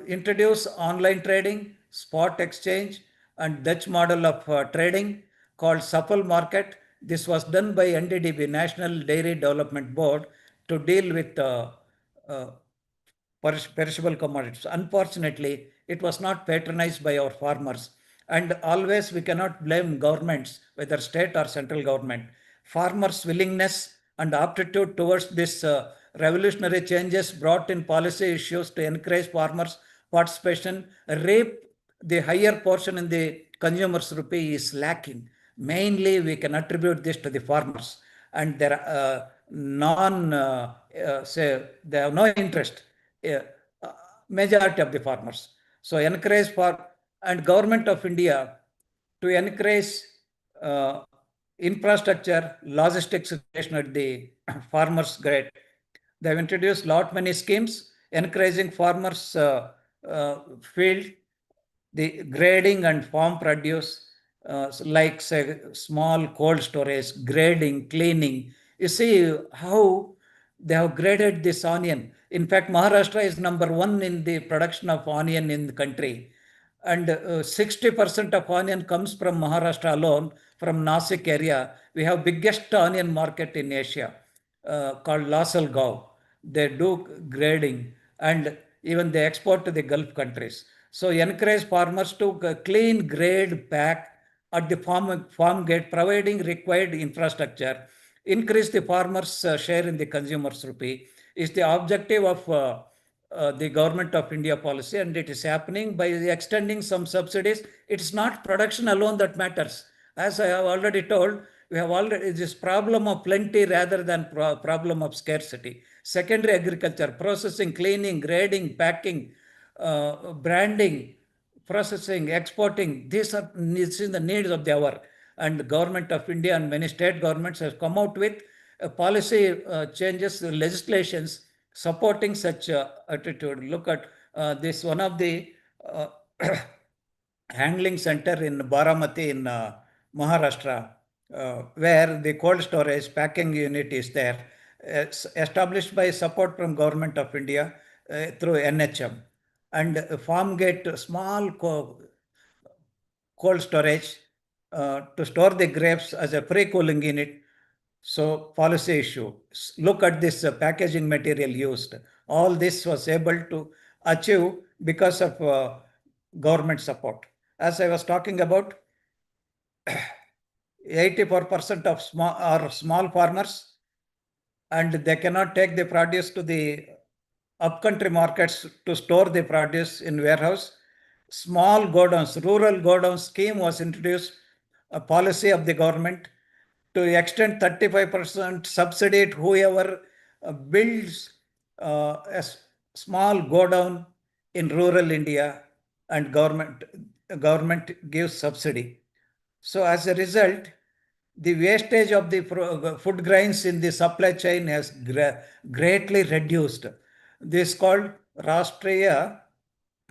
introduce online trading, spot exchange, and Dutch model of trading called supple market. This was done by NDDB, National Dairy Development Board, to deal with perishable commodities. Unfortunately, it was not patronized by our farmers. And always we cannot blame governments, whether state or central government. Farmers' willingness and aptitude towards this revolutionary changes brought in policy issues to encourage farmers' participation, reap the higher portion in the consumer's rupee is lacking. Mainly, we can attribute this to the farmers, and their they have no interest. Majority of the farmers. So encourage and government of India to encourage infrastructure, logistics situation at the farmers' grade. They have introduced lot many schemes encouraging farmers field the grading and farm produce, like say small cold storage, grading, cleaning. You see how they have graded this onion. In fact, Maharashtra is number 1 in the production of onion in the country. And 60% of onion comes from Maharashtra alone, from Nasik area. We have biggest onion market in Asia called Lasalgaon. They do grading, and even they export to the Gulf countries. So encourage farmers to clean, grade, pack at the farm gate, providing required infrastructure, increase the farmers' share in the consumer's rupee, is the objective of the government of India policy, and it is happening by extending some subsidies. It's not production alone that matters. As I have already told, we have already this problem of plenty rather than problem of scarcity. Secondary agriculture, processing, cleaning, grading, packing, branding, processing, exporting, these are the needs of the hour. And the government of India and many state governments have come out with policy changes, legislations supporting such attitude. Look at this, one of the handling center in Baramati in Maharashtra, where the cold storage packing unit is there, established by support from government of India through NHM. And farm gate, small cold storage to store the grapes as a pre-cooling unit. So policy issue. Look at this packaging material used. All this was able to achieve because of government support. As I was talking about, 84% of small farmers, and they cannot take the produce to the upcountry markets to store the produce in warehouse. Small godowns, rural godown scheme was introduced, a policy of the government to extend 35% subsidy to whoever builds a small godown in rural India, and government gives subsidy. So as a result, the wastage of the food grains in the supply chain has greatly reduced. This is called Rashtriya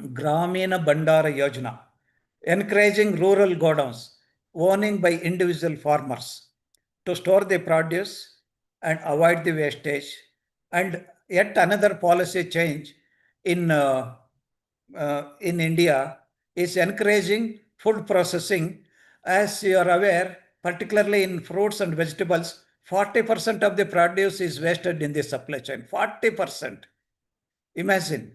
Gramina Bandara Yojana, encouraging rural godowns, owning by individual farmers to store the produce and avoid the wastage. And yet another policy change in India is encouraging food processing. As you are aware, particularly in fruits and vegetables, 40% of the produce is wasted in the supply chain. 40%. Imagine.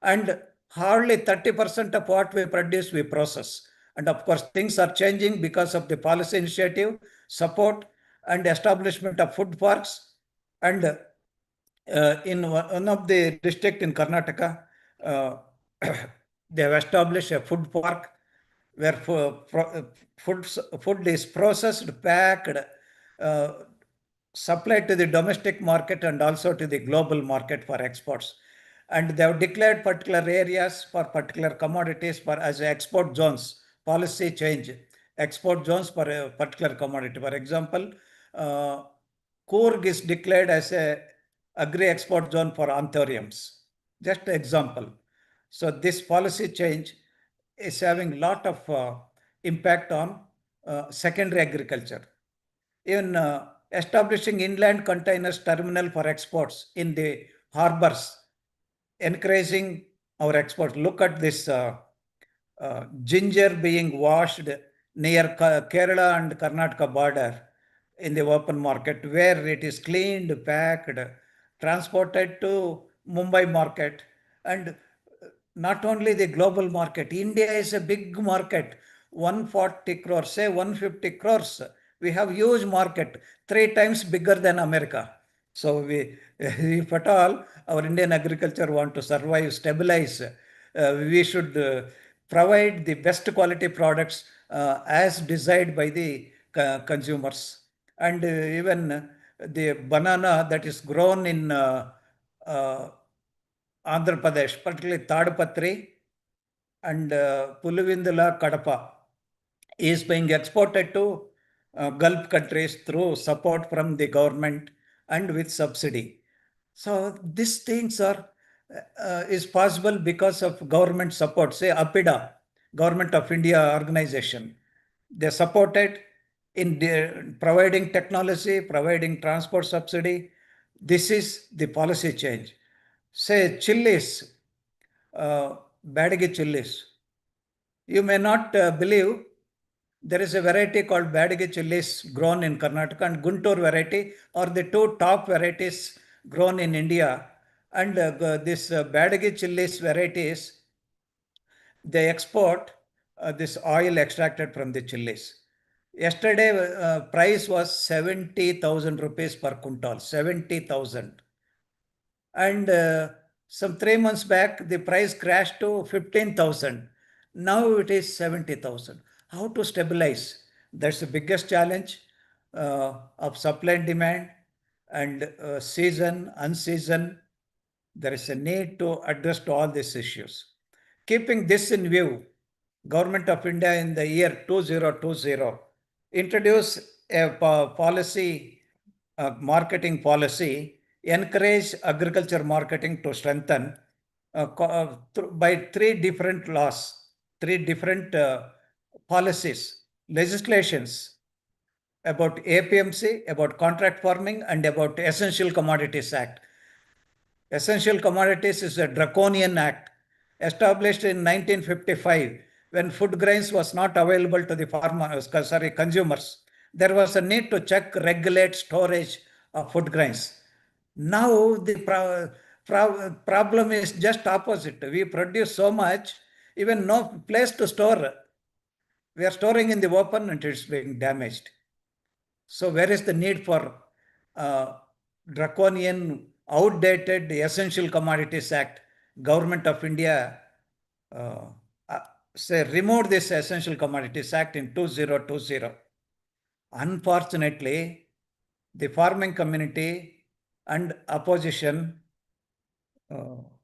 And hardly 30% of what we produce, we process. And of course, things are changing because of the policy initiative, support, and establishment of food parks. And in one of the district in Karnataka, they have established a food park where food is processed, packed, supplied to the domestic market and also to the global market for exports. And they have declared particular areas for particular commodities for as export zones, policy change, export zones for a particular commodity. For example, Coorg is declared as a agri-export zone for anthuriums. Just an example. So this policy change is having a lot of impact on secondary agriculture. Even establishing inland containers terminal for exports in the harbors, encouraging our exports. Look at this ginger being washed near Kerala and Karnataka border in the open market, where it is cleaned, packed, transported to Mumbai market. And not only the global market, India is a big market, 140 crores, say 150 crores. We have huge market, 3 times bigger than America. So if at all our Indian agriculture want to survive, stabilize, we should provide the best quality products as desired by the consumers. And even the banana that is grown in Andhra Pradesh, particularly Tadpatri and Pulivindula, Kadapa, is being exported to Gulf countries through support from the government and with subsidy. So these things are is possible because of government support. Say APIDA, Government of India organization, they supported in providing technology, providing transport subsidy. This is the policy change. Say chilies, Badagi chilies. You may not believe there is a variety called Badagi chilies grown in Karnataka, and Guntur variety are the 2 top varieties grown in India. And this Badagi chilies varieties, they export this oil extracted from the chilies. Yesterday, price was 70,000 rupees per quintal, 70,000. And some 3 months back, the price crashed to 15,000. Now it is 70,000. How to stabilize? That's the biggest challenge of supply and demand, and season, unseason. There is a need to address to all these issues. Keeping this in view, Government of India in the year 2020 introduced a policy, marketing policy, encourage agriculture marketing to strengthen by 3 different laws, 3 different policies, legislations about APMC, about contract farming, and about Essential Commodities Act. Essential Commodities is a draconian act established in 1955 when food grains was not available to the consumers. There was a need to check, regulate storage of food grains. Now the problem is just opposite. We produce so much, even no place to store. We are storing in the open and it's being damaged. So where is the need for draconian, outdated Essential Commodities Act? Government of India say removed this Essential Commodities Act in 2020. Unfortunately, the farming community and opposition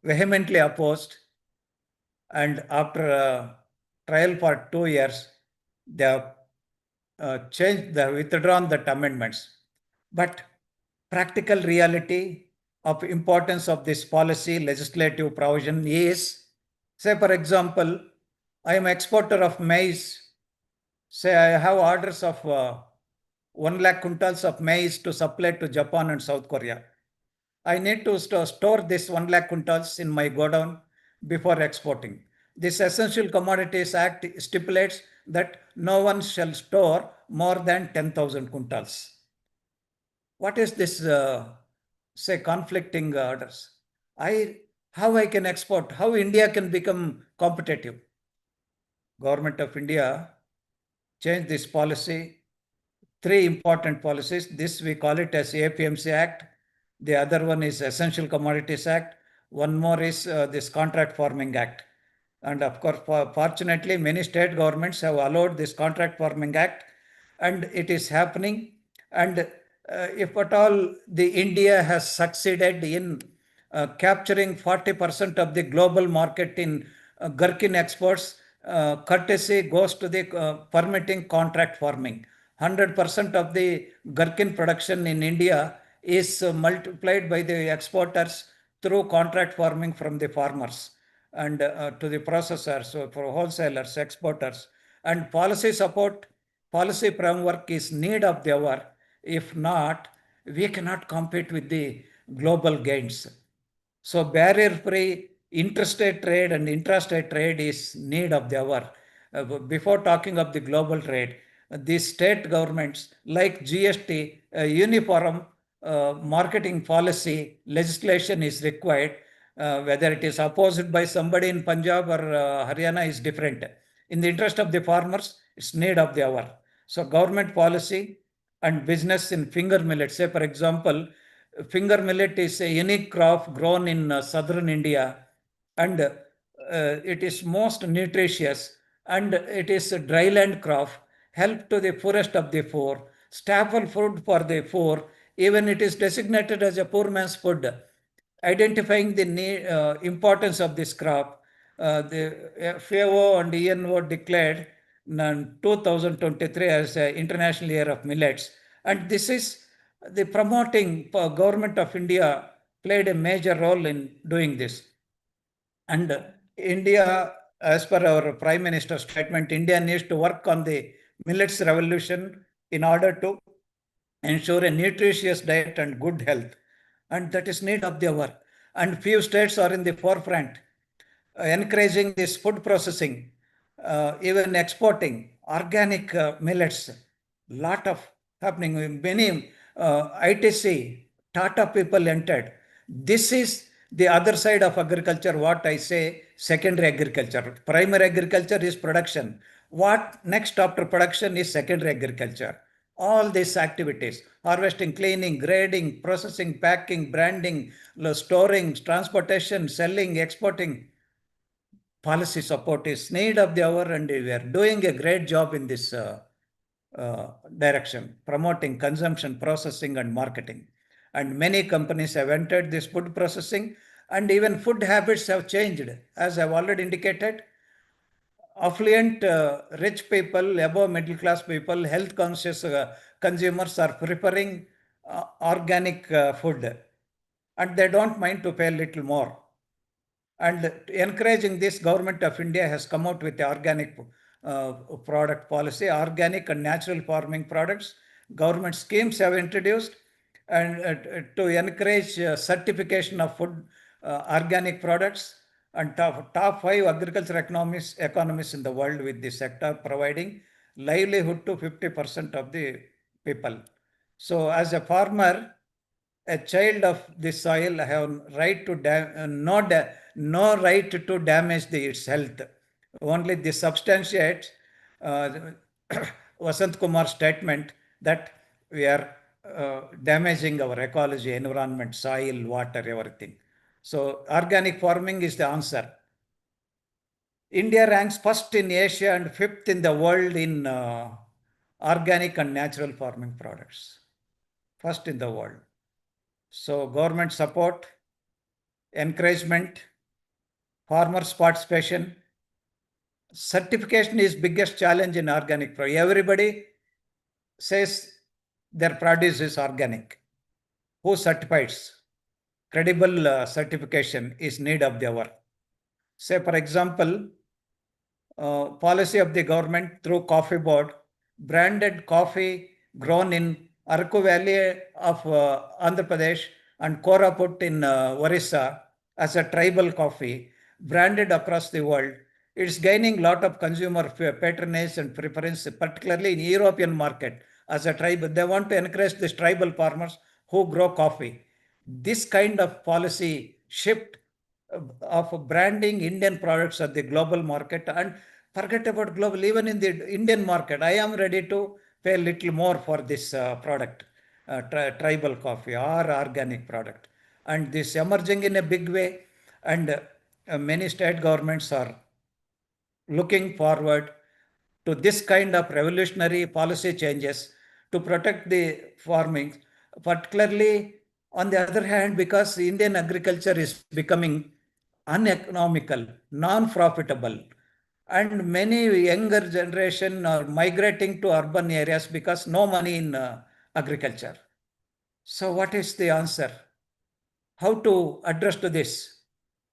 vehemently opposed, and after a trial for 2 years, they have withdrawn that amendments. But practical reality of importance of this policy legislative provision is, say for example, I am exporter of maize. Say I have orders of 1 lakh quintals of maize to supply to Japan and South Korea. I need to store this 1 lakh quintals in my godown before exporting. This Essential Commodities Act stipulates that no one shall store more than 10,000 quintals. What is this, say, conflicting orders? How I can export, how India can become competitive? Government of India changed this policy. Three important policies. This we call it as APMC Act. The other one is Essential Commodities Act. One more is this Contract Farming Act. And of course, fortunately, many state governments have allowed this Contract Farming Act, and it is happening. And if at all the India has succeeded in capturing 40% of the global market in gherkin exports, courtesy goes to the permitting contract farming. 100% of the gherkin production in India is multiplied by the exporters through contract farming from the farmers and to the processors, so for wholesalers, exporters. And policy support, policy framework is need of the hour. If not, we cannot compete with the global gains. So barrier-free interstate trade and intrastate trade is need of the hour. Before talking of the global trade, the state governments like GST, uniform marketing policy legislation is required. Whether it is opposed by somebody in Punjab or Haryana is different. In the interest of the farmers, it's need of the hour. So government policy and business in finger millet. Say, for example, finger millet is a unique crop grown in southern India, and it is most nutritious, and it is a dryland crop, help to the poorest of the poor, staple food for the poor, even it is designated as a poor man's food. Identifying the importance of this crop, the FAO and ENO declared 2023 as International Year of Millets. And this is the promoting government of India played a major role in doing this. And India, as per our Prime Minister's statement, India needs to work on the millets revolution in order to ensure a nutritious diet and good health. And that is need of the hour. And few states are in the forefront, encouraging this food processing, even exporting organic millets. Lot of happening. Many ITC, Tata people entered. This is the other side of agriculture, what I say, secondary agriculture. Primary agriculture is production. What next after production is secondary agriculture. All these activities, harvesting, cleaning, grading, processing, packing, branding, storing, transportation, selling, exporting, policy support is need of the hour, and we are doing a great job in this direction, promoting consumption, processing, and marketing. And many companies have entered this food processing, and even food habits have changed. As I've already indicated, affluent, rich people, above middle class people, health conscious consumers are preferring organic food, and they don't mind to pay a little more. And encouraging this, Government of India has come out with the organic product policy, organic and natural farming products. Government schemes have introduced, and to encourage certification of food organic products, and top 5 agriculture economies in the world with this sector providing livelihood to 50% of the people. So as a farmer, a child of this soil, have right to no right to damage its health. Only this substantiates Vasant Kumar's statement that we are damaging our ecology, environment, soil, water, everything. So organic farming is the answer. India ranks first in Asia and 5th in the world in organic and natural farming products. First in the world. So government support, encouragement, farmers' participation. Certification is biggest challenge in organic product. Everybody says their produce is organic. Who certifies? Credible certification is need of the hour. Say, for example, policy of the government through Coffee Board, branded coffee grown in Araku Valley of Andhra Pradesh and Koraput in Orissa as a tribal coffee, branded across the world, It's gaining a lot of consumer patronage and preference, particularly in European market as a tribe. They want to encourage these tribal farmers who grow coffee. This kind of policy shift of branding Indian products at the global market, and forget about global, even in the Indian market, I am ready to pay a little more for this product, tribal coffee or organic product. And this emerging in a big way, and many state governments are looking forward to this kind of revolutionary policy changes to protect the farming, particularly on the other hand, because Indian agriculture is becoming uneconomical, non-profitable, and many younger generation are migrating to urban areas because no money in agriculture. So what is the answer? How to address to this?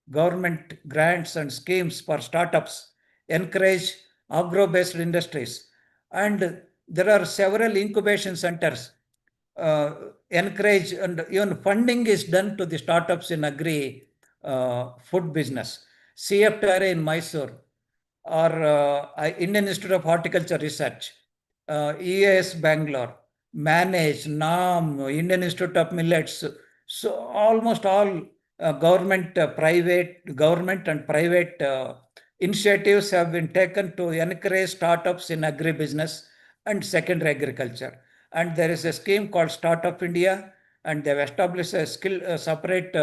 Government grants and schemes for startups encourage agro-based industries, and there are several incubation centers encourage, and even funding is done to the startups in agri food business. CFTR in Mysore, or Indian Institute of Horticulture Research, EAS Bangalore, Manage, NAM, Indian Institute of Millets. So almost all government and private initiatives have been taken to encourage startups in agribusiness and secondary agriculture. And there is a scheme called Startup India, and they've established a separate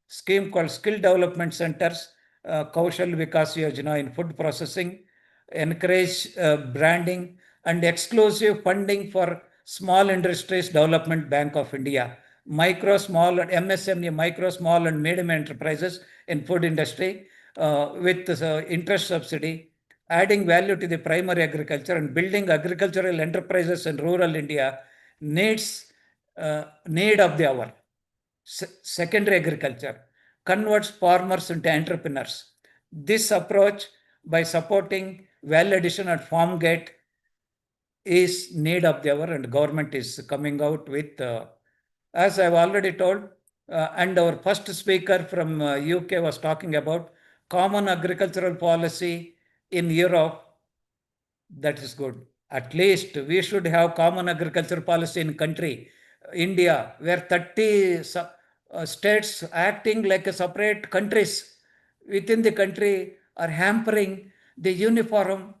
scheme called Skill Development Centers, Kaushal Vikas Yojana in food processing, encourage branding and exclusive funding for Small Industries Development Bank of India, micro, small, and MSME, micro, small, and medium enterprises in food industry with interest subsidy, adding value to the primary agriculture and building agricultural enterprises in rural India needs need of the hour. Secondary agriculture converts farmers into entrepreneurs. This approach, by supporting value addition at farm gate, is need of the hour, and government is coming out with, as I've already told, and our first speaker from UK was talking about common agricultural policy in Europe. That is good. At least we should have common agriculture policy in country, India, where 30 states acting like a separate countries within the country are hampering the uniform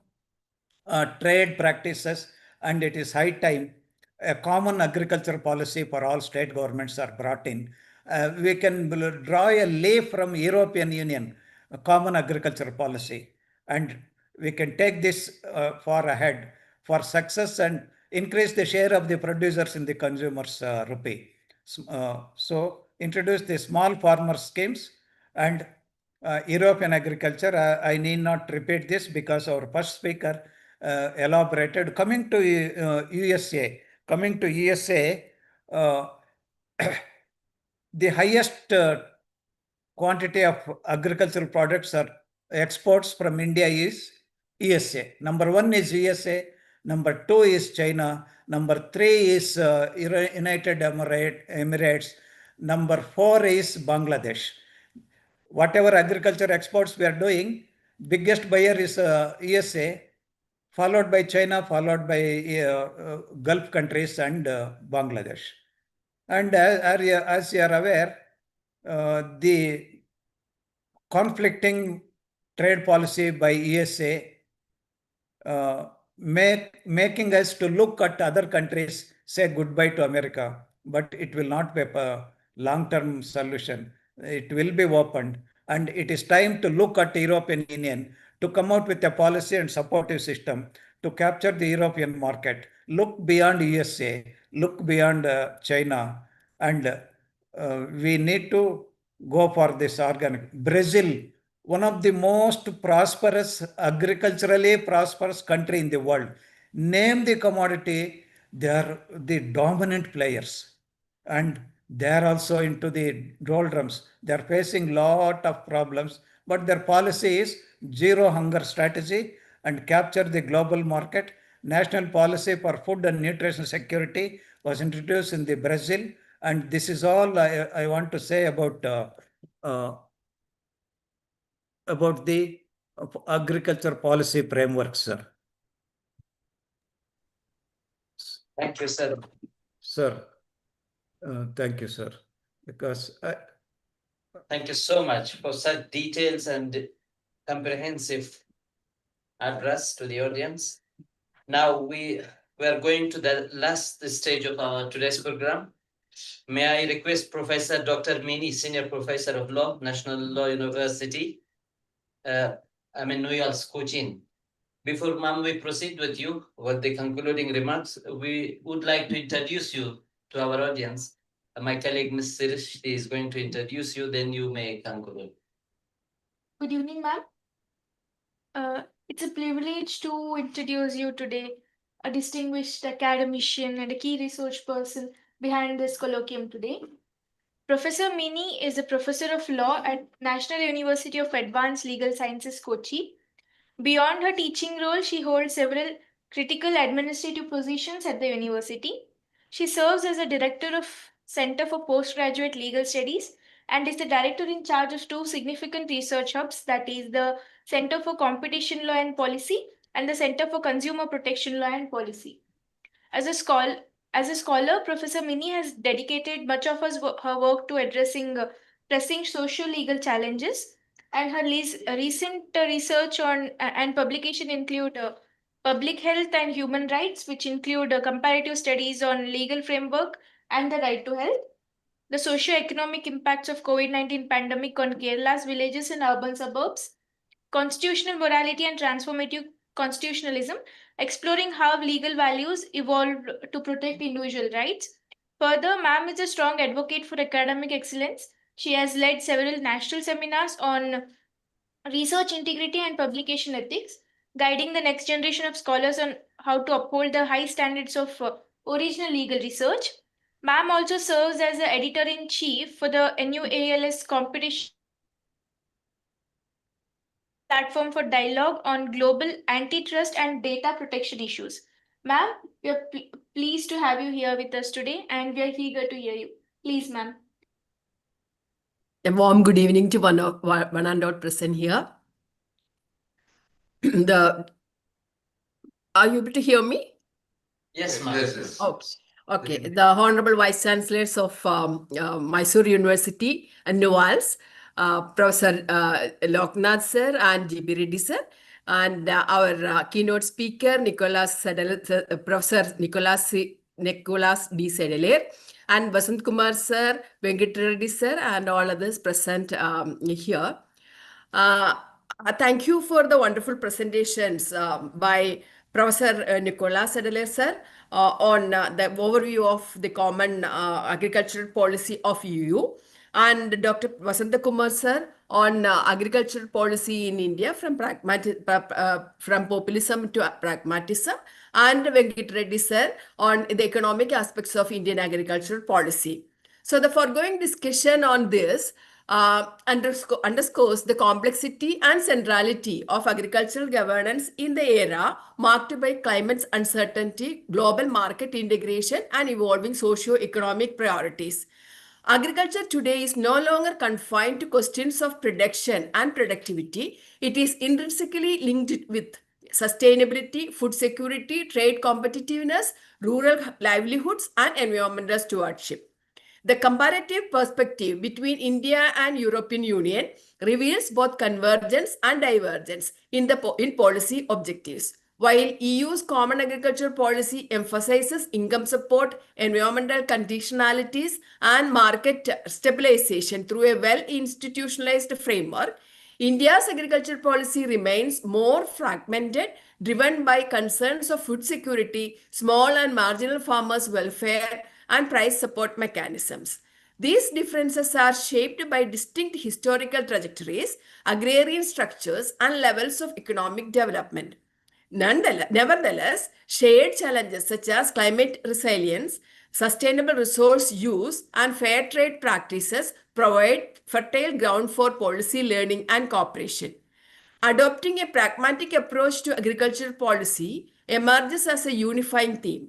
trade practices, and it is high time a common agriculture policy for all state governments are brought in. We can draw a leaf from European Union, a common agriculture policy, and we can take this far ahead for success and increase the share of the producers in the consumers' rupee. So introduce the small farmer schemes and European agriculture. I need not repeat this because our first speaker elaborated. Coming to USA, the highest quantity of agricultural products are exports from India is USA. Number 1 is USA. Number 2 is China. Number 3 is United Emirates. Number 4 is Bangladesh. Whatever agriculture exports we are doing, biggest buyer is USA, followed by China, followed by Gulf countries and Bangladesh. And as you are aware, the conflicting trade policy by USA making us to look at other countries, say goodbye to America, but it will not be a long-term solution. It will be opened, and it is time to look at the European Union to come out with a policy and supportive system to capture the European market. Look beyond USA, look beyond China, and we need to go for this organic. Brazil, one of the most prosperous, agriculturally prosperous country in the world. Name the commodity, they are the dominant players. And they are also into the doldrums. They are facing lot of problems, but their policy is zero hunger strategy and capture the global market. National policy for food and nutrition security was introduced in the Brazil, and this is all I want to say about the agriculture policy framework, sir. Thank you, sir. Sir, thank you, sir. Because Thank you so much for such details and comprehensive address to the audience. Now we are going to the last stage of our today's program. May I request Professor Dr. Mini, Senior Professor of Law, National Law University, NUALS, Kochi. Before, ma'am, we proceed with you with the concluding remarks. We would like to introduce you to our audience. My colleague, Ms. Sirish, is going to introduce you, then you may conclude. Good evening, ma'am. It's a privilege to introduce you today, a distinguished academician and a key research person behind this colloquium today. Professor Mini is a professor of law at National University of Advanced Legal Sciences, Kochi. Beyond her teaching role, she holds several critical administrative positions at the university. She serves as a director of Center for Postgraduate Legal Studies and is the director in charge of two significant research hubs, that is the Center for Competition Law and Policy and the Center for Consumer Protection Law and Policy. As a scholar, Professor Mini has dedicated much of her work to addressing pressing socio-legal challenges, and her recent research on and publication include public health and human rights, which include comparative studies on legal framework and the right to health, the socio-economic impacts of COVID-19 pandemic on Kerala's villages and urban suburbs, constitutional morality and transformative constitutionalism, exploring how legal values evolved to protect individual rights. Further, ma'am is a strong advocate for academic excellence. She has led several national seminars on research integrity and publication ethics, guiding the next generation of scholars on how to uphold the high standards of original legal research. Ma'am also serves as the editor-in-chief for the NUALS competition platform for dialogue on global antitrust and data protection issues. Ma'am, we are pleased to have you here with us today and we are eager to hear you. Please, ma'am. A warm good evening to one and all present here. Are you able to hear me? Yes, ma'am. Yes. Oh, okay. The Honorable Vice Chancellors of Mysore University and NUALS, Professor Loknath sir and GB Reddy sir, and our keynote speaker, Professor Nicholas D. Sedeler, and Vasant Kumar sir, Venkat Reddy sir, and all others present here. Thank you for the wonderful presentations by Professor Nicholas Sedeler sir on the overview of the common agricultural policy of EU, and Dr. Vasanta Kumar sir on agricultural policy in India from populism to pragmatism, and Venkat Reddy sir on the economic aspects of Indian agricultural policy. So the foregoing discussion on this underscores the complexity and centrality of agricultural governance in the era marked by climate uncertainty, global market integration, and evolving socio-economic priorities. Agriculture today is no longer confined to questions of production and productivity. It is intrinsically linked with sustainability, food security, trade competitiveness, rural livelihoods, and environmental stewardship. The comparative perspective between India and European Union reveals both convergence and divergence in policy objectives. While EU's common agriculture policy emphasizes income support, environmental conditionalities, and market stabilization through a well-institutionalized framework, India's agriculture policy remains more fragmented, driven by concerns of food security, small and marginal farmers' welfare, and price support mechanisms. These differences are shaped by distinct historical trajectories, agrarian structures, and levels of economic development. Nevertheless, shared challenges such as climate resilience, sustainable resource use, and fair trade practices provide fertile ground for policy learning and cooperation. Adopting a pragmatic approach to agricultural policy emerges as a unifying theme.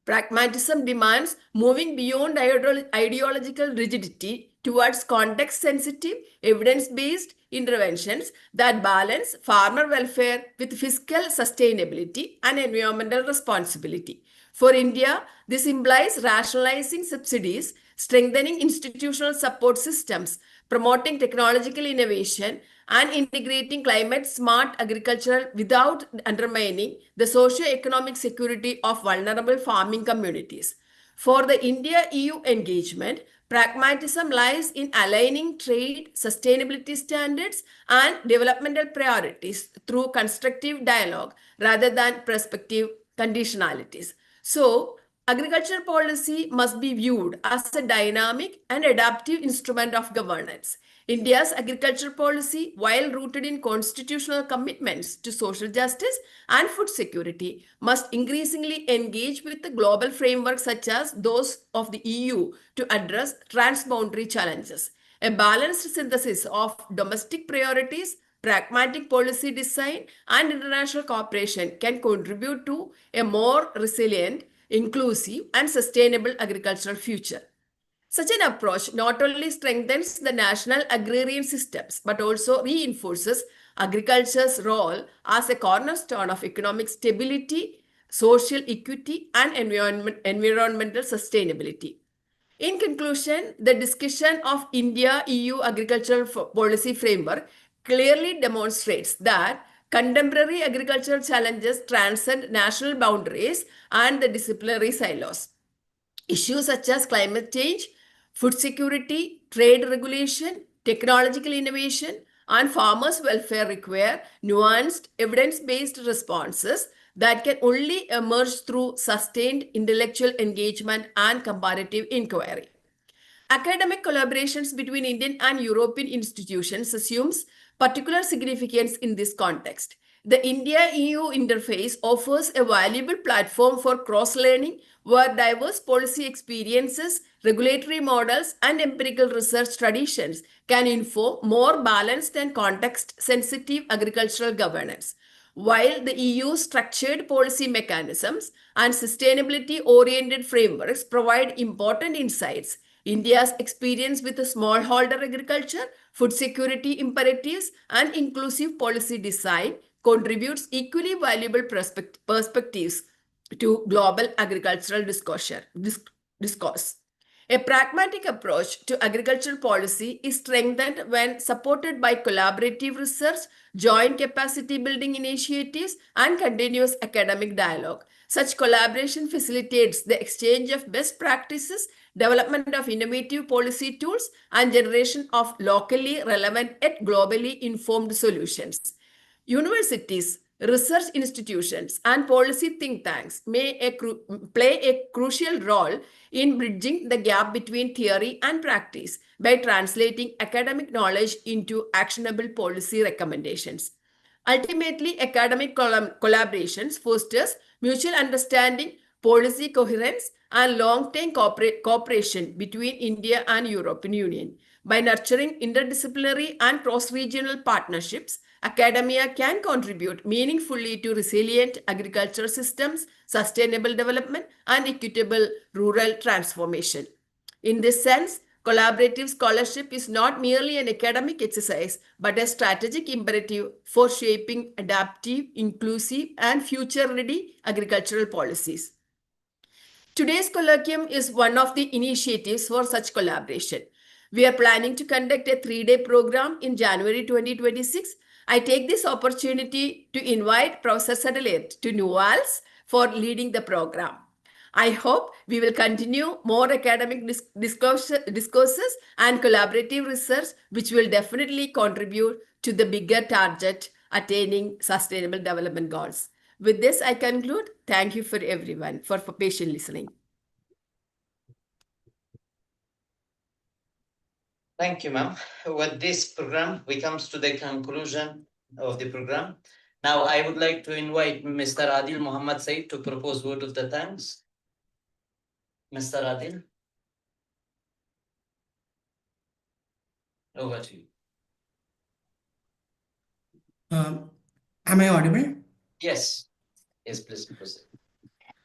Pragmatism demands moving beyond ideological rigidity towards context-sensitive, evidence-based interventions that balance farmer welfare with fiscal sustainability and environmental responsibility. For India, this implies rationalizing subsidies, strengthening institutional support systems, promoting technological innovation, and integrating climate-smart agriculture without undermining the socio-economic security of vulnerable farming communities. For the India-EU engagement, pragmatism lies in aligning trade, sustainability standards, and developmental priorities through constructive dialogue rather than prospective conditionalities. So, agriculture policy must be viewed as a dynamic and adaptive instrument of governance. India's agriculture policy, while rooted in constitutional commitments to social justice and food security, must increasingly engage with the global frameworks such as those of the EU to address transboundary challenges. A balanced synthesis of domestic priorities, pragmatic policy design, and international cooperation can contribute to a more resilient, inclusive, and sustainable agricultural future. Such an approach not only strengthens the national agrarian systems but also reinforces agriculture's role as a cornerstone of economic stability, social equity, and environmental sustainability. In conclusion, the discussion of India-EU agricultural policy framework clearly demonstrates that contemporary agricultural challenges transcend national boundaries and the disciplinary silos. Issues such as climate change, food security, trade regulation, technological innovation, and farmers' welfare require nuanced, evidence-based responses that can only emerge through sustained intellectual engagement and comparative inquiry. Academic collaborations between Indian and European institutions assumes particular significance in this context. The India-EU interface offers a valuable platform for cross-learning where diverse policy experiences, regulatory models, and empirical research traditions can inform more balanced and context-sensitive agricultural governance. While the EU's structured policy mechanisms and sustainability-oriented frameworks provide important insights, India's experience with smallholder agriculture, food security imperatives, and inclusive policy design contributes equally valuable perspectives to global agricultural discourse. A pragmatic approach to agricultural policy is strengthened when supported by collaborative research, joint capacity building initiatives, and continuous academic dialogue. Such collaboration facilitates the exchange of best practices, development of innovative policy tools, and generation of locally relevant yet globally informed solutions. Universities, research institutions, and policy think tanks may play a crucial role in bridging the gap between theory and practice by translating academic knowledge into actionable policy recommendations. Ultimately, academic collaborations fosters mutual understanding, policy coherence, and long-term cooperation between India and European Union. By nurturing interdisciplinary and cross-regional partnerships, academia can contribute meaningfully to resilient agricultural systems, sustainable development, and equitable rural transformation. In this sense, collaborative scholarship is not merely an academic exercise, but a strategic imperative for shaping adaptive, inclusive, and future-ready agricultural policies. Today's colloquium is one of the initiatives for such collaboration. We are planning to conduct a 3-day program in January 2026. I take this opportunity to invite Professor Sadelair to NUALS for leading the program. I hope we will continue more academic discourses and collaborative research, which will definitely contribute to the bigger target, attaining sustainable development goals. With this, I conclude. Thank you for everyone for patient listening. Thank you, ma'am. With this program, we come to the conclusion of the program. Now, I would like to invite Mr. Adil Muhammad Said to propose word of the thanks. Mr. Adil, over to you. Am I audible? Yes, please proceed.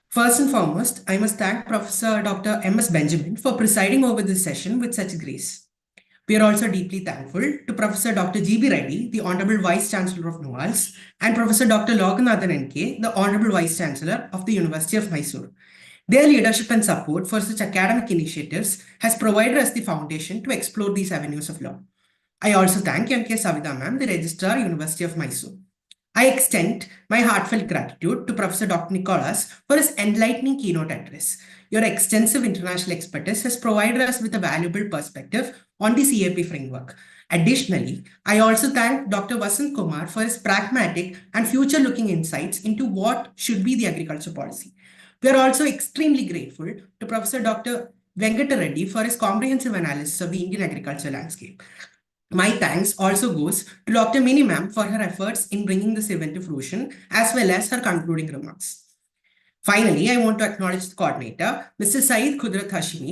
First and foremost, I must thank Professor Dr. M.S. Benjamin for presiding over this session with such grace. We are also deeply thankful to Professor Dr. G.B. Reddy, the Honorable Vice Chancellor of NUALS, and Professor Dr. Loganathan N.K., the Honorable Vice Chancellor of the University of Mysore. Their leadership and support for such academic initiatives has provided us the foundation to explore these avenues of law. I also thank M.K. Savitha Ma'am, the Registrar, University of Mysore. I extend my heartfelt gratitude to Professor Dr. Nicholas for his enlightening keynote address. Your extensive international expertise has provided us with a valuable perspective on the CAP framework. Additionally, I also thank Dr. Vasant Kumar for his pragmatic and future-looking insights into what should be the agriculture policy. We are also extremely grateful to Professor Dr. Venkata Reddy for his comprehensive analysis of the Indian agriculture landscape. My thanks also goes to Dr. Mini Ma'am for her efforts in bringing this event to fruition, as well as her concluding remarks. Finally, I want to acknowledge the coordinator, Mr. Saeed Kudrat Hashimi,